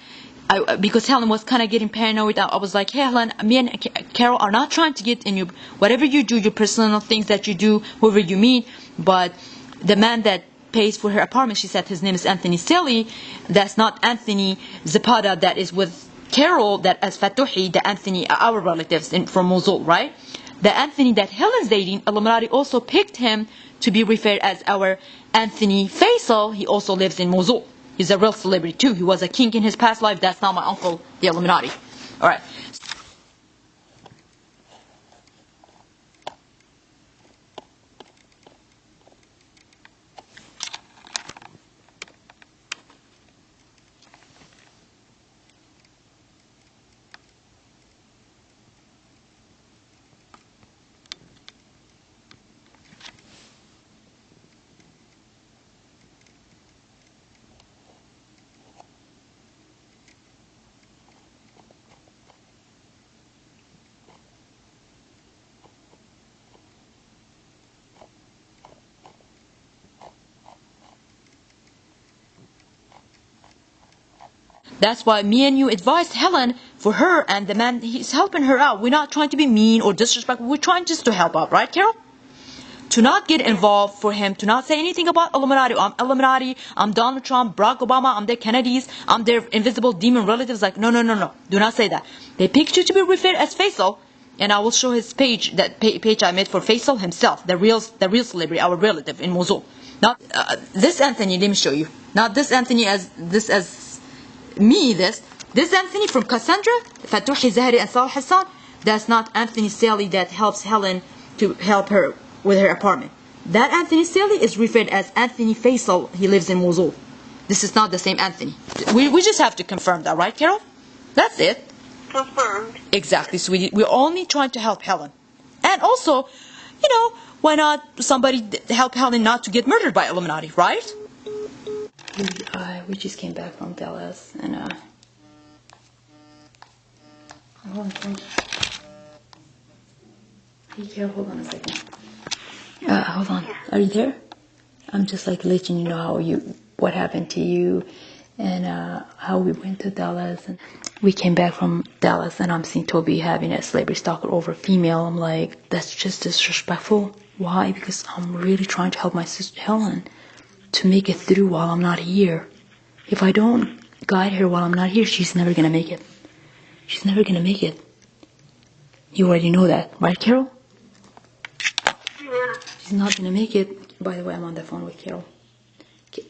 because Helen was kind of getting paranoid, I was like, hey, Helen, me and Carol are not trying to get in whatever you do, your personal things that you do, whoever you meet, but the man that pays for her apartment. She said his name is Anthony Staley. That's not Anthony Zapata that is with Carol, that as Fatuhi, the Anthony, our relatives from Mosul, right? The Anthony that Helen's dating, Illuminati also picked him to be referred as our Anthony Faisal. He also lives in Mosul. He's a real celebrity too. He was a king in his past life. That's not my uncle, the Illuminati. Alright. That's why me and you advised Helen for her and the man, he's helping her out. We're not trying to be mean or disrespectful. We're trying just to help out, right, Carol? To not get involved, for him to not say anything about Illuminati. I'm Illuminati, I'm Donald Trump, Barack Obama, I'm their Kennedys, I'm their invisible demon relatives. Like, no. Do not say that. They picked you to be referred as Faisal. And I will show his page, that page I made for Faisal himself, the real celebrity, our relative in Mosul. Not this Anthony, let me show you. Not this Anthony as me, this Anthony from Cassandra, Fatuhi Zahari and Salah Hassan. That's not Anthony Staley that helps Helen to help her with her apartment. That Anthony Staley is referred as Anthony Faisal. He lives in Mosul. This is not the same Anthony. We just have to confirm that, right, Carol? That's it. Confirmed. Exactly, sweetie. We're only trying to help Helen. And also, you know, why not somebody help Helen not to get murdered by Illuminati, right? We just came back from Dallas and hold on. Hey, Carol, hold on a second. Hold on. Are you there? I'm just like letting you know what happened to you and how we went to Dallas. And we came back from Dallas and I'm seeing Toby having a slavery stalker over female. I'm like, that's just disrespectful. Why? Because I'm really trying to help my sister Helen to make it through while I'm not here. If I don't guide her while I'm not here, she's never gonna make it. She's never gonna make it. You already know that, right, Carol? Yeah. She's not gonna make it. By the way, I'm on the phone with Carol.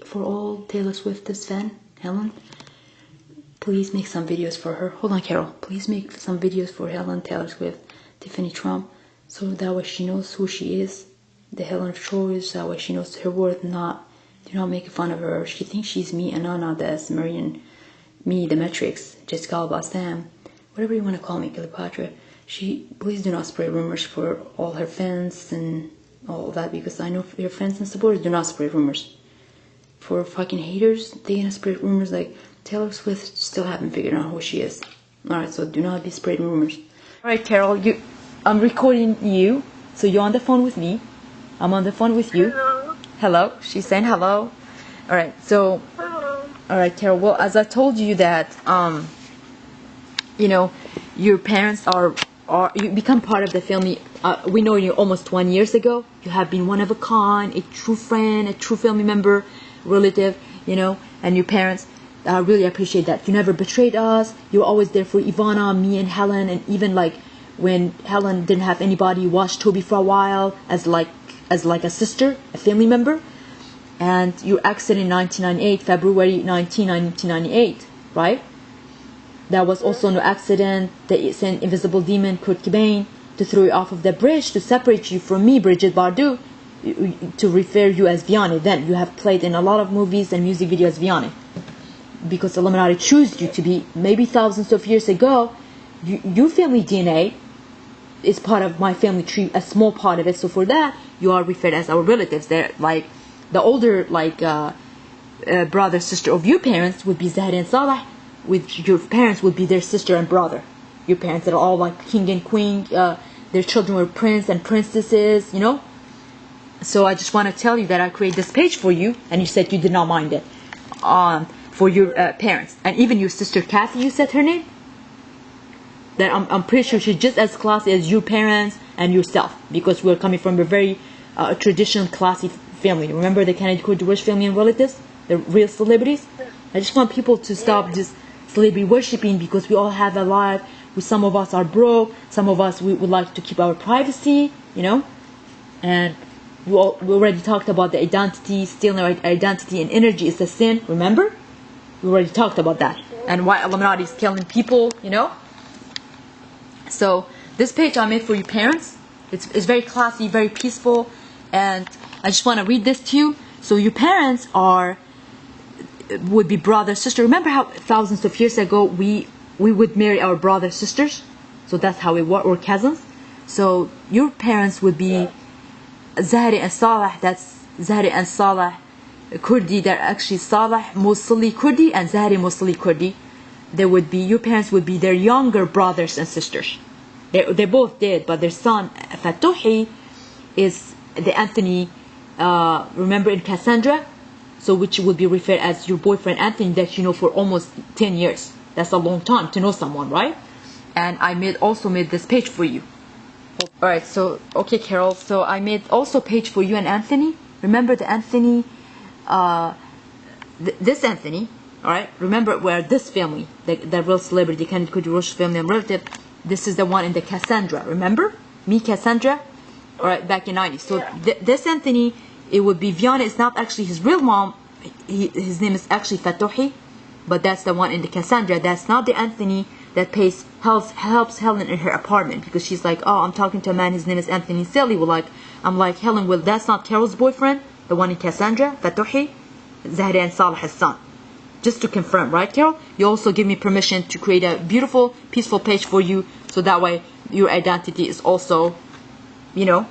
For all Taylor Swift's fan, Helen, please make some videos for her. Hold on, Carol. Please make some videos for Helen, Taylor Swift, Tiffany Trump, so that way she knows who she is. The Helen of choice, that way she knows her worth. Do not make fun of her. She thinks she's me, Anana, the Sumerian, me, the Matrix, Jessica Alba, Sam, whatever you want to call me, Cleopatra. Please do not spread rumors for all her fans and all that, because I know your fans and supporters do not spread rumors. For fucking haters, they gonna spread rumors like Taylor Swift still haven't figured out who she is. Alright, so do not be spreading rumors. Alright, Carol, I'm recording you, so you're on the phone with me. I'm on the phone with you. Hello. She's saying hello. Alright, so alright, Carol, well, as I told you that you know, your parents you become part of the family. We know you almost 20 years ago. You have been one of a kind, a true friend, a true family member, relative, you know, and your parents really appreciate that. You never betrayed us. You were always there for Ivana, me and Helen, and even like when Helen didn't have anybody, you watched Toby for a while as like a sister, a family member. And you exited in 1998, February 19, 1998, right? That was also no accident. They sent invisible demon Kurt Cobain to throw you off of the bridge to separate you from me, Bridget Bardot, to refer you as Vianney. Then you have played in a lot of movies and music videos as Vianney, because Illuminati chose you to be. Maybe thousands of years ago, your family DNA is part of my family tree, a small part of it. So for that, you are referred as our relatives. They're like the older, like brother, sister of your parents would be Zahra and Salah. With your parents would be their sister and brother. Your parents that are all like king and queen. Their children were prince and princesses, you know. So I just want to tell you that I created this page for you, and you said you did not mind it. For your parents, and even your sister Kathy, you said her name. That I'm pretty sure she's just as classy as your parents and yourself, because we're coming from a very traditional, classy family. Remember the Kennedy Kurd Jewish family and relatives? The real celebrities? I just want people to stop just celebrity worshipping, because we all have a life. Some of us are broke. Some of us, we would like to keep our privacy, you know? And we already talked about the identity, stealing our identity and energy is a sin, remember? We already talked about that. And why Illuminati is killing people, you know? So this page I made for you parents. It's very classy, very peaceful, and I just want to read this to you. So your parents would be brother, sister. Remember how thousands of years ago we would marry our brother, sisters? So that's how we were, or cousins. So your parents would be Zahri and Saleh. That's Zahri and Saleh Kurdi. They're actually Saleh Musli Kurdi and Zahri Musli Kurdi. Your parents would be their younger brothers and sisters. They both did, but their son Fatuhi is the Anthony, remember in Cassandra? So which would be referred as your boyfriend Anthony that you know for almost 10 years. That's a long time to know someone, right? And I also made this page for you. Alright, so, okay Carol, so I made also a page for you and Anthony. Remember the Anthony, this Anthony, alright? Remember where this family, the real celebrity, Kennedy Kurd Rozh family and relative, this is the one in the Cassandra, remember? Me, Cassandra? Alright, back in 90s. So this Anthony, it would be Viana. It's not actually his real mom. His name is actually Fatuhi, but that's the one in the Cassandra. That's not the Anthony that helps Helen in her apartment, because she's like, oh, I'm talking to a man, his name is Anthony Selly. I'm like, Helen, well, that's not Carol's boyfriend, the one in Cassandra, Fatuhi, Zahra and Saleh's son. Just to confirm, right, Carol? You also give me permission to create a beautiful, peaceful page for you, so that way your identity is also, you know,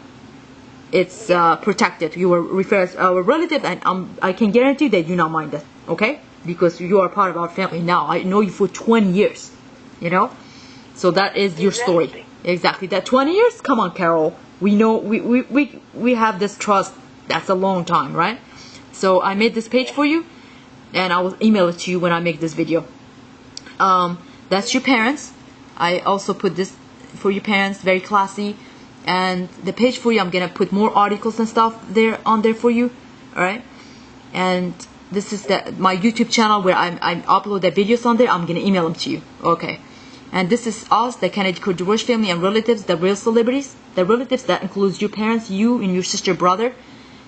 it's protected. You are referred as our relative, and I can guarantee that you not mind that, okay? Because you are part of our family now. I know you for 20 years, you know? So that is your story. Exactly. That 20 years? Come on, Carol. We know, we have this trust. That's a long time, right? So I made this page for you, and I will email it to you when I make this video. That's your parents. I also put this for your parents, very classy. And the page for you, I'm gonna put more articles and stuff on there for you. Alright? And this is my YouTube channel where I upload the videos on there. I'm gonna email them to you. Okay. And this is us, the Kennedy Kurd Jewish family and relatives, the real celebrities. The relatives, that includes your parents, you and your sister, brother,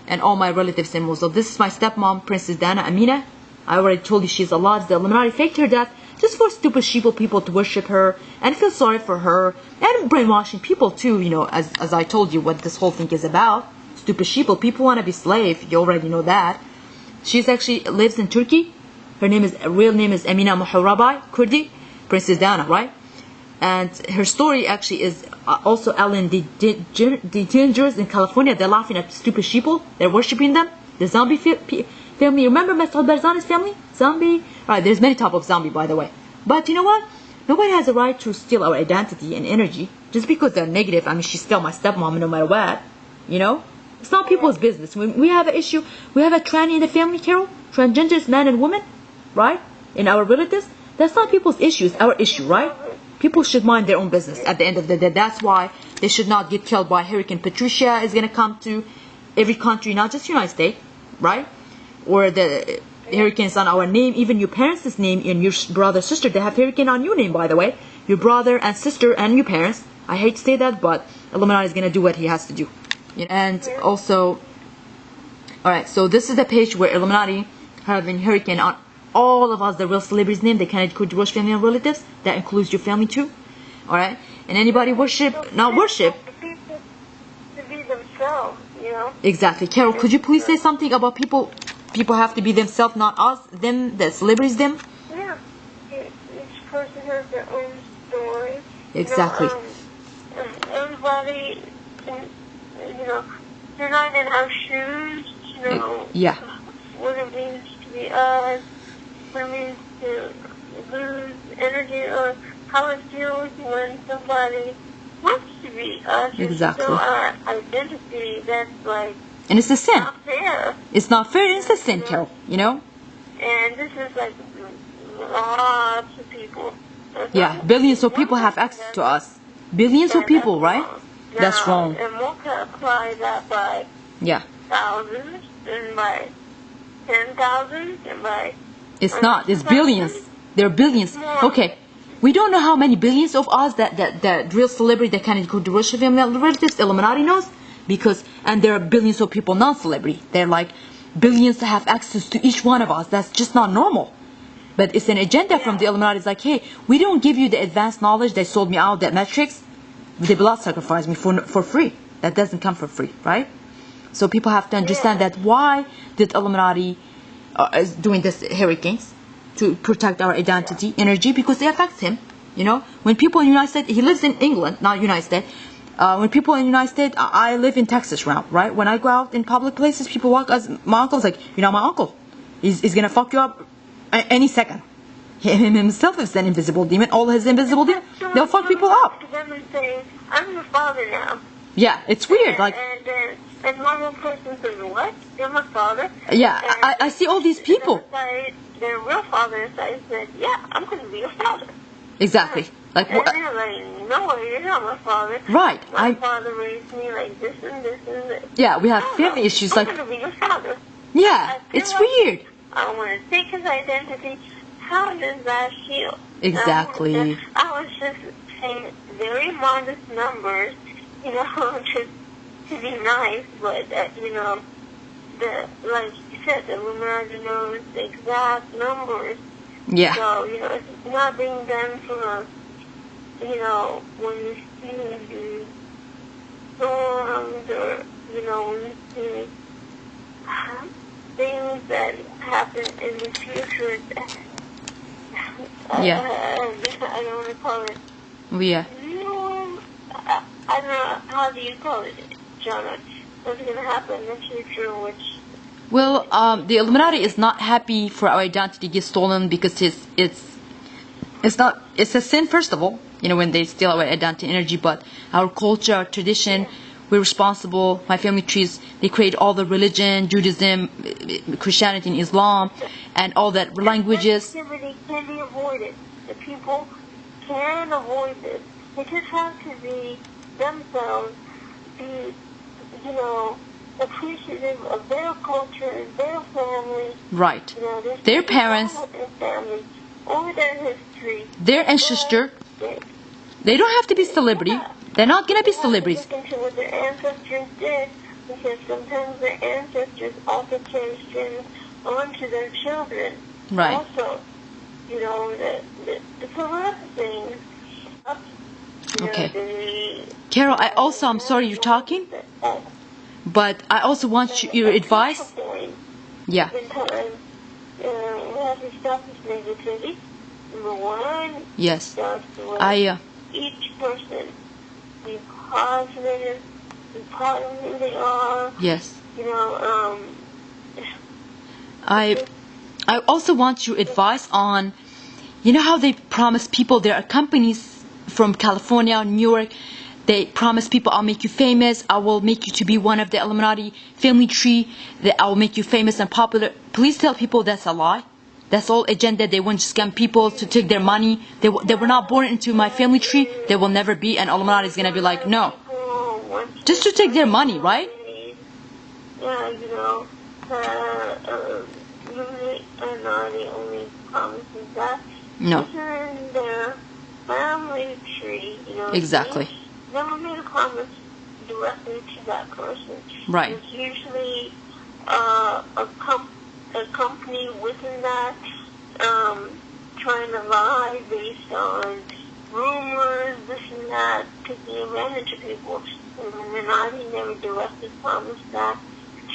and all my relatives in Mosul. This is my stepmom, Princess Dana Amina. I already told you she's alive. The Illuminati faked her death just for stupid sheeple people to worship her and feel sorry for her, and brainwashing people too, you know, as I told you what this whole thing is about. Stupid sheeple. People want to be slave. You already know that. She's actually lives in Turkey. Her real name is Amina Muharrabai Kurdi, Princess Dana, right? And her story actually is also Ellen DeGeneres in California. They're laughing at stupid sheeple. They're worshiping them. The zombie family. Remember Masoud Barzani's family? Zombie. Alright, there's many types of zombie, by the way. But you know what? Nobody has a right to steal our identity and energy just because they're negative. I mean, she's still my stepmom no matter what. You know? It's not people's business. When we have an issue, we have a tranny in the family, Carol. Transgenders, man and woman. Right? In our relatives. That's not people's issue. It's our issue, right? People should mind their own business at the end of the day. That's why they should not get killed by Hurricane Patricia. Is going to come to every country, not just United States. Right? Or the hurricanes on our name, even your parents' name and your brother, sister, they have hurricane on your name, by the way. Your brother and sister and your parents. I hate to say that, but Illuminati is going to do what he has to do. And also, alright, so this is the page where Illuminati having hurricane on all of us, the real celebrities' name, the Kennedy Kurd Jewish family and relatives. That includes your family too. Alright? And anybody not worship. To be themselves, you know? Exactly. Carol, could you please say something about people? People have to be themselves, not us, them, the celebrities, them. Yeah. Each person has their own story. Exactly. You know, everybody, you know, they're not in our shoes, you know. Yeah. What it means to be us, what it means to lose energy, or how it feels when somebody wants to be us. Exactly. So our identity, that's like, and it's a sin. not fair. It's not fair, and it's a sin, Carol, you know? And this is like lots of people. Yeah, billions of people have access to us. Billions of people, right? That's wrong. And multiply that by yeah. thousands. and by 10,000, and by... It's not. It's billions. There are billions. Okay. We don't know how many billions of us that real celebrity that can include the Russian family relatives, Illuminati knows, and there are billions of people non-celebrity. They're like billions to have access to each one of us. That's just not normal. But it's an agenda from the Illuminati. It's like, hey, we don't give you the advanced knowledge. They sold me out that metrics. They blood sacrifice me for free. That doesn't come for free, right? So people have to understand that why did Illuminati is doing this hurricanes to protect our identity, energy, because they affect him. You know, when people in the United States, he lives in England, not United States. When people in the United States, I live in Texas round, right? When I go out in public places, people walk as my uncle's like, you're not my uncle. He's gonna fuck you up any second. Him himself is an invisible demon. All his invisible demons, they'll fuck people up. I'm your father now. Yeah, it's weird. Like, and one person says, what? You're my father? Yeah, I see all these people. Their real father inside said, yeah, I'm going to be your father. Exactly. Like, and they're like, no, you're not my father. Right. My father raised me like this and this and this. Yeah, we have family issues. I'm Like, going to be your father. Yeah, it's weird. I want to take his identity. How does that feel? Exactly. I was just saying very modest numbers, you know, just to be nice, but, you know, like you said, the Illuminati knows the exact numbers. Yeah. So, you know, it's nothing done for, you know, when you see the storms or, you know, when you see things that happen in the future. Yeah. I don't want to call it. Yeah. I don't know, how do you call it, John? What's going to happen in the future, which... Well, the Illuminati is not happy for our identity gets stolen because it's a sin, first of all, you know, when they steal our identity, energy, but our culture, our tradition, we're responsible. My family trees, they create all the religion, Judaism, Christianity, and Islam, and all that languages. Activity can be avoided. The people can avoid this. They just have to be themselves, be, you know, appreciative of their culture, their family. Right. You know, their parents. Their family, or their history. Their ancestor. They don't have to be celebrity. They're not going to be celebrities. Look into what their ancestors did, because sometimes their ancestors also carry sins onto their children. Right. Also, you know, it's a lot of things. Okay. Carol, I'm sorry you're talking, but I also want your advice. Yeah. We have to stop this negativity. Number one, yes. Each person be positive, be proud of who they are. Yes. You know, I also want your advice on, you know how they promise people, there are companies from California, New York, they promise people, I'll make you famous, I will make you to be one of the Illuminati family tree, that I will make you famous and popular. Please tell people that's a lie. That's all agenda. They want to scam people to take their money. They were not born into my family tree. They will never be. And Illuminati is going to be like, no. Just to take their money, right? Yeah, you know, Illuminati only promises that. No. If you're in their family tree, you know. Exactly. Never made a promise directly to that person. Right. It's usually a company within that, trying to lie based on rumors, this and that, taking advantage of people. And Illuminati never directly promised that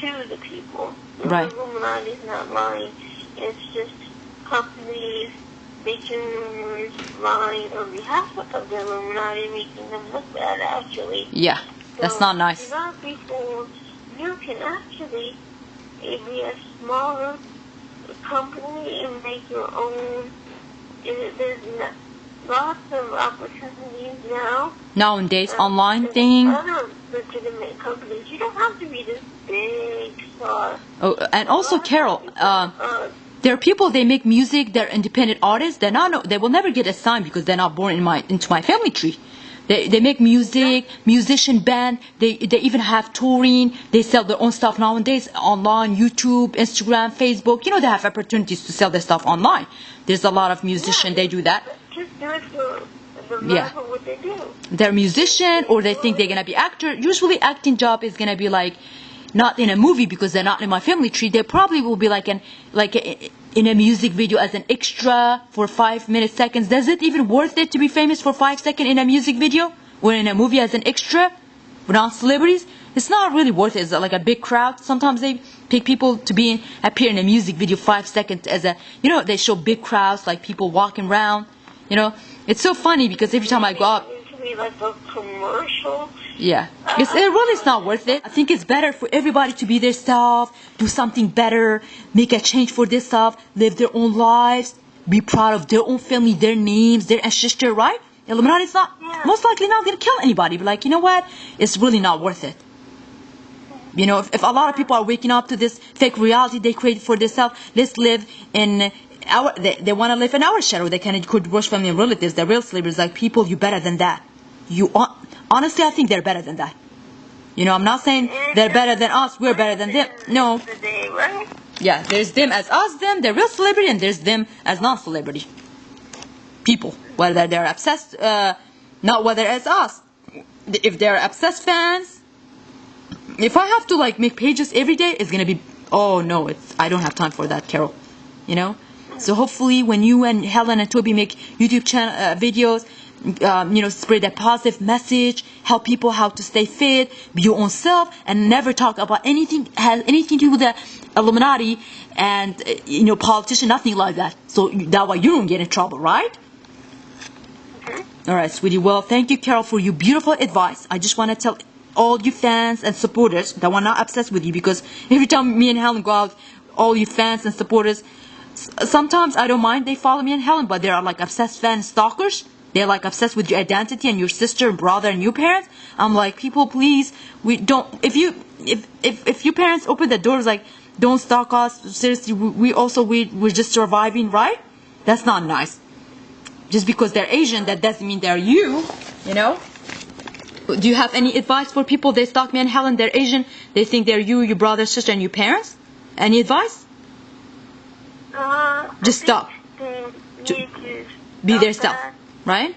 to the people. Right. Illuminati is not lying. It's just companies making rumors, lying on behalf of the Illuminati, making them look bad, actually. Yeah, that's not nice. Do not be fooled. You can actually be a smaller company and make your own. There's lots of opportunities now. Nowadays, online thing. Other legitimate companies. You don't have to be this big star. Oh, and also, Carol, there are people, they make music, they're independent artists, they will never get assigned because they're not born into my family tree. They make music, musician band. They even have touring. They sell their own stuff nowadays online, YouTube, Instagram, Facebook. You know, they have opportunities to sell their stuff online. There's a lot of musicians. They do that. Just do it for the love Yeah. of what they do. They're musician, or they think they're gonna be actor. Usually, acting job is gonna be like not in a movie because they're not in my family tree. They probably will be like in a music video as an extra for 5 minutes, seconds. Does it even worth it to be famous for 5 seconds in a music video or in a movie as an extra? Non-celebrities, it's not really worth it. It's like a big crowd. Sometimes they pick people to appear in a music video 5 seconds as a, you know, they show big crowds like people walking around. You know, it's so funny because every time I go up, To be like a commercial. yeah, it really is not worth it. I think it's better for everybody to be their self, do something better, make a change for themselves, live their own lives, be proud of their own family, their names, their ancestor, right? Illuminati is not, most likely not going to kill anybody, but like, you know what? It's really not worth it. You know, if a lot of people are waking up to this fake reality they created for themselves, let's live in they want to live in our shadow. They could worship family and relatives. They're real slaves, like people, you better than that. Honestly, I think they're better than that. You know, I'm not saying they're better than us, we're better than them. No. Yeah, there's them as us, them, they're real celebrity, and there's them as non-celebrity people. Whether they're obsessed, not whether it's us. If they're obsessed fans, if I have to like make pages every day, it's gonna be, oh no, I don't have time for that, Carol. You know? So hopefully when you and Helen and Toby make YouTube channel videos, you know, spread a positive message, help people how to stay fit, be your own self, and never talk about anything has anything to do with the Illuminati and you know, politician, nothing like that. So that way you don't get in trouble, right? All right, sweetie. Well, thank you, Carol, for your beautiful advice. I just want to tell all you fans and supporters that we're not obsessed with you, because every time me and Helen go out, all you fans and supporters, sometimes I don't mind they follow me and Helen, but they are like obsessed fan stalkers. They're like obsessed with your identity and your sister and brother and your parents. I'm like, people, please, we don't. If your parents open the doors, like, don't stalk us. Seriously, we're just surviving, right? That's not nice. Just because they're Asian, that doesn't mean they're you. You know. Do you have any advice for people? They stalk me and Helen. They're Asian. They think they're you, your brother, sister, and your parents. Any advice? Just stop. Be their self, right?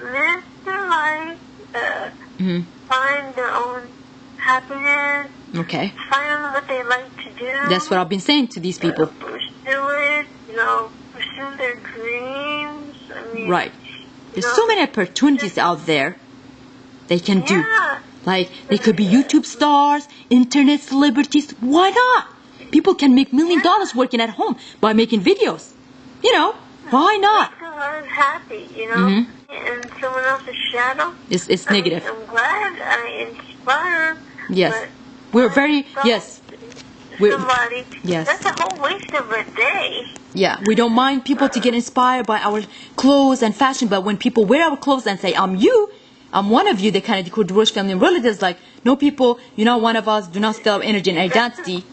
Live their life. Find their own happiness. Okay. Find what they like to do. That's what I've been saying to these people. Pursue it. You know, pursue their dreams. I mean, right. There's so many opportunities out there they can do. Like, they could be YouTube stars, internet celebrities. Why not? People can make $1 million working at home by making videos. You know, why not? I'm happy, you know, in someone else's shadow. It's negative. I'm glad I inspire. Yes. We're very, yes. Somebody. Yes. That's a whole waste of a day. Yeah, we don't mind people to get inspired by our clothes and fashion, but when people wear our clothes and say, I'm you, I'm one of you, they kind of could rush family and relatives like, no people, you're not one of us, do not steal energy and identity.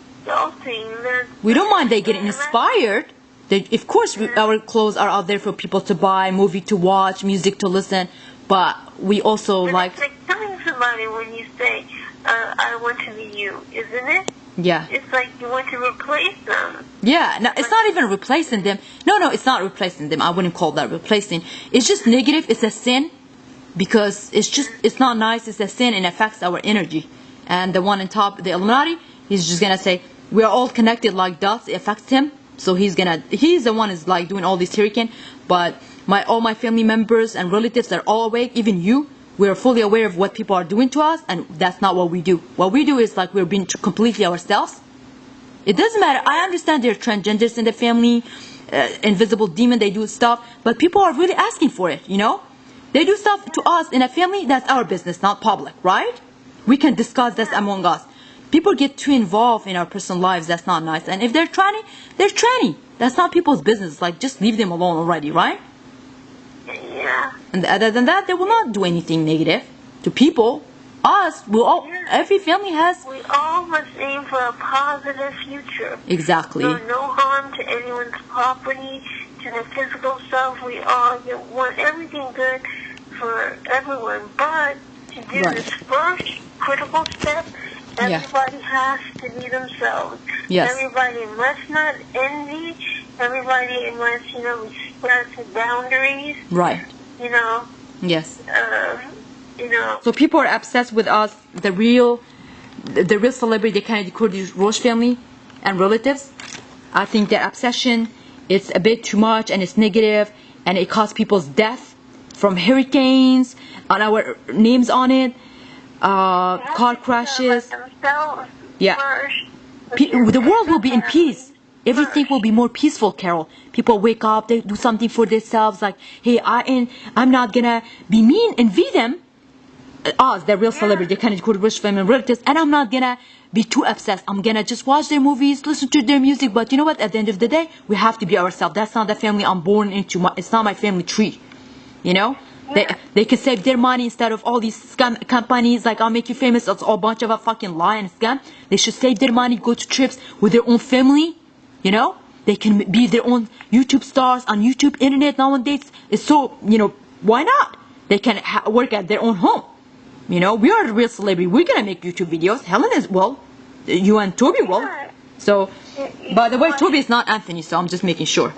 We don't mind they getting inspired. Of course, our clothes are out there for people to buy, movie to watch, music to listen, but we also like... It's like telling somebody when you say, I want to be you, isn't it? Yeah. It's like you want to replace them. Yeah, no, it's not even replacing them. No, it's not replacing them. I wouldn't call that replacing. It's just negative. It's a sin because it's not nice. It's a sin and affects our energy. And the one on top, the Illuminati, he's just going to say, we're all connected like dots. It affects him. So he's the one is like doing all this hurricane. But all my family members and relatives, they're all awake, even you. We're fully aware of what people are doing to us, and that's not what we do. What we do is like we're being completely ourselves. It doesn't matter. I understand there are transgenders in the family, invisible demon, they do stuff, but people are really asking for it, you know? They do stuff to us in a family, that's our business, not public, right? We can discuss this among us. People get too involved in our personal lives, that's not nice. And if they're tranny, they're tranny. That's not people's business. Like, just leave them alone already, right? Yeah. And other than that, they will not do anything negative to people. Us, every family has. We all must aim for a positive future. Exactly. So no harm to anyone's property, to the physical self. We all want everything good for everyone, but to do Right. this first critical step, everybody has to be themselves. Yes. Everybody must not envy. Everybody must, respect boundaries. Right. Yes. So people are obsessed with us, the real celebrity, the Kennedy Kurdish Rozh family and relatives. I think that obsession is a bit too much, and it's negative, and it caused people's death from hurricanes on our names on it, car crashes. Yeah. The world will be in peace. Everything will be more peaceful, Carol. People wake up, they do something for themselves, like, hey, I'm not gonna be mean, envy them, us, the real celebrity, the Kennedy Kurdish family relatives, and I'm not gonna be too obsessed. I'm gonna just watch their movies, listen to their music, but you know what? At the end of the day, we have to be ourselves. That's not the family I'm born into. It's not my family tree. They can save their money instead of all these scam companies like I'll make you famous. It's all a bunch of a fucking lie and scam. They should save their money, go to trips with their own family. They can be their own YouTube stars on YouTube. Internet nowadays is so, why not? They can work at their own home. We are the real celebrity. We're gonna make YouTube videos. Helen is, you and Toby will. So, by the way, Toby is not Anthony, so I'm just making sure.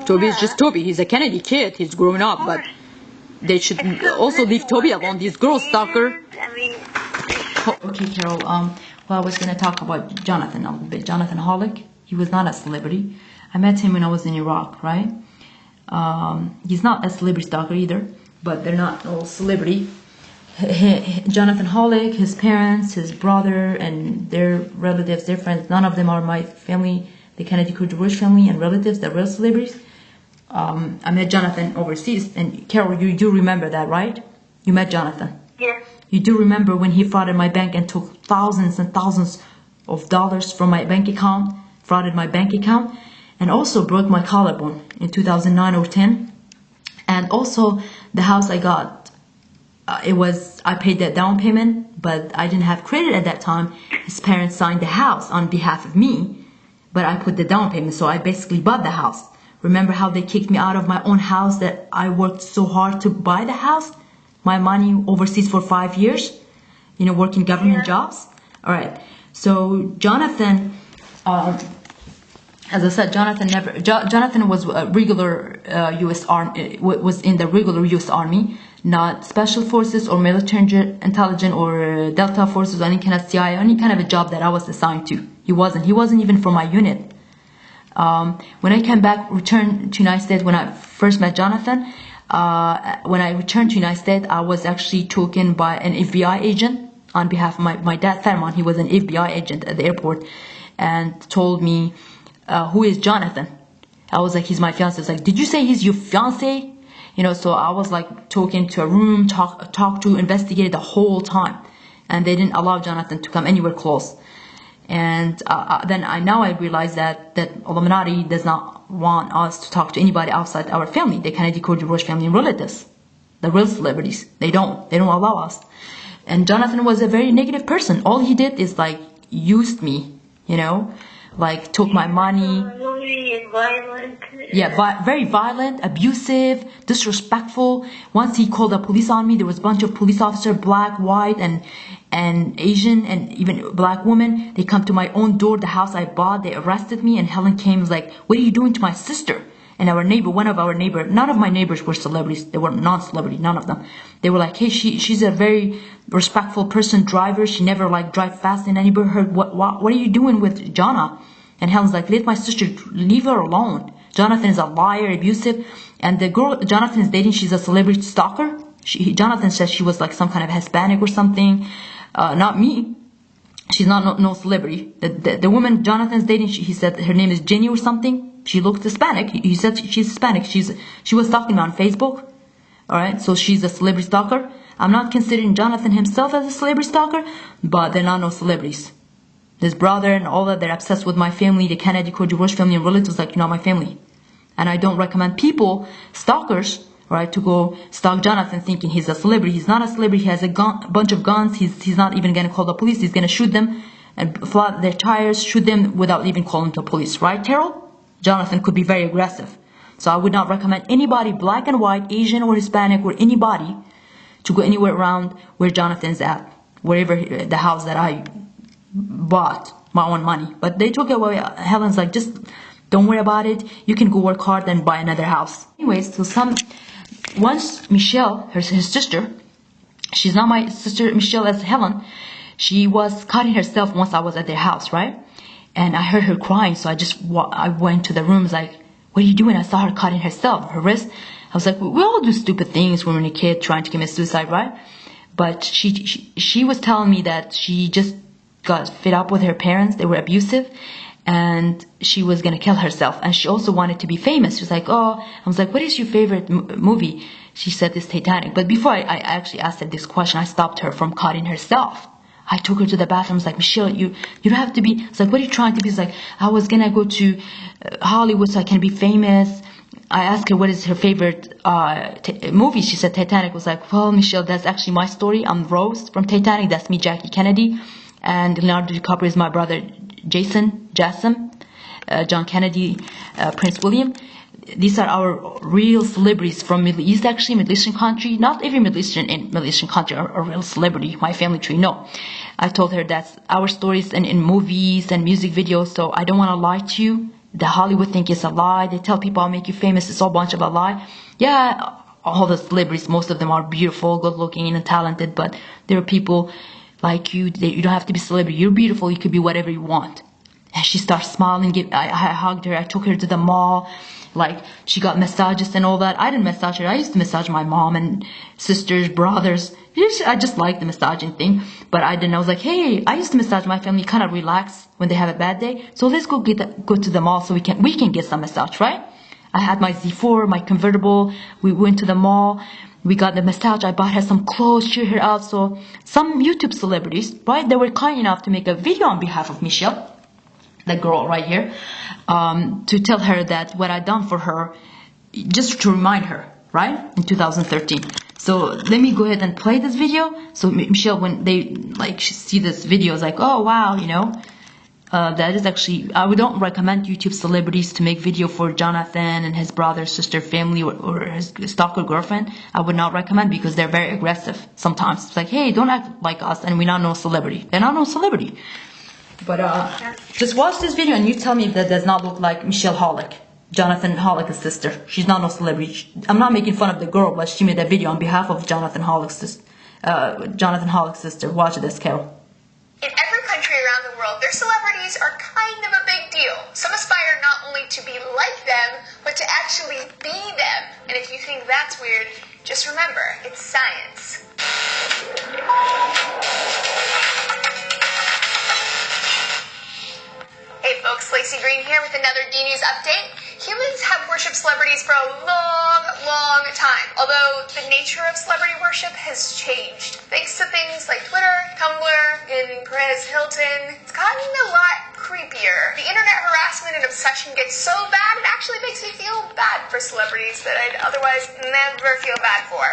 Toby is just Toby. He's a Kennedy kid. He's growing up, but they should also leave Toby alone. These girls stalker. Okay, Carol. I was gonna talk about Jonathan a little bit. Jonathan Hollick. He was not a celebrity. I met him when I was in Iraq, right? He's not a celebrity stalker either, but they're not all celebrity. Jonathan Hollick, his parents, his brother, and their relatives, their friends, none of them are my family, the Kennedy Kurdish family and relatives, the real celebrities. I met Jonathan overseas, and Carol, you do remember that, right? You met Jonathan. Yes. You do remember when he frauded my bank and took thousands and thousands of dollars from my bank account, frauded my bank account, and also broke my collarbone in 2009 or 10. And also the house I got, I paid that down payment, but I didn't have credit at that time. His parents signed the house on behalf of me, but I put the down payment, so I basically bought the house. Remember how they kicked me out of my own house that I worked so hard to buy the house? My money overseas for 5 years, working government jobs. All right. So Jonathan, as I said, Jonathan was a regular U.S. Army, was in the regular U.S. Army, not special forces or military intelligence or Delta forces or any kind of CIA, any kind of a job that I was assigned to. He wasn't even from my unit. When I came back, returned to United States, when I first met Jonathan, when I returned to United States, I was actually taken by an FBI agent on behalf of my dad, Thurman. He was an FBI agent at the airport, and told me, who is Jonathan? I was like, he's my fiance. I was like, did you say he's your fiance? So I was like talking to a room, talk to, investigated the whole time, and they didn't allow Jonathan to come anywhere close. And then I realized that Illuminati does not want us to talk to anybody outside our family, the Kennedy Kurdish family and relatives, the real celebrities. They don't allow us. And Jonathan was a very negative person. All he did is like used me, like took my money. Violent. Yeah, very violent, abusive, disrespectful. Once he called the police on me. There was a bunch of police officers, black, white, and Asian, and even black women. They come to my own door, the house I bought. They arrested me, and Helen came was like, what are you doing to my sister? And our neighbor, one of our neighbors, none of my neighbors were celebrities. They were non-celebrity, none of them. They were like, hey, she's a very respectful person, driver. She never like drive fast in any neighborhood. What are you doing with Jonna? And Helen's like, let my sister, leave her alone. Jonathan is a liar, abusive. And the girl Jonathan is dating, she's a celebrity stalker. Jonathan says she was like some kind of Hispanic or something. Not me. She's not no celebrity. The woman Jonathan's dating, he said her name is Jenny or something. She looked Hispanic. He said she's Hispanic. She was stalking me on Facebook. Alright, so she's a celebrity stalker. I'm not considering Jonathan himself as a celebrity stalker, but they're not no celebrities. His brother and all that, they're obsessed with my family, the Kennedy Kurdish family and relatives, like, you're not my family. And I don't recommend people, stalkers, right, to go stalk Jonathan thinking he's a celebrity. He's not a celebrity. He has a bunch of guns. He's not even going to call the police. He's going to shoot them and flat their tires, shoot them without even calling the police. Right, Carol? Jonathan could be very aggressive. So I would not recommend anybody, black and white, Asian or Hispanic or anybody, to go anywhere around where Jonathan's at, wherever the house that I bought my own money. But they took it away. Helen's like, just don't worry about it. You can go work hard and buy another house. Anyways, so once Michelle, her sister, she's not my sister Michelle as Helen, she was cutting herself once I was at their house, right? And I heard her crying, so I went to the room, like, what are you doing? I saw her cutting herself, her wrist. I was like, we all do stupid things when we're a kid trying to commit suicide, right? But she was telling me that she just got fed up with her parents. They were abusive, and she was gonna kill herself. And she also wanted to be famous. She was like, oh, I was like, what is your favorite movie? She said this Titanic. But before I actually asked her this question, I stopped her from cutting herself. I took her to the bathroom. I was like, Michelle, you don't have to be. I was like, what are you trying to be? It's like, I was gonna go to Hollywood so I can be famous. I asked her what is her favorite movie. She said Titanic. I was like, well, Michelle, that's actually my story. I'm Rozh from Titanic. That's me, Jackie Kennedy. And Leonardo DiCaprio is my brother, Jason, John Kennedy, Prince William. These are our real celebrities from Middle East, actually, Middle Eastern country. Not every Middle Eastern country are a real celebrity. My family tree, no. I told her that's our stories in movies and music videos, so I don't want to lie to you. The Hollywood thing is a lie. They tell people I'll make you famous. It's all a bunch of a lie. Yeah, all the celebrities, most of them are beautiful, good looking, and talented, but there are people like you. You don't have to be a celebrity. You're beautiful. You could be whatever you want. And she starts smiling. I hugged her. I took her to the mall. Like, she got massages and all that. I didn't massage her. I used to massage my mom and sisters, brothers. I just like the massaging thing. But I didn't. I was like, hey, I used to massage my family, kind of relax when they have a bad day. So let's go to the mall so we can get some massage, right? I had my Z4, my convertible. We went to the mall. We got the massage. I bought her some clothes, cheer her out. So some YouTube celebrities, right, they were kind enough to make a video on behalf of Michelle, the girl right here, to tell her that what I done for her, just to remind her, right, in 2013. So let me go ahead and play this video. So Michelle, when they see this video, is like, oh wow, you know, that is actually, I don't recommend YouTube celebrities to make video for Jonathan and his brother, sister, family, or his stalker girlfriend. I would not recommend, because they're very aggressive sometimes. It's like, hey, don't act like us, and we're not no celebrity. They're not no celebrity. But just watch this video and you tell me if that does not look like Michelle Hollick, Jonathan Hollick's sister. She's not no celebrity. I'm not making fun of the girl, but she made a video on behalf of Jonathan Hollick's sister. Watch this, Carol. In every country around the world, their celebrities are kind of a big deal. Some aspire not only to be like them, but to actually be them. And if you think that's weird, just remember, it's science. Hey folks, Lacey Green here with another D-News update. Humans have worshipped celebrities for a long, long time, although the nature of celebrity worship has changed. Thanks to things like Twitter, Tumblr, and Perez Hilton, it's gotten a lot creepier. The internet harassment and obsession gets so bad, it actually makes me feel bad for celebrities that I'd otherwise never feel bad for.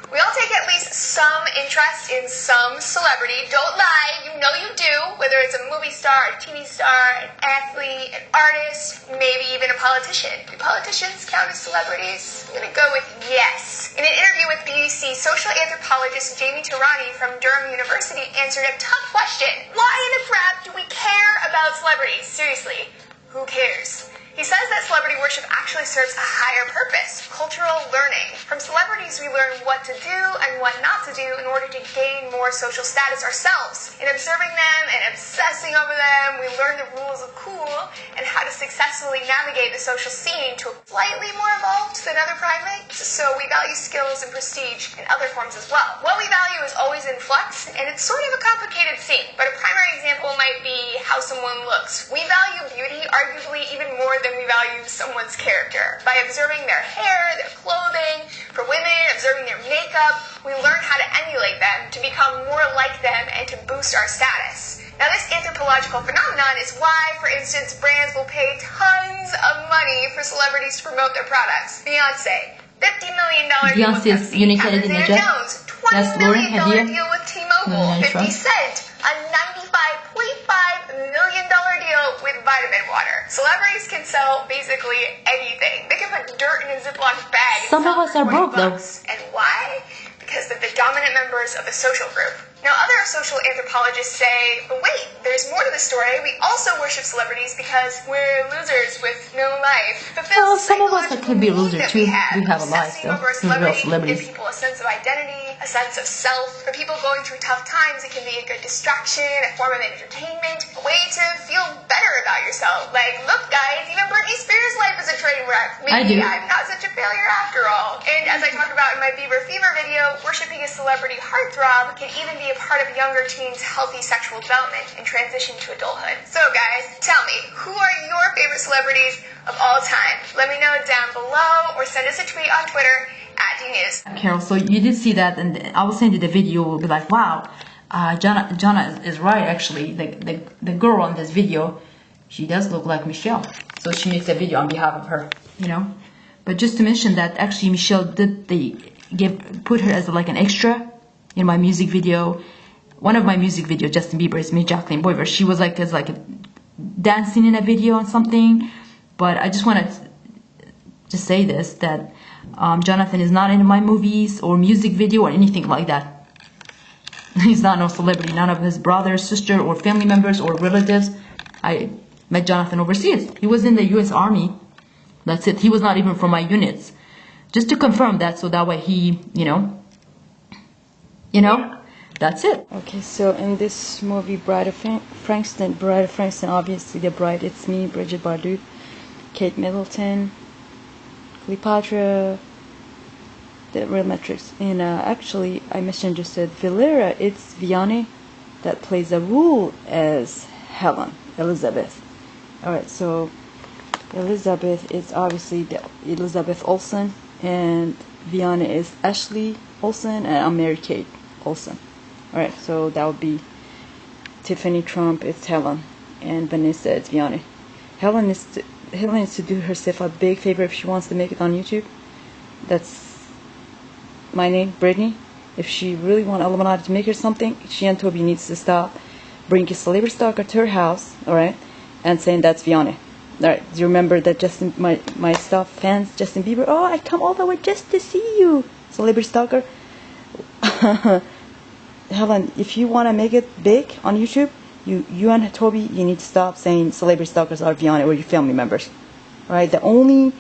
We all take at least some interest in some celebrity. Don't lie, you know you do, whether it's a movie star, a TV star, an athlete, an artist, maybe even a politician. Do politicians count as celebrities? I'm gonna go with yes. In an interview with BBC, social anthropologist Jamie Tarani from Durham University answered a tough question. Why in the crap do we care about celebrities? Seriously, who cares? He says that celebrity worship actually serves a higher purpose, cultural learning. From celebrities, we learn what to do and what not to do in order to gain more social status ourselves. In observing them and obsessing over them, we learn the rules of cool and how to successfully navigate the social scene to a slightly more evolved than other primates. So we value skills and prestige in other forms as well. What we value is always in flux, and it's sort of a complicated scene. But a primary example might be how someone looks. We value beauty arguably even more than we value someone's character. By observing their hair, their clothing, for women, observing their makeup, we learn how to emulate them, to become more like them, and to boost our status. Now this anthropological phenomenon is why, for instance, brands will pay tons of money for celebrities to promote their products. Beyonce, $50 million deal with Pepsi. Zeta Jones, $20 million deal with T-Mobile. 50 Cent, a $95.5 million deal with vitamin water. Celebrities can sell basically anything. They can put dirt in a Ziploc bag. Some of us are broke though. And why? Because they're the dominant members of the social group. Now, other social anthropologists say, but wait, there's more to the story. We also worship celebrities because we're losers with no life. Well, some of us could be losers too. We have a life though. We're real celebrities. Give people a sense of identity, a sense of self. For people going through tough times, it can be a good distraction, a form of entertainment, a way to feel better about yourself. Like, look guys, even Britney Spears' life is a train wreck. Maybe I'm not such a failure after all. And as I talked about in my Bieber Fever video, worshiping a celebrity heartthrob can even be a part of younger teens' healthy sexual development and transition to adulthood. So guys, tell me, who are your favorite celebrities of all time? Let me know down below or send us a tweet on Twitter @DNews. Carol, so you did see that, and I will send you the video. Will be like, wow, Jana is right actually. The girl on this video, she does look like Michelle. So she makes a video on behalf of her, you know. But just to mention that actually Michelle did put her as like an extra in my music video. One of my music videos, Justin Bieber's, me, Jacqueline Boyver. She was like dancing in a video or something. But I just want to say this, that Jonathan is not in my movies or music video or anything like that. He's not no celebrity. None of his brothers, sister, or family members or relatives. I met Jonathan overseas. He was in the U.S. Army. That's it. He was not even from my units. Just to confirm that, so that way he, you know, that's it. Okay, so in this movie, Bride of Frankston, obviously the bride, it's me, Bridget Bardot, Kate Middleton, Cleopatra, the real metrics. And actually, I misunderstood. Valera, it's Vianney that plays a role as Helen, Elizabeth. Alright, so Elizabeth is obviously the Elizabeth Olsen, and Vianney is Ashley Olsen, and I'm Mary Kate Olsen. Alright, so that would be Tiffany Trump, it's Helen, and Vanessa, it's Vianney. Helen needs to do herself a big favor if she wants to make it on YouTube. That's my name, Brittany. If she really wants Illuminati to make her something, she and Toby needs to stop bringing a celebrity stalker to her house, alright, and saying that's Vianney. Alright, do you remember that Justin, my stuff fans, Justin Bieber, oh, I come all the way just to see you, celebrity stalker. Helen, if you want to make it big on YouTube, you and Toby, you need to stop saying celebrity stalkers are Vianney or your family members. Alright, the only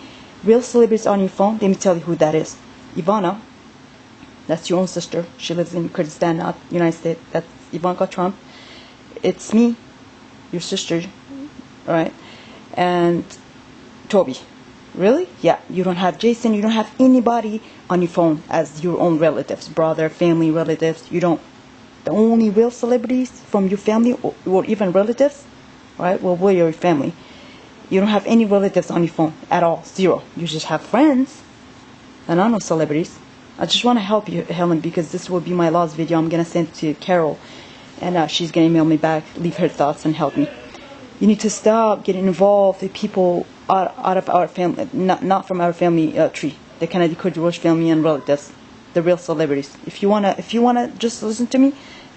real celebrities on your phone, let me tell you who that is. Ivana, that's your own sister. She lives in Kurdistan, not United States. That's Ivanka Trump. It's me, your sister, alright, and Toby. Really? Yeah, you don't have Jason, you don't have anybody on your phone as your own relatives, brother, family, relatives. You don't. The only real celebrities from your family or even relatives, right? Well, we're your family. You don't have any relatives on your phone at all. Zero. You just have friends. And I know celebrities. I just want to help you, Helen, because this will be my last video. I'm going to send it to Carol. And she's going to email me back, leave her thoughts, and help me. You need to stop getting involved with people out of our family, not from our family tree. The Kennedy Kurd Rozh family and relatives, the real celebrities. If you wanna just listen to me,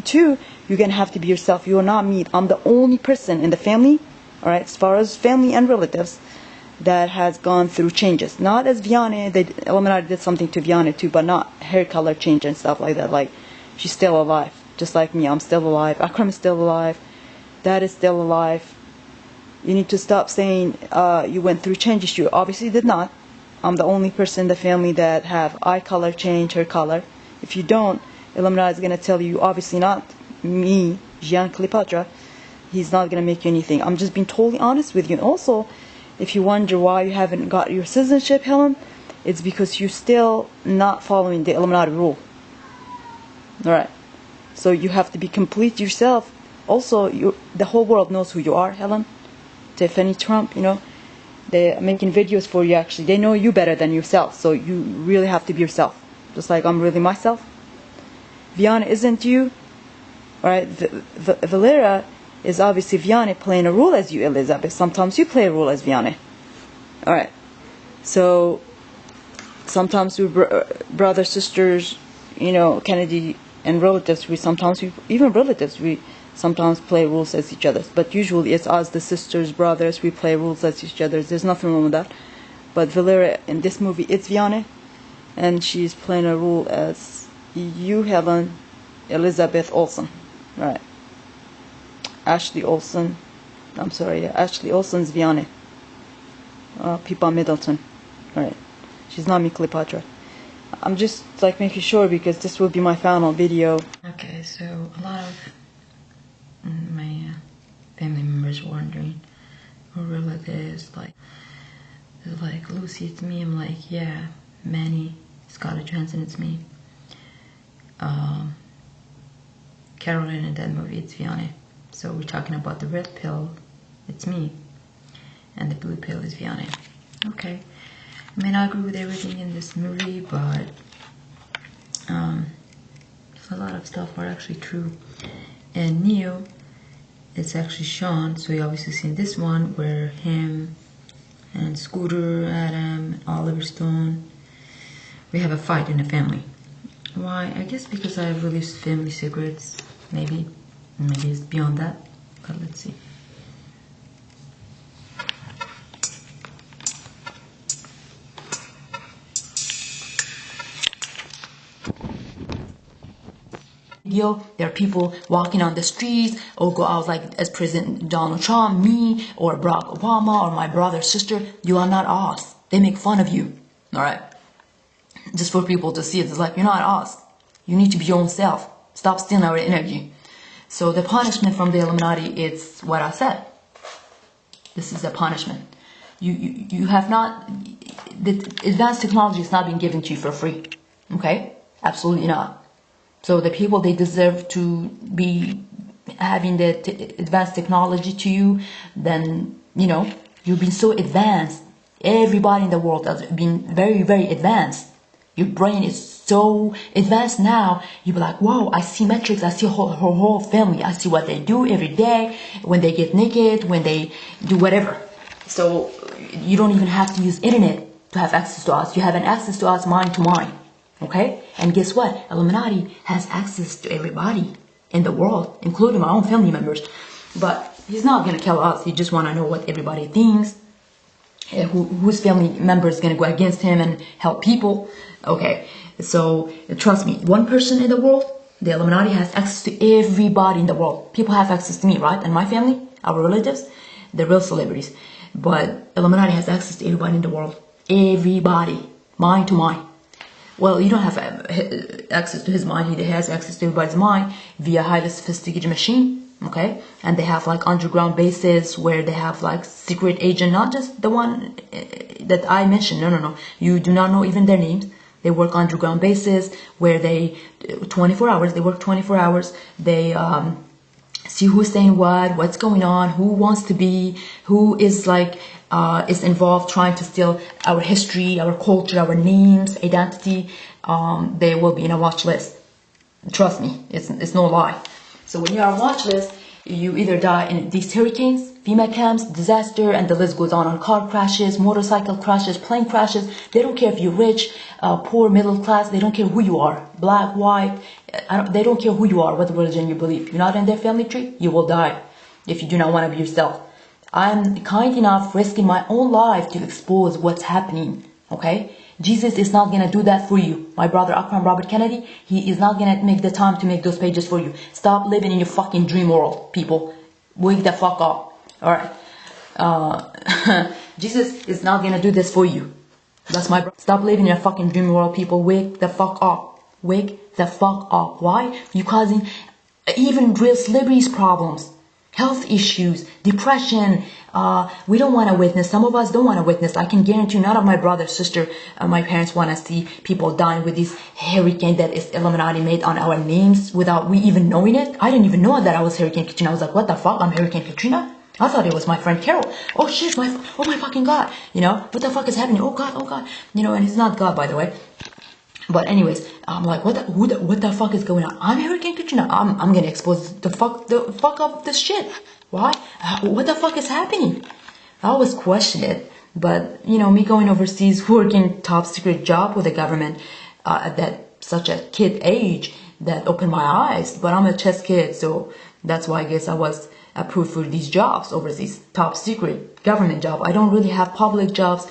too, you're gonna have to be yourself. You are not me. I'm the only person in the family, all right, as far as family and relatives, that has gone through changes. Not as Vianney. Illuminati did something to Vianney too, but not hair color change and stuff like that. Like, she's still alive, just like me. I'm still alive. Akram is still alive. Dad is still alive. You need to stop saying you went through changes. You obviously did not. I'm the only person in the family that have eye color change, hair color. If you don't, Illuminati is going to tell you, obviously not me, Gian Cleopatra, he's not going to make you anything. I'm just being totally honest with you. And also, if you wonder why you haven't got your citizenship, Helen, it's because you're still not following the Illuminati rule. Alright. So you have to be complete yourself. Also, the whole world knows who you are, Helen. Tiffany Trump, you know, they're making videos for you. Actually, they know you better than yourself, so you really have to be yourself, just like I'm really myself. Vianney isn't you, alright? Valera is obviously Vianney playing a role as you, Elizabeth. Sometimes you play a role as Vianney, alright? So sometimes we're brothers, sisters, you know, Kennedy and relatives. Even relatives, we sometimes play rules as each other. But usually it's us, the sisters, brothers, we play rules as each other. There's nothing wrong with that. But Valeria in this movie, it's Vianney, and she's playing a role as you, Helen, Elizabeth Olsen, right? Ashley Olsen's Vianney. Pippa Middleton, right? She's not me, Cleopatra. I'm just like making sure because this will be my final video. Okay, so a lot of my family members wondering, or relatives, like Lucy, it's me. I'm like, yeah, Manny, Scarlett Johansson, it's me. Caroline in that movie, it's Vianney. So we're talking about the red pill, it's me, and the blue pill is Vianney. Okay, I may not agree with everything in this movie, but a lot of stuff are actually true. And Neo, it's actually Sean, so you obviously seen this one where him and Scooter, Adam, and Oliver Stone, we have a fight in the family. Why? I guess because I have released family secrets. Maybe it's beyond that, but let's see. There are people walking on the streets or go out like as President Donald Trump, me, or Barack Obama, or my brother, sister. You are not us. They make fun of you. Alright? Just for people to see it. It's like, you're not us. You need to be your own self. Stop stealing our energy. So the punishment from the Illuminati, it's what I said. This is the punishment. You have not, the advanced technology is not being given to you for free. Okay? Absolutely not. So the people, they deserve to be having the advanced technology to you. Then, you know, you've been so advanced. Everybody in the world has been very, very advanced. Your brain is so advanced now. You'll be like, whoa, I see metrics. I see her whole family. I see what they do every day, when they get naked, when they do whatever. So you don't even have to use internet to have access to us. You have an access to us mind to mind. Okay? And guess what? Illuminati has access to everybody in the world, including my own family members. But he's not going to kill us. He just want to know what everybody thinks. Whose family member is going to go against him and help people. Okay, so trust me, one person in the world, the Illuminati has access to everybody in the world. People have access to me, right? And my family, our relatives, the real celebrities. But Illuminati has access to everybody in the world. Everybody. Mind to mind. Well, you don't have access to his mind. He has access to everybody's mind via highly sophisticated machine. Okay, and they have like underground bases where they have like secret agent, not just the one that I mentioned. No. You do not know even their names. They work underground bases where they 24 hours. They work 24 hours. They see who's saying what's going on, who wants to be, who is like is involved trying to steal our history, our culture, our names, identity. They will be in a watch list. Trust me, it's no lie. So when you are on watch list, you either die in these hurricanes, FEMA camps, disaster, and the list goes on car crashes, motorcycle crashes, plane crashes. They don't care if you're rich, poor, middle class. They don't care who you are, black, white. They don't care who you are, what religion you believe. You're not in their family tree, you will die if you do not want to be yourself. I'm kind enough risking my own life to expose what's happening, okay? Jesus is not going to do that for you. My brother Akram Robert Kennedy, he is not going to make the time to make those pages for you. Stop living in your fucking dream world, people. Wake the fuck up. Alright. Jesus is not going to do this for you. That's my brother. Stop living in a fucking dream world, people. Wake the fuck up. Wake the fuck up. Why? You're causing even real celebrities problems. Health issues, depression, we don't want to witness. Some of us don't want to witness. I can guarantee you none of my brother, sister, my parents want to see people dying with this hurricane that is Illuminati made on our names without we even knowing it. I didn't even know that I was Hurricane Katrina. I was like, what the fuck? I'm Hurricane Katrina? I thought it was my friend Carol. Oh shit, oh my fucking God. You know, what the fuck is happening? Oh God. You know, and he's not God, by the way. But anyways, I'm like, what the fuck is going on? I'm Hurricane Katrina. I'm gonna expose the fuck of this shit. Why? What the fuck is happening? I always question it. But, you know, me going overseas, working top secret job with the government at that such a kid age, that opened my eyes. But I'm a chess kid, so that's why I guess I was approved for these jobs overseas, top secret government job. I don't really have public jobs.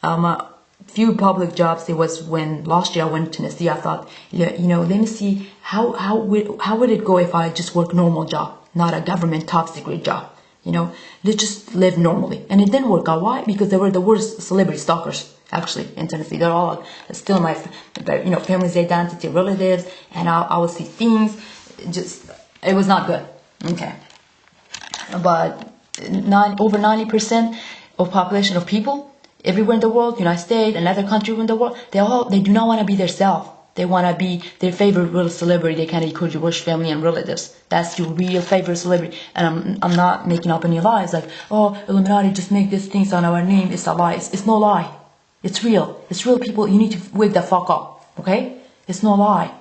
A few public jobs. It was when last year I went to Tennessee. I thought, let me see how would it go if I just work normal job, not a government top secret job. Let's just live normally. And it didn't work out. Why? Because they were the worst celebrity stalkers, actually, in Tennessee. They're all still my, family's identity, relatives, and I would see things. It was not good. Okay. But over 90% of population of people everywhere in the world, United States, and other countries in the world, they do not want to be themselves. They want to be their favorite real celebrity. They can't equal Jewish family and relatives. That's your real favorite celebrity. And I'm not making up any lies like, oh, Illuminati just make these things on our name. It's a lie. It's no lie. It's real. It's real, people. You need to wake the fuck up. Okay? It's no lie.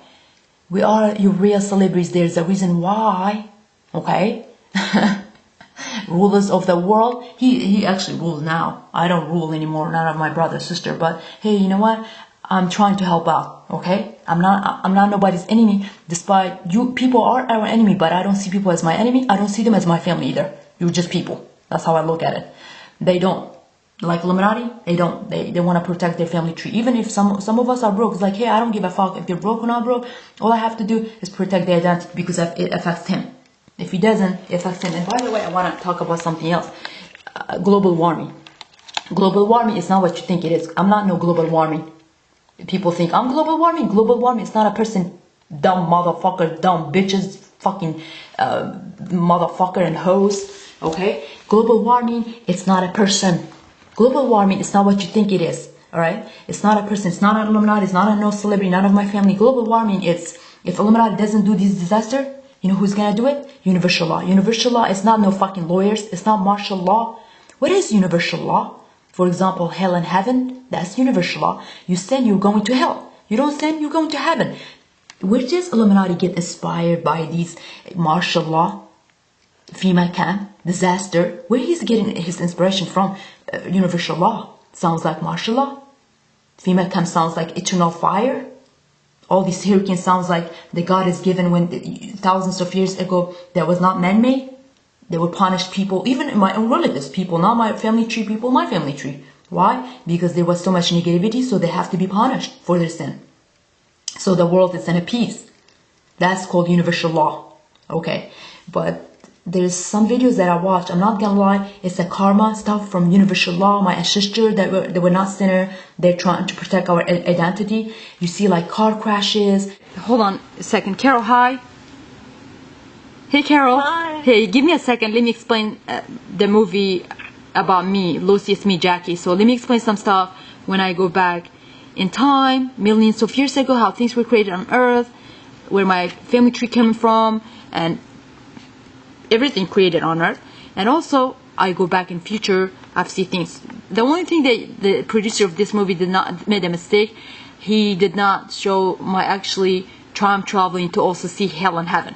We are your real celebrities. There's a reason why. Okay? Rulers of the world. He actually rules now. I don't rule anymore. None of my brother, sister. But hey, you know what? I'm trying to help out, okay? I'm not nobody's enemy, despite you people are our enemy, but I don't see people as my enemy. I don't see them as my family either. You're just people. That's how I look at it. They don't. Like Illuminati, they don't. They want to protect their family tree. Even if some of us are broke, it's like, hey, I don't give a fuck if they're broke or not broke. All I have to do is protect their identity because it affects him. If he doesn't, it affects him. And by the way, I want to talk about something else. Global warming. Global warming is not what you think it is. I'm not no global warming. People think I'm global warming. Global warming is not a person. Dumb motherfucker, dumb bitches, fucking motherfucker and hoes. Okay? Global warming, it's not a person. Global warming is not what you think it is. Alright? It's not a person. It's not an Illuminati. It's not a no celebrity. None of my family. Global warming, it's if Illuminati doesn't do this disaster, you know who's gonna do it? Universal law. Universal law is not no fucking lawyers. It's not martial law. What is universal law? For example, hell and heaven, that's universal law. You sin, you're going to hell. You don't sin, you're going to heaven. Where does Illuminati get inspired by these martial law, FEMA camp, disaster? Where he's getting his inspiration from? Universal law sounds like martial law. FEMA camp sounds like eternal fire. All these hurricanes sounds like the God is given when thousands of years ago that was not man-made. They would punish people, even my own relatives, people, not my family tree people, my family tree. Why? Because there was so much negativity, so they have to be punished for their sin. So the world is in a peace. That's called universal law. Okay. But there's some videos that I watched, I'm not gonna lie, it's a karma stuff from universal law. My ancestors, they were not sinner. They're trying to protect our identity. You see like car crashes. Hold on a second. Carol, hi. Hey Carol, hi. Hey, give me a second. Let me explain the movie about me. Lucy, it's me, Jackie. So let me explain some stuff when I go back in time, millions of years ago, how things were created on Earth, where my family tree came from, and everything created on Earth. And also, I go back in future, I've seen things. The only thing that the producer of this movie did not made a mistake. He did not show my actually time traveling to also see hell and heaven.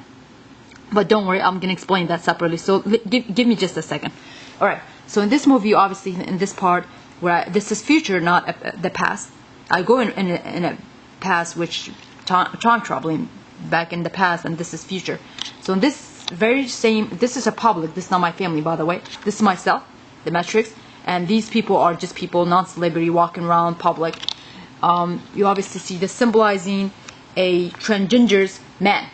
But don't worry, I'm gonna explain that separately. So give me just a second. All right. So in this movie, obviously, in this part where this is future, not the past. I go in a past, which time traveling back in the past, and this is future. So in this very same, this is a public. This is not my family, by the way. This is myself, the Matrix, and these people are just people, non-celebrity, walking around public. You obviously see this symbolizing a transgender's man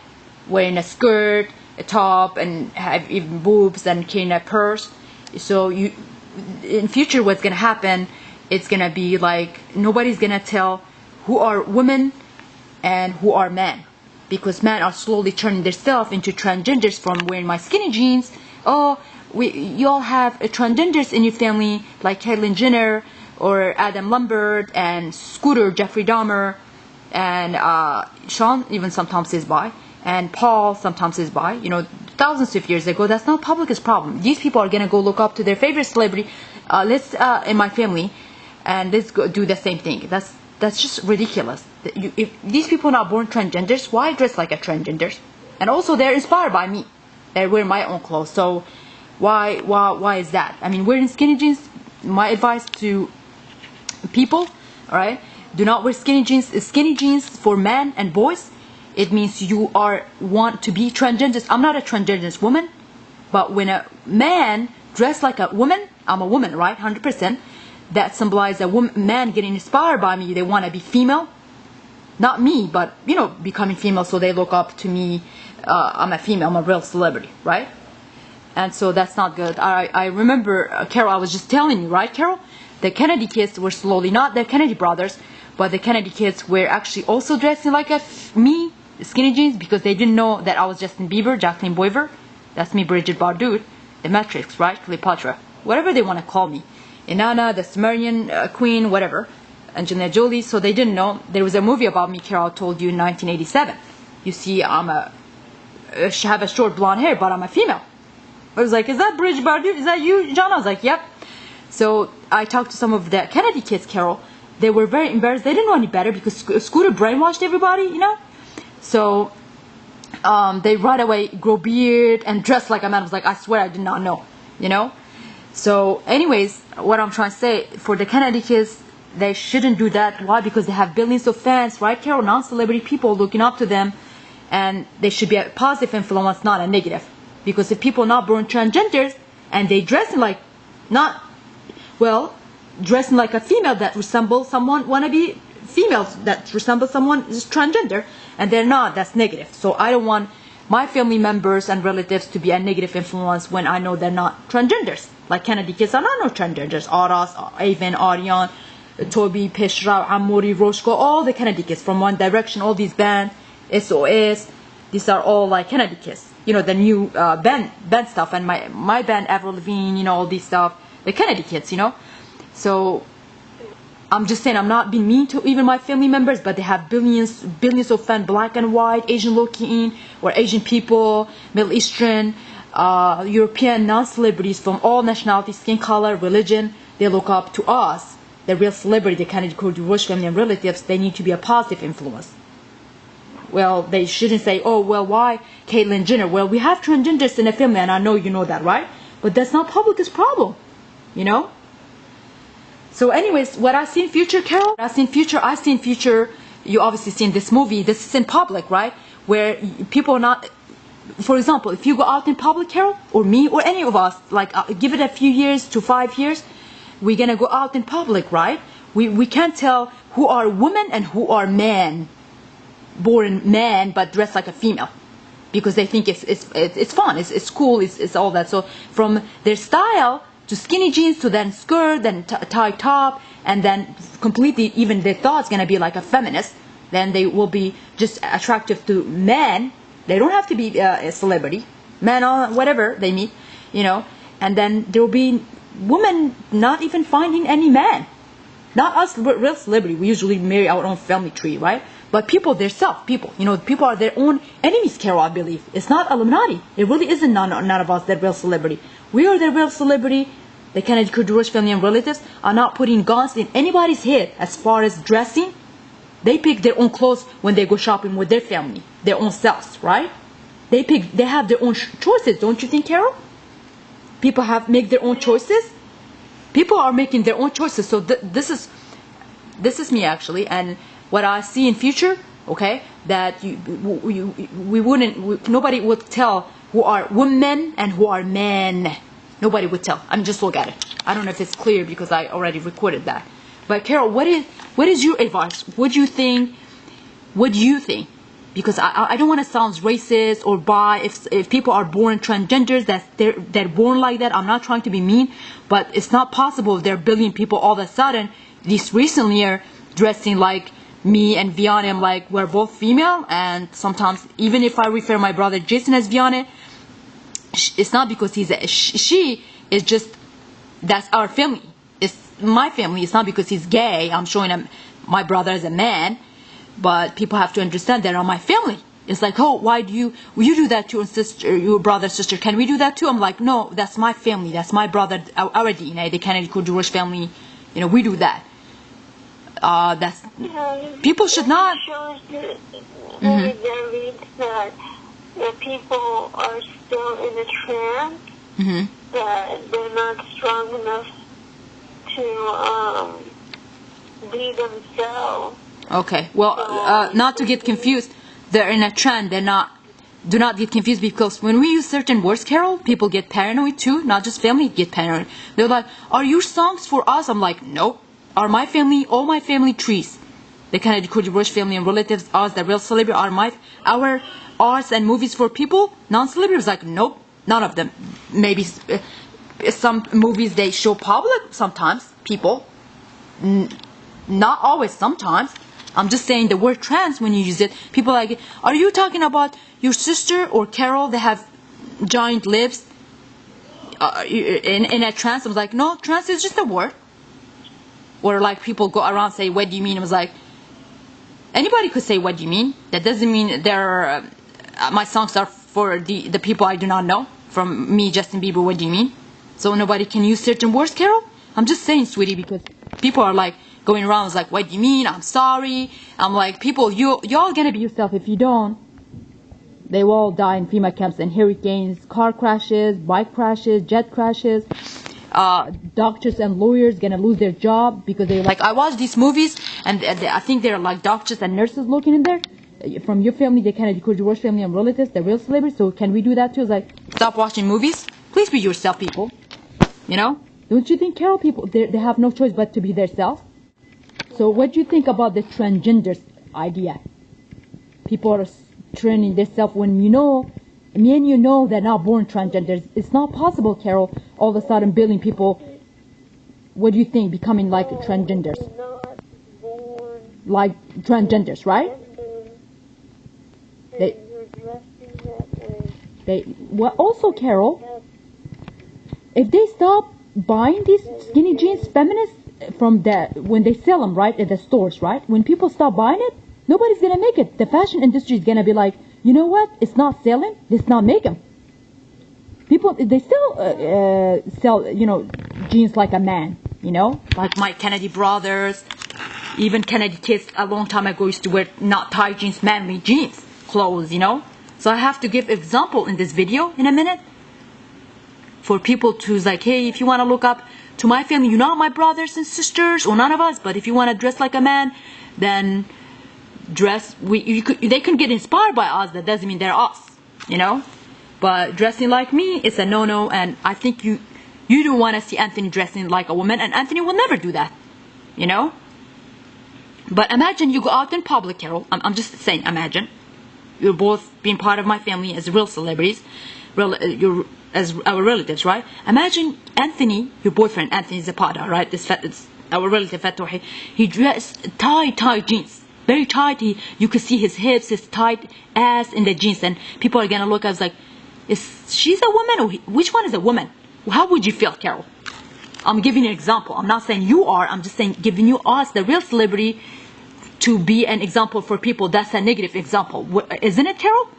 wearing a skirt, a top, and have even boobs and carrying a purse. So you, in future, what's gonna happen? It's gonna be like nobody's gonna tell who are women and who are men, because men are slowly turning themselves into transgenders from wearing my skinny jeans. Oh, you all have transgenders in your family, like Caitlyn Jenner or Adam Lambert and Scooter, Jeffrey Dahmer, and Sean even sometimes is bi. And Paul sometimes is bi, thousands of years ago. That's not public's problem. These people are gonna go look up to their favorite celebrity, in my family, and let's go do the same thing. That's just ridiculous. If these people are not born transgenders, why dress like a transgender? And also, they're inspired by me. They wear my own clothes. So why is that? I mean, wearing skinny jeans. My advice to people, all right, do not wear skinny jeans. Skinny jeans for men and boys it means you want to be transgender. I'm not a transgender woman, but when a man dressed like a woman, I'm a woman, right? 100%. That symbolizes a man getting inspired by me. They want to be female, not me, but becoming female. So they look up to me. I'm a female. I'm a real celebrity, right? And so that's not good. I remember, Carol, I was just telling you, right, Carol? The Kennedy kids were slowly, not the Kennedy brothers, but the Kennedy kids were actually also dressing like me, skinny jeans, because they didn't know that I was Justin Bieber, Jacqueline Boiver. That's me, Bridget Bardot, the Matrix, right? Cleopatra, whatever they want to call me. Inanna, the Sumerian queen, whatever. Angelina Jolie. So they didn't know. There was a movie about me, Carol told you, in 1987. You see, I have a short blonde hair, but I'm a female. I was like, is that Bridget Bardot? Is that you, John? I was like, yep. So I talked to some of the Kennedy kids, Carol. They were very embarrassed. They didn't know any better because Scooter brainwashed everybody, So they right away grow beard and dress like a man. I was like, I swear I did not know, So anyways, what I'm trying to say, for the Kennedy kids, they shouldn't do that. Why? Because they have billions of fans, right, Carol? Non-celebrity people looking up to them. And they should be a positive influence, not a negative. Because if people are not born transgenders and they dressing like dressing like a female that resembles someone, wanna be females that resemble someone is transgender, and they're not, that's negative. So I don't want my family members and relatives to be a negative influence when I know they're not transgenders. Like Kennedy kids are not no transgenders. Aras, Avon, Aryan, Toby, Peshra, Amori, Rozh, all the Kennedy kids from One Direction, all these bands, SOS, these are all like Kennedy kids. The new band stuff, and my band, Avril Lavigne, all these stuff, the Kennedy kids, So I'm just saying, I'm not being mean to even my family members, but they have billions of fans, black and white, Asian looking, or Asian people, Middle Eastern, European non-celebrities from all nationalities, skin color, religion. They look up to us, the real celebrity, the Kennedy, Kurd, Rozh family and relatives. They need to be a positive influence. Well, they shouldn't say, oh, well, why Caitlyn Jenner? Well, we have transgenders in the family, and I know you know that, right? But that's not public's problem, So anyways, what I see in future, Carol, I see in future, you obviously seen this movie, this is in public, right? Where people are not, for example, if you go out in public, Carol, or me, or any of us, like give it a few years to 5 years, we're going to go out in public, right? We can't tell who are women and who are men. Born man but dressed like a female, because they think it's fun, it's cool, it's all that. So from their style to skinny jeans to then skirt, then tight top, and then completely even their thoughts gonna be like a feminist. Then they will be just attractive to men. They don't have to be a celebrity, man or whatever they meet, And then there will be women not even finding any man. Not us real celebrity. We usually marry our own family tree, right? But people, people are their own enemies, Carol, I believe. It's not Illuminati. It really isn't none of us that real celebrity. We are the real celebrity. The Kennedy, Kurd, Rozh family and relatives are not putting guns in anybody's head as far as dressing. They pick their own clothes when they go shopping with their family, their own selves, right? They have their own choices, don't you think, Carol? People make their own choices. People are making their own choices. So this is me actually, and what I see in future, okay, that nobody would tell who are women and who are men. Nobody would tell. I mean, just look at it. I don't know if it's clear because I already recorded that. But Carol, what is your advice? What do you think? Because I don't want to sound racist or if people are born transgenders, that they're born like that. I'm not trying to be mean, but it's not possible if there are a billion people all of a sudden, this recent year, dressing like me and Vianney. I'm like, we're both female, and sometimes even if I refer my brother Jason as Vianney, it's not because she is just, that's our family. It's my family. It's not because he's gay. I'm showing him my brother as a man. But people have to understand that are my family. It's like, oh, why do you do that to your sister, your brother, sister? Can we do that too? I'm like, no, that's my family. That's my brother, our DNA, the Kennedy, Kurd, Rozh family. We do that. That's people should not. That people are still in a trance. That they're not strong enough to be themselves. Okay, well, not to get confused, they're in a trend. They're not. Do not get confused, because when we use certain words, Carol, people get paranoid too. Not just family get paranoid. They're like, "Are your songs for us?" I'm like, "Nope." Are my family, all my family trees, the Kennedy, Kurdi, Rozh family and relatives, us, the real celebrity, are our arts and movies for people, non-celebrities? Like, nope, none of them. Maybe some movies they show public sometimes, people, not always, sometimes. I'm just saying the word trans, when you use it, people are like, are you talking about your sister or Carol? They have giant lips in a trans. I was like, no, trans is just a word. Or like people go around say, what do you mean? I was like, anybody could say, what do you mean? That doesn't mean they're my songs are for the people I do not know. From me, Justin Bieber, what do you mean? So nobody can use certain words, Carol? I'm just saying, sweetie, because people are like going around like, what do you mean? I'm sorry. I'm like, people, y'all gonna be yourself. If you don't, they will all die in FEMA camps and hurricanes, car crashes, bike crashes, jet crashes. Doctors and lawyers gonna lose their job because they're like, I watch these movies and I think they're like doctors and nurses looking in there. From your family, they Kennedy, Kurdi, Rozh family and relatives, the real celebrities. So can we do that too? It's like, stop watching movies. Please be yourself, people. You know? Don't you think, Carol, people, they have no choice but to be themselves? So what do you think about the transgender idea? People are training themselves when you know, me and you know they're not born transgenders. It's not possible, Carol, all of a sudden billion people, what do you think, becoming like transgenders? Like transgenders, right? Well, also, Carol, if they stop buying these skinny jeans, feminists, from when they sell them, right, at the stores, right? When people stop buying it, nobody's gonna make it. The fashion industry is gonna be like, you know what? It's not selling. Let's not make them. People, they still sell, you know, jeans like a man, you know, like my Kennedy brothers, even Kennedy kids a long time ago used to wear not tight jeans, manly jeans, clothes, you know. So I have to give example in this video in a minute for people to like, hey, if you want to look up to my family, you're not my brothers and sisters or none of us, but if you want to dress like a man, then dress. They can get inspired by us. That doesn't mean they're us, you know. But dressing like me, it's a no-no, and I think you don't want to see Anthony dressing like a woman, and Anthony will never do that, you know. But imagine you go out in public, Carol. I'm just saying, imagine you're both being part of my family as real celebrities, you're as our relatives, right? Imagine Anthony, your boyfriend, Anthony Zapata, right? It's our relative Fatouhi. He dressed tight jeans, very tight. You could see his hips, his tight ass in the jeans, and people are gonna look at us like, she's a woman or which one is a woman? How would you feel, Carol? I'm giving you an example. I'm not saying you are. I'm just saying giving you us, the real celebrity, to be an example for people. That's a negative example, isn't it, Carol?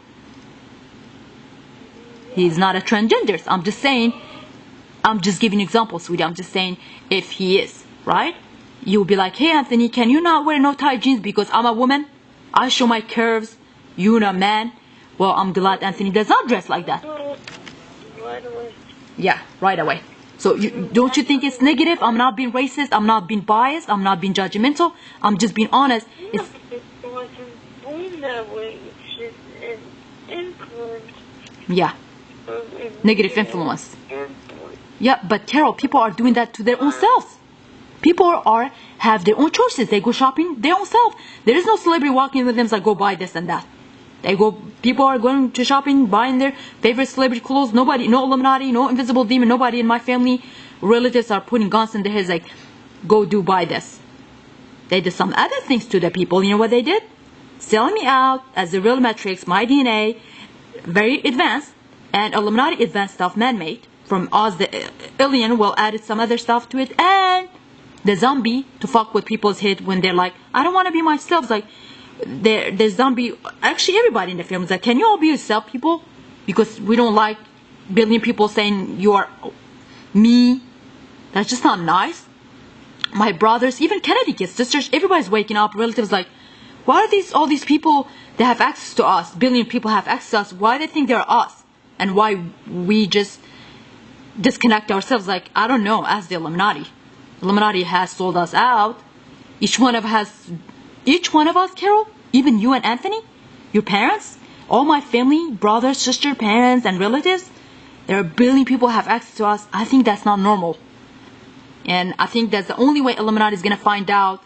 He's not a transgender. I'm just saying, I'm just giving an example, sweetie. I'm just saying if he is, right? You'll be like, hey, Anthony, can you not wear no tight jeans because I'm a woman? I show my curves. You're a man. Well, I'm glad Anthony does not dress like that. Right away. Yeah, right away. So don't you think it's negative? I'm not being racist. I'm not being biased. I'm not being judgmental. I'm just being honest. No, it wasn't born that way. It's just an influence. Yeah. Negative influence. Yeah, but Carol, people are doing that to their own selves. People have their own choices. They go shopping their own self. There is no celebrity walking with them like, go buy this and that. People are going to shopping, buying their favorite celebrity clothes. Nobody, no Illuminati, no invisible demon, nobody in my family, relatives are putting guns in their heads like, go buy this. They did some other things to the people. You know what they did? Selling me out as the real Matrix, my DNA, very advanced, and Illuminati advanced stuff, man-made. From Oz, the alien will added some other stuff to it, and the zombie to fuck with people's head when they're like, I don't want to be myself. Like, the zombie, actually everybody in the film is like, can you all be yourself, people? Because we don't like billion people saying you are me. That's just not nice. My brothers, even Kennedy kids, sisters, everybody's waking up. Relatives like, why are all these people that have access to us? Billion people have access to us. Why they think they're us? And why we just disconnect ourselves? Like, I don't know. Ask the Illuminati. Illuminati has sold us out. Each one of us, Carol, even you and Anthony, Your parents, all my family, brothers, sister, parents, and relatives, there are a billion people have access to us. I think that's not normal. And I think that's the only way Illuminati is gonna find out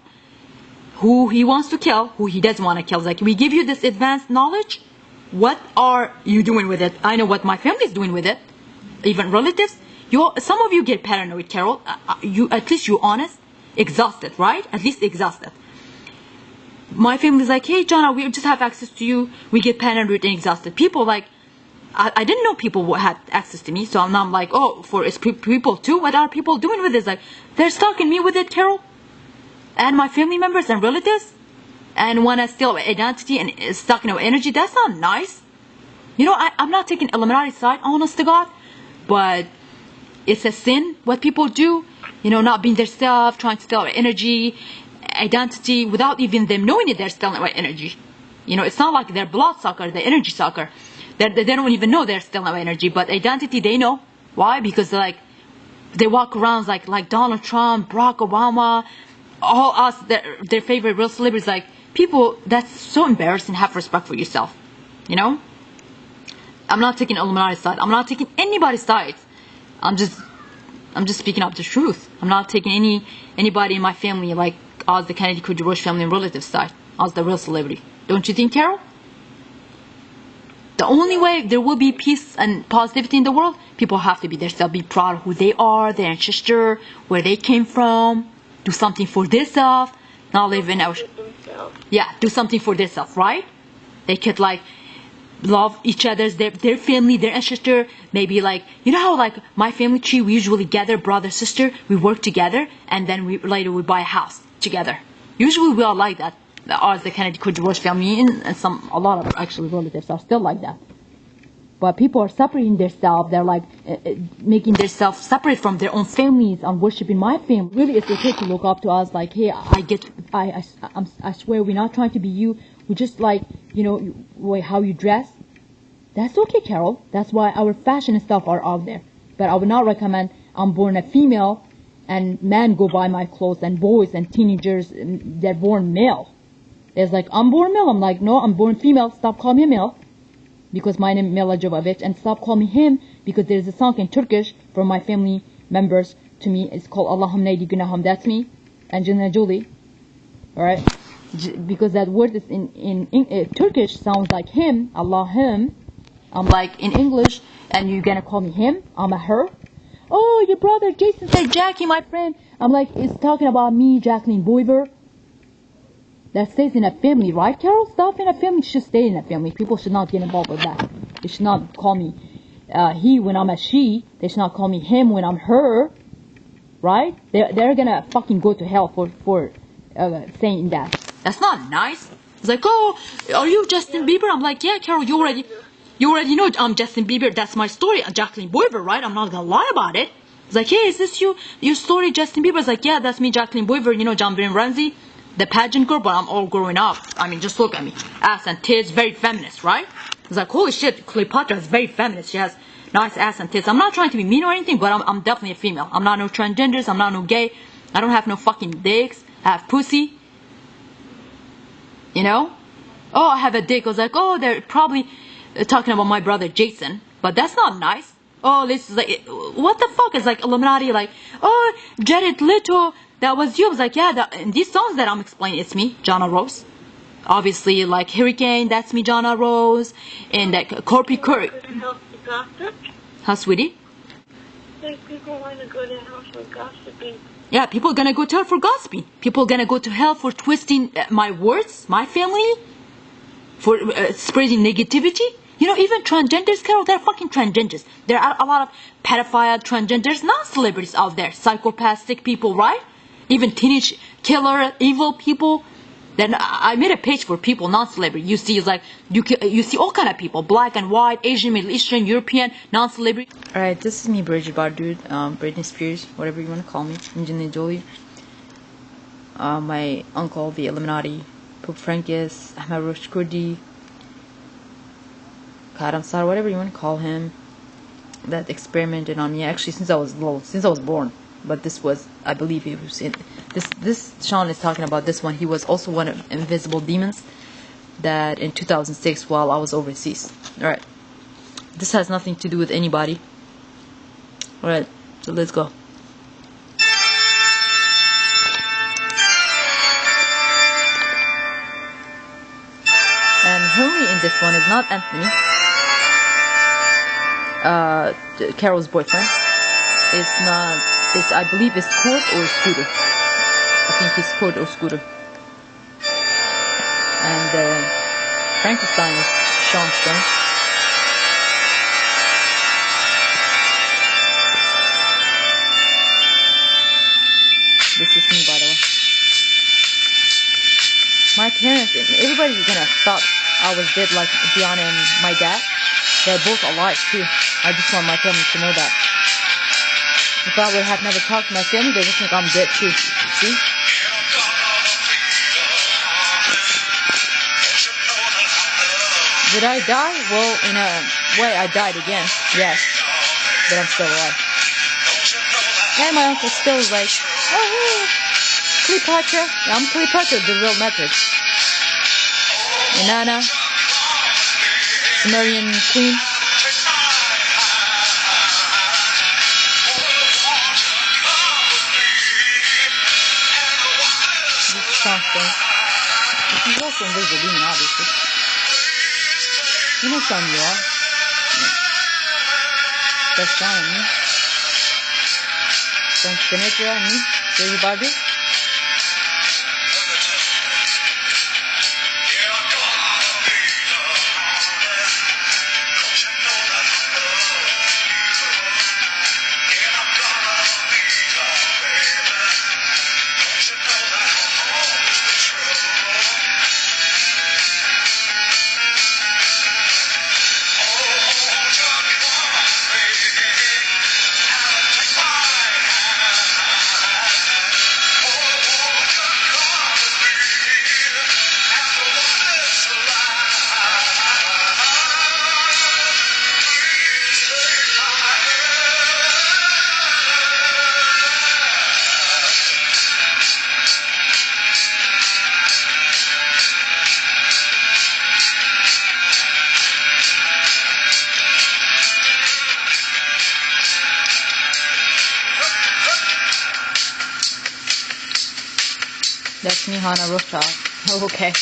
who he wants to kill, who he doesn't want to kill. It's like, we give you this advanced knowledge. What are you doing with it? I know what my family is doing with it. Even relatives. Some of you get paranoid, Carol. At least you're honest. Exhausted, right? At least exhausted. My family's like, hey, Jana, we just have access to you. We get paranoid and exhausted. People like, I didn't know people had access to me. So now I'm like, oh, it's people too? What are people doing with this? Like, they're stalking me with it, Carol. And my family members and relatives, and want to steal identity and stalking our energy. That's not nice. You know, I'm not taking Illuminati side, honest to God, but it's a sin what people do. You know, not being their self, trying to steal our energy, identity, without even them knowing it. They're stealing our energy. You know, it's not like they're blood sucker, the energy sucker. They don't even know they're stealing our energy, but identity they know. Why? Because like they walk around like Donald Trump, Barack Obama. All us, their favorite real celebrities, like, people, that's so embarrassing. Have respect for yourself, you know? I'm not taking Illuminati side. I'm not taking anybody's side. I'm just speaking up the truth. I'm not taking anybody in my family, like, us, the Kennedy Kurd Rozh family and relatives side. Us, the real celebrity. Don't you think, Carol? The only way there will be peace and positivity in the world, people have to be themselves, be proud of who they are, their ancestor, where they came from. Do something for themselves, not live in our... Yeah, do something for themselves, right? They could like love each other's, their family, their ancestor. Maybe like, you know how like my family tree, we usually gather brother, sister, we work together, and then later we buy a house together. Usually we are like that. Ours, the Kennedy Kurd Rozh family, and a lot of actually relatives are still like that. But people are separating themselves. They're like making themselves separate from their own families and worshiping my family. Really, it's okay to look up to us like, hey, I swear we're not trying to be you. We just like, you know, how you dress. That's okay, Carol. That's why our fashion and stuff are out there. But I would not recommend I'm born a female and men go buy my clothes, and boys and teenagers, they're born male. It's like, I'm born male. I'm like, no, I'm born female. Stop calling me male. Because my name is Mela Jovovich, and stop calling me him, because there's a song in Turkish from my family members to me. It's called Allahum Neydi Günahım. That's me, Angelina Jolie. Alright? Because that word is in Turkish sounds like him, Allah, him. I'm like, in English, and you're gonna call me him, I'm a her. Oh, your brother Jason said Jackie, my friend. I'm like, it's talking about me, Jacqueline Boiver. That stays in a family, right, Carol? Stuff in a family should stay in a family. People should not get involved with that. They should not call me he when I'm a she. They should not call me him when I'm her. Right? They're gonna fucking go to hell for saying that. That's not nice. It's like, oh, are you Justin Bieber? I'm like, yeah, Carol, you already know I'm Justin Bieber. That's my story. I'm Jacqueline Boiver, right? I'm not gonna lie about it. It's like, hey, is this your story, Justin Bieber? It's like, yeah, that's me, Jacqueline Boiver. You know, John Bryn Ramsey. The pageant girl, but I'm all growing up. I mean, just look at me. Ass and tits, very feminist, right? It's like, holy shit, Cleopatra is very feminist. She has nice ass and tits. I'm not trying to be mean or anything, but I'm definitely a female. I'm not no transgenders. I'm not no gay. I don't have no fucking dicks. I have pussy. You know? Oh, I have a dick. I was like, oh, they're probably talking about my brother Jason. But that's not nice. Oh, this is like, what the fuck? It's like Illuminati, like, oh, Jared Leto. That was you. I was like, yeah, in these songs that I'm explaining, it's me, Jana Rozh. Obviously, like Hurricane, that's me, Jana Rozh. And like Corpy Curry. Huh, sweetie? Like people want to go to hell for gossiping. Yeah, people are gonna go to hell for gossiping. People are gonna go to hell for twisting my words, my family, for spreading negativity. You know, even transgenders, Carol, they're fucking transgenders. There are a lot of pedophile transgenders, non-celebrities out there. Psychopathic people, right? Even teenage killer, evil people. Then I made a page for people, non-celebrity. You see, like, you see all kind of people. Black and white, Asian, Middle Eastern, European, non-celebrity. Alright, this is me, Bridget Bardud, Britney Spears, whatever you want to call me. Angelina Jolie. My uncle, the Illuminati, Pope Francis, Ahmed Rosh Kurdi, Karam Sar, whatever you want to call him, that experimented on me actually since I was little, since I was born. But this was, I believe it was in this Sean is talking about this one. He was also one of invisible demons, that in 2006 while I was overseas. Alright. This has nothing to do with anybody. Alright, so let's go. And Henry in this one is not Anthony. Carol's boyfriend. It's not. I believe it's Kurt or Scooter. I think it's Kurt or Scooter. And Frankenstein is Sean Stone. This is me, by the way. My parents and everybody's gonna thought I was dead like Gianna and my dad. They're both alive too. I just want my family to know that. If I would have never talked to my family, they would think I'm dead too. See? Did I die? Well, in a way, I died again. Yes. But I'm still alive. And my uncle still is like, oh, hey, Cleopatra. Yeah, I'm Cleopatra, the real Matrix. Inanna, Sumerian queen. This is something. She's also invisible, obviously. You know some you are. That's fine, me. Don't penetrate on me. So you Barbie? That's me on a rooftop. Oh, okay.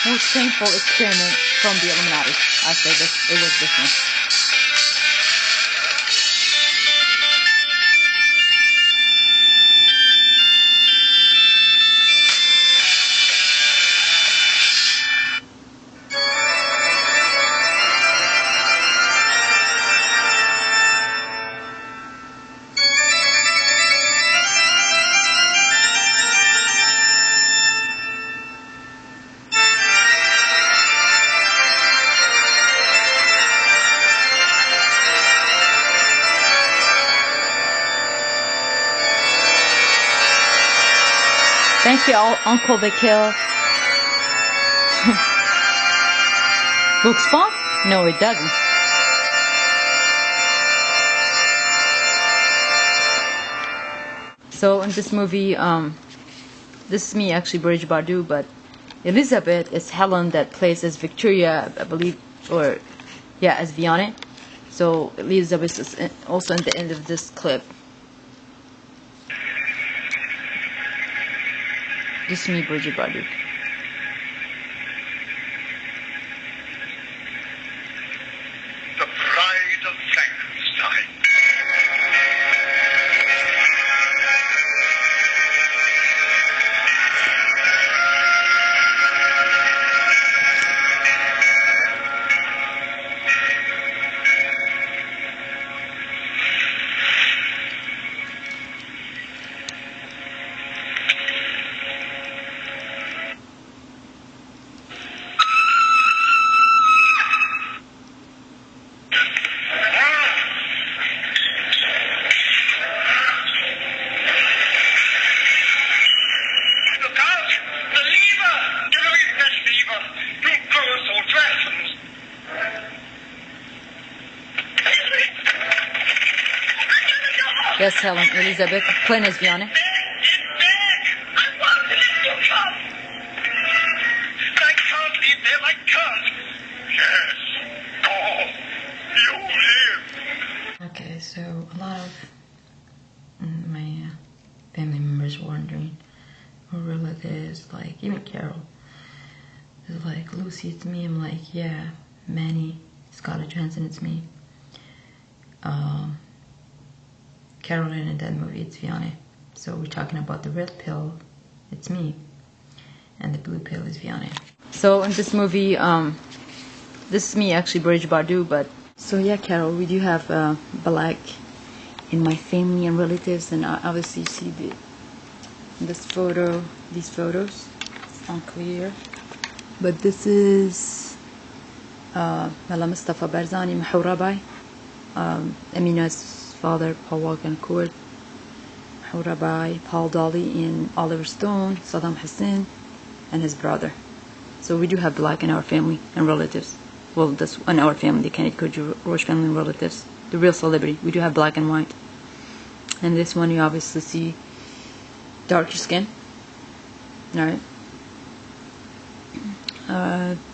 Most painful experiment from the Illuminati. I say this. It was this one. Thank you, Uncle the Kill. Looks fun? No, it doesn't. So in this movie, this is me actually, Bridget Bardot, but Elizabeth is Helen that plays as Victoria, I believe, or yeah, as Vianney. So Elizabeth is also at the end of this clip. This is me, Bridget Bardot. The Bride of Frankenstein. Yes, Helen, Elizabeth, play lesbiane. Okay, so a lot of my family members wondering, or relatives, like even Carol, is like, Lucy, it's me. I'm like, yeah, Manny, Scarlett Johansson, it's me. Caroline in that movie, it's Vianney. So we're talking about the red pill, it's me, and the blue pill is Vianney. So in this movie, this is me actually, Bridge Bardot, but so yeah, Carol, we do have black in my family and relatives, and I obviously see these photos. It's unclear, but this is Mala Mustafa Barzani, Mahurabai, Amina's father, Paul Walken Kurd, Mahurabai, Paul Dolly, and Oliver Stone, Saddam Hussein, and his brother. So we do have black in our family and relatives. Well, that's in our family, the Kennedy Kurd Rozh family and relatives. The real celebrity. We do have black and white. And this one you obviously see darker skin. Alright.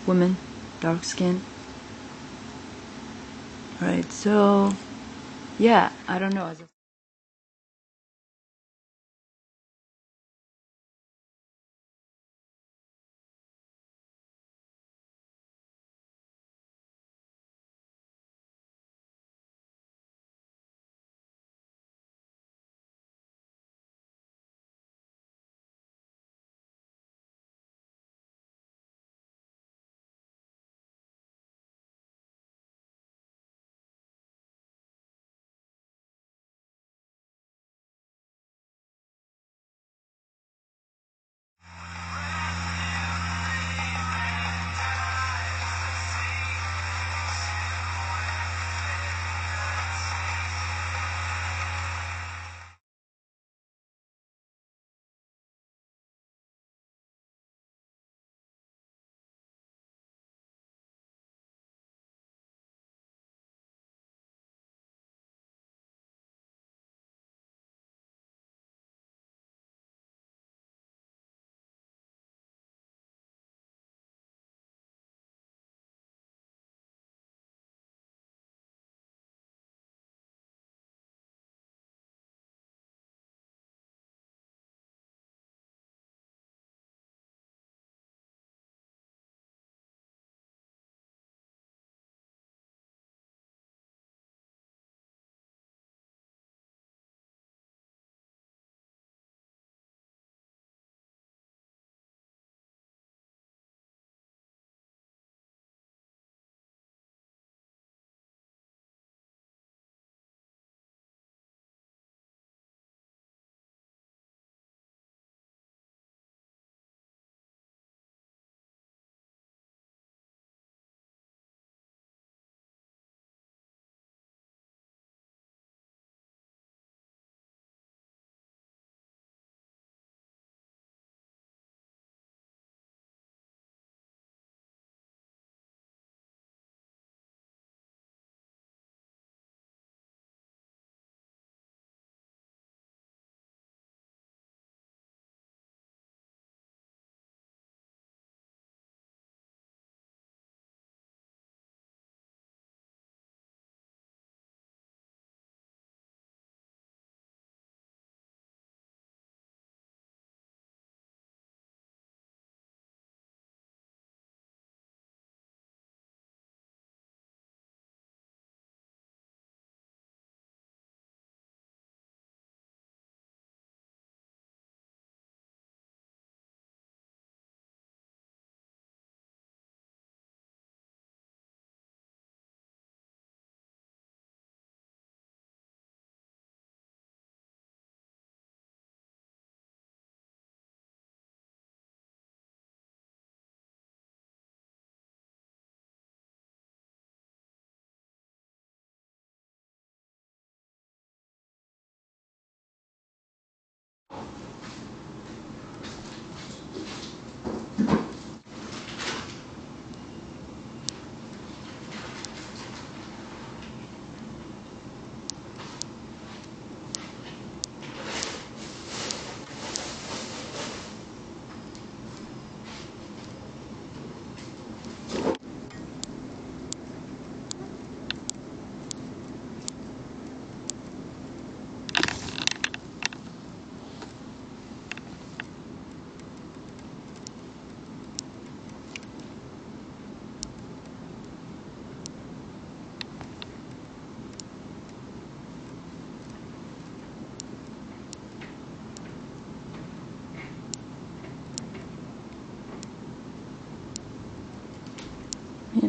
Women, dark skin. Alright, so yeah, I don't know.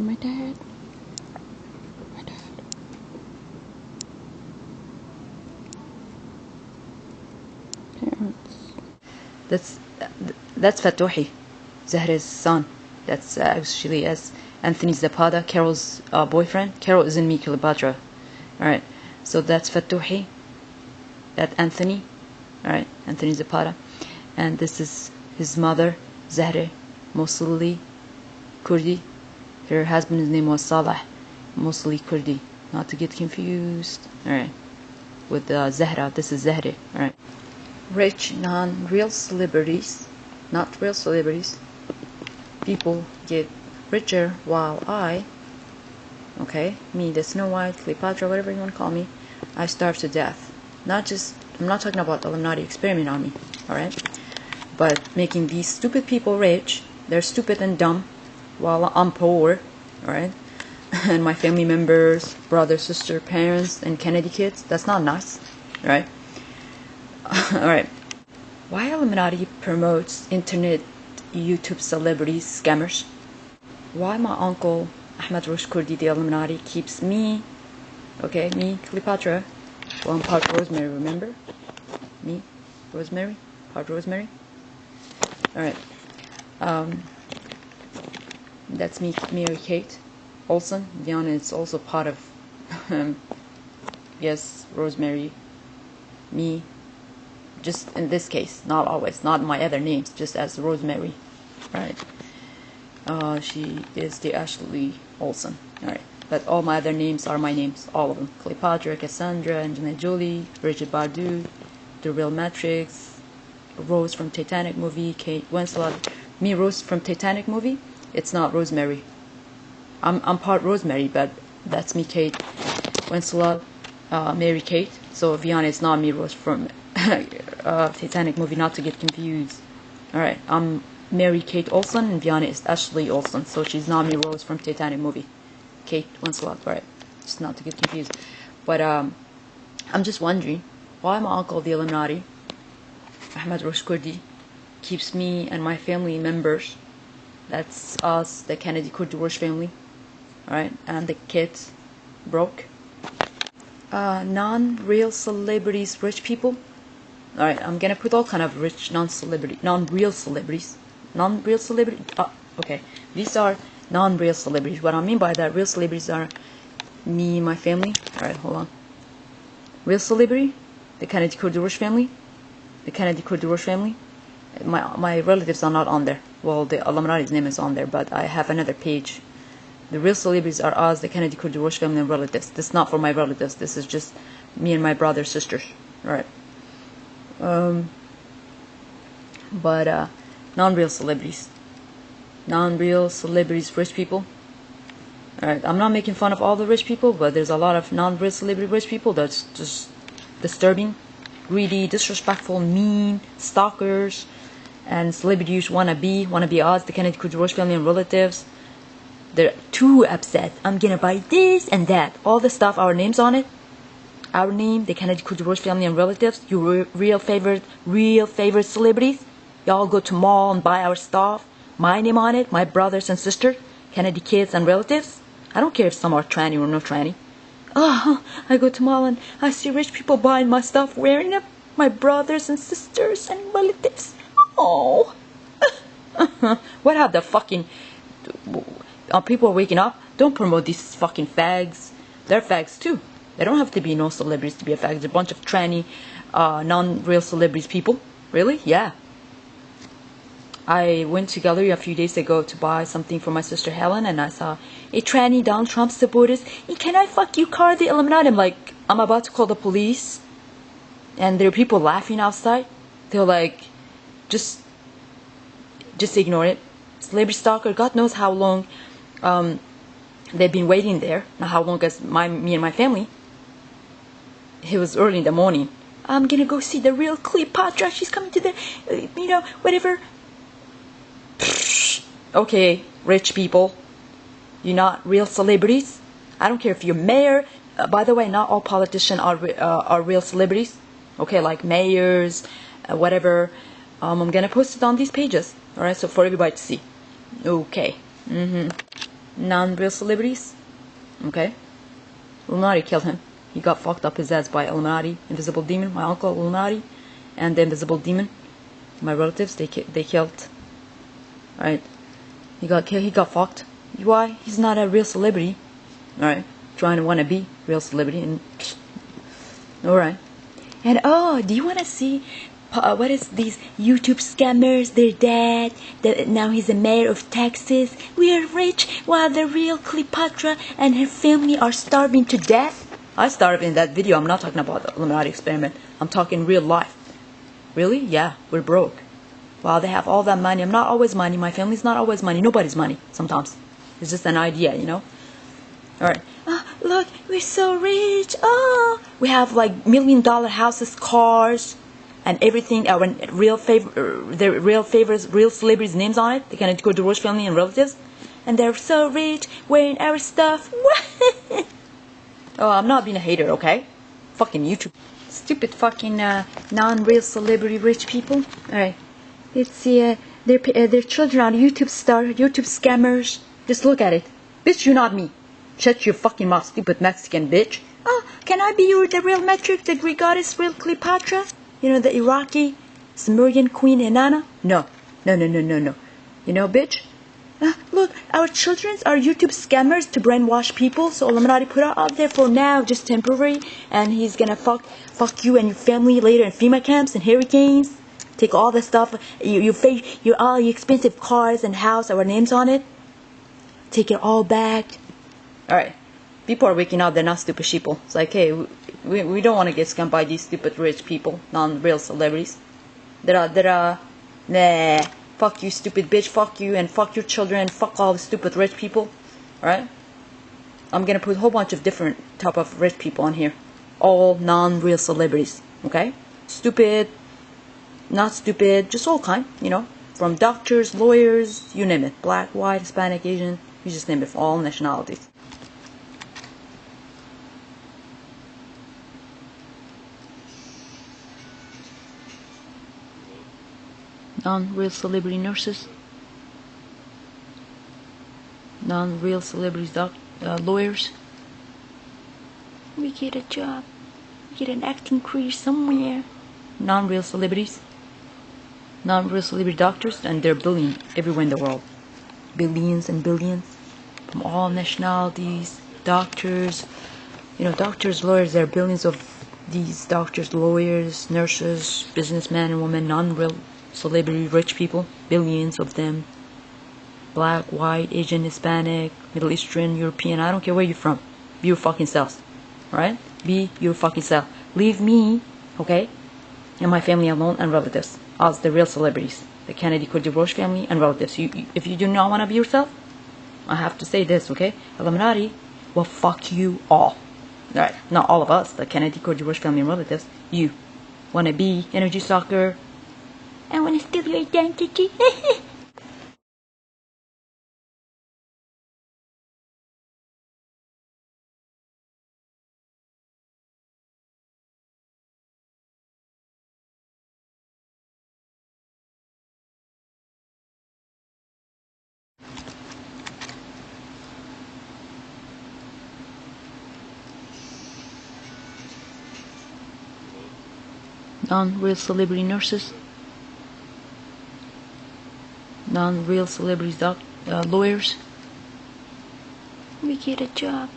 my dad. My dad. Parents. That's Fatouhi, Zahra's son. That's actually as Anthony Zapata, Carol's boyfriend. Carol isn't me, Cleopatra. Alright, so that's Fatouhi. That Anthony. Alright, Anthony Zapata. And this is his mother, Zahra, Mosuli Kurdi. Her husband's name was Salah, Mosuli Kurdi. Not to get confused. Alright, with Zahra. This is Zahra. Alright. Rich, non-real celebrities, not real celebrities, people get richer while I, okay, me, the Snow White, Cleopatra, whatever you want to call me, I starve to death. Not just, I'm not talking about the Illuminati experiment on me, alright, but making these stupid people rich. They're stupid and dumb while I'm poor, alright, and my family members, brother, sister, parents, and Kennedy kids. That's not nice, right? Alright. Why Illuminati promotes internet YouTube celebrities, scammers? Why my uncle Ahmed Rozh Kurdi, the Illuminati, keeps me, okay, me, Cleopatra, well, I'm part Rosemary, remember? Me, Rosemary, part Rosemary. Alright. That's me, Mary Kate Olsen. Diana is also part of, yes, Rosemary, me. Just in this case, not always, not my other names, just as Rosemary, right? She is the Ashley Olsen, alright. But all my other names are my names, all of them. Cleopatra, Cassandra, Angelina Jolie, Bridget Bardot, The Real Matrix, Rose from Titanic movie, Kate Winslet. Me, Rose from Titanic movie, it's not Rosemary. I'm part Rosemary, but that's me, Kate Winslet, Mary Kate. So Viana is not me, Rose from Titanic movie, not to get confused. Alright, I'm Mary Kate Olsen, and Viana is Ashley Olsen, so she's not me, Rose from Titanic movie. Kate Winslet, right? Just not to get confused. But I'm just wondering why my uncle, the Illuminati, Ahmed Rozh Kurdi, keeps me and my family members, that's us, the Kennedy Kurdi Rozh family, alright, and the kids, broke. Non-real celebrities, rich people. Alright, I'm gonna put all kind of rich non-real celebrities. Non-real celebrities, okay. These are non-real celebrities. What I mean by that, real celebrities are me, my family. Alright, hold on. Real celebrity, the Kennedy Kurdi Rozh family. The Kennedy Kurdi Rozh family. My relatives are not on there. Well, the Illuminati's name is on there, but I have another page. The real celebrities are us, the Kennedy Kurdi Rozh family, and relatives. This is not for my relatives. This is just me and my brothers, sisters. Alright. But non-real celebrities. Non-real celebrities, rich people. Alright, I'm not making fun of all the rich people, but there's a lot of non-real celebrity rich people that's just disturbing, greedy, disrespectful, mean, stalkers, and celebrities wanna be us, the Kennedy Kurdi Rozh family and relatives. They're too upset. I'm gonna buy this and that. All the stuff, our names on it. Our name, the Kennedy Kurdi Rozh family and relatives. Your real favorite celebrities. Y'all go to mall and buy our stuff. My name on it. My brothers and sisters, Kennedy kids and relatives. I don't care if some are tranny or no tranny. I go to mall and I see rich people buying my stuff, wearing them. My brothers and sisters and relatives. Oh. What have the fucking people are waking up? Don't promote these fucking fags. They're fags too. They don't have to be no celebrities to be a fag. There's a bunch of tranny, non-real celebrities people. Really? Yeah. I went to gallery a few days ago to buy something for my sister Helen, and I saw a tranny Donald Trump supporters. Hey, can I fuck you, car the Illuminati? I'm like, I'm about to call the police, and there are people laughing outside. They're like, just ignore it. Celebrity stalker. God knows how long they've been waiting there. Not how long as me and my family. It was early in the morning. I'm gonna go see the real Cleopatra. She's coming to the, whatever. Okay, rich people. You're not real celebrities. I don't care if you're mayor. By the way, not all politicians are real celebrities. Okay, like mayors, whatever. I'm gonna post it on these pages. Alright, so for everybody to see. Okay. non-real celebrities. Okay? Illuminati killed him. He got fucked up his ass by Illuminati, Invisible Demon, my uncle Illuminati, and the Invisible Demon, my relatives. They killed. Alright? He got killed. He got fucked. Why? He's not a real celebrity. Alright? Trying to wanna be real celebrity and. Alright. And oh, do you wanna see what is these YouTube scammers? Their dad, now he's the mayor of Texas. We are rich while the real Cleopatra and her family are starving to death. I starved in that video. I'm not talking about the Illuminati experiment. I'm talking real life. Really? Yeah, we're broke. Wow, they have all that money. I'm not always money. My family's not always money. Nobody's money sometimes. It's just an idea, you know? Alright. Oh, look, we're so rich. Oh, we have like $1 million houses, cars, and everything. Our real favorites, real celebrities' names on it. They can go to Rozh family and relatives. And they're so rich, wearing our stuff. Oh, I'm not being a hater, okay? Fucking YouTube. Stupid fucking non-real celebrity rich people. Alright. Let's see, their children are YouTube scammers. Just look at it. Bitch, you're not me. Shut your fucking mouth, stupid Mexican bitch. Oh, can I be the real metric, the Greek goddess, real Cleopatra? You know, the Iraqi Sumerian queen Inanna? No. No. You know, bitch? Look, our children are YouTube scammers to brainwash people, so Illuminati put out there for now, just temporary, and he's gonna fuck you and your family later in FEMA camps and hurricanes. Take all the stuff, all your expensive cars and house, our names on it. Take it all back. Alright, people are waking up, they're not stupid sheeple. It's like, hey, we don't want to get scammed by these stupid rich people, non-real celebrities. Nah. Fuck you, stupid bitch, fuck you, and fuck your children, and fuck all the stupid rich people. Alright? I'm gonna put a whole bunch of different type of rich people on here. All non-real celebrities. Okay? Stupid, not stupid, just all kind, you know. From doctors, lawyers, you name it. Black, white, Hispanic, Asian, you just name it, for all nationalities. Non-real celebrity nurses, non-real celebrities lawyers. We get a job, we get an acting career somewhere. Non-real celebrities, non-real celebrity doctors, and they're billion everywhere in the world. Billions and billions from all nationalities. Doctors, you know, doctors, lawyers, there are billions of these doctors, lawyers, nurses, businessmen and women, non-real celebrity rich people, billions of them. Black, white, Asian, Hispanic, Middle Eastern, European, I don't care where you're from. Be your fucking self. Alright? Be your fucking self. Leave me, okay, and my family alone and relatives. Us, the real celebrities. The Kennedy Kurdi Rozh family and relatives. If you do not want to be yourself, I have to say this, okay? Illuminati will fuck you all. Alright, not all of us, the Kennedy Kurdi Rozh family and relatives. You want to be energy stalker, I want to steal your identity. Non-real celebrity nurses, non-real celebrities lawyers. We get a job,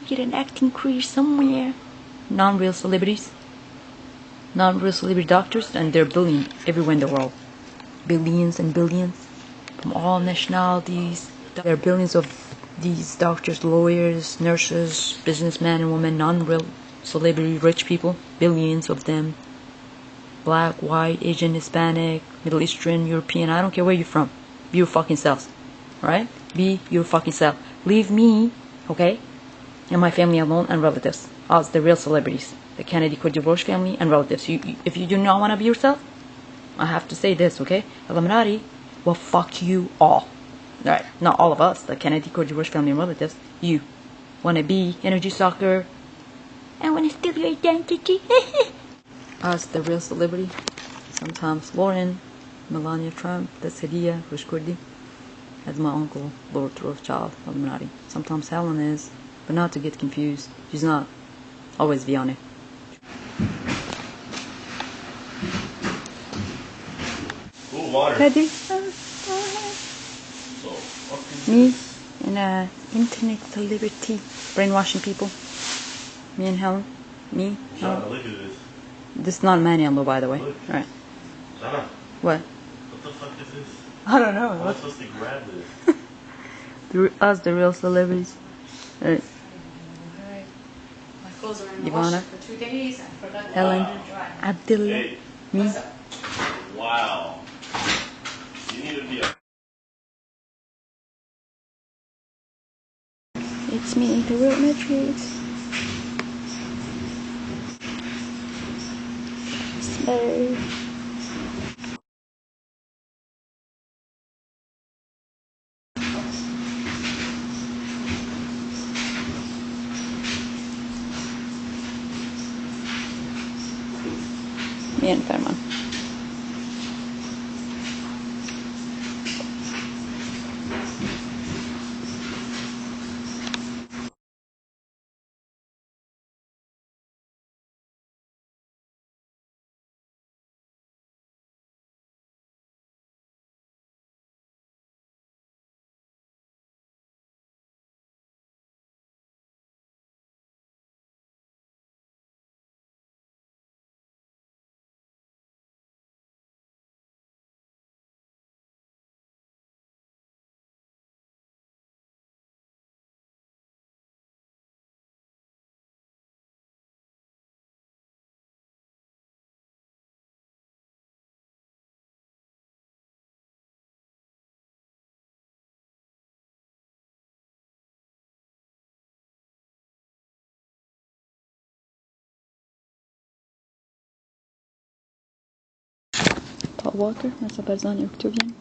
we get an acting career somewhere. Non-real celebrities, non-real celebrity doctors, and they're billion everywhere in the world. Billions and billions from all nationalities. There are billions of these doctors, lawyers, nurses, businessmen and women, non-real celebrity rich people. Billions of them. Black, white, Asian, Hispanic, Middle Eastern, European, I don't care where you're from. Be your fucking selves. Alright? Be your fucking self. Leave me, okay, and my family alone and relatives. Us, the real celebrities. The Kennedy Kurdi Rozh family and relatives. If you do not want to be yourself, I have to say this, okay? Illuminati will fuck you all. Alright, not all of us, the Kennedy Kurdi Rozh family and relatives. You want to be energy stalker, I want to steal your identity. Us, the real celebrity. Sometimes Lauren, Melania Trump, the Sadia, Rozh Kurdi. as my uncle, Lord Rothschild, Illuminati. Sometimes Helen is, but not to get confused. She's not. Always Vianney. Cool water. Ready? So, Me and internet celebrity brainwashing people. Me and Helen. Me. Shana, look at this. This is not a manual, by the way. Look. All right. Shana, What? what the fuck is this? I don't know. How am I supposed to grab this? Us, the real celebrities. All right. My clothes are in the Ivana. washer for 2 days. I forgot to Helen. dry. Abdullah. Hey. Me. Wow. You need to be a... It's me, the real Matrix. Slay. Me and Fairman. Paul Walker, nasa Barzani Octavian.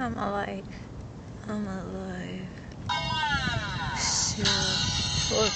I'm alive. I'm alive. So, look.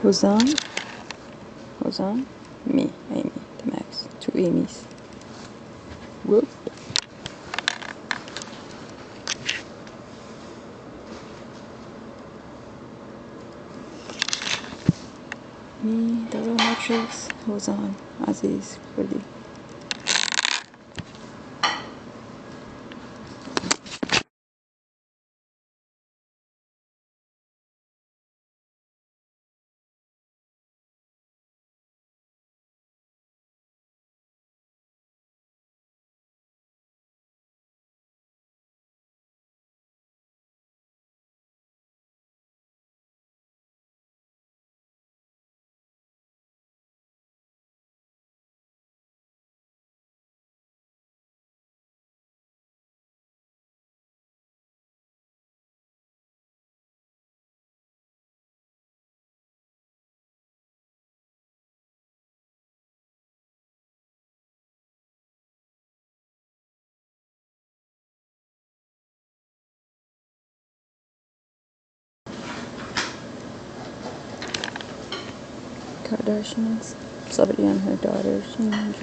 Who's on? Who's on? Me, Amy, the max. 2 Amy's. Whoop. Me, the little matrix. Who's on? Aziz, Kurdi. Kardashians. Somebody and her daughter. She named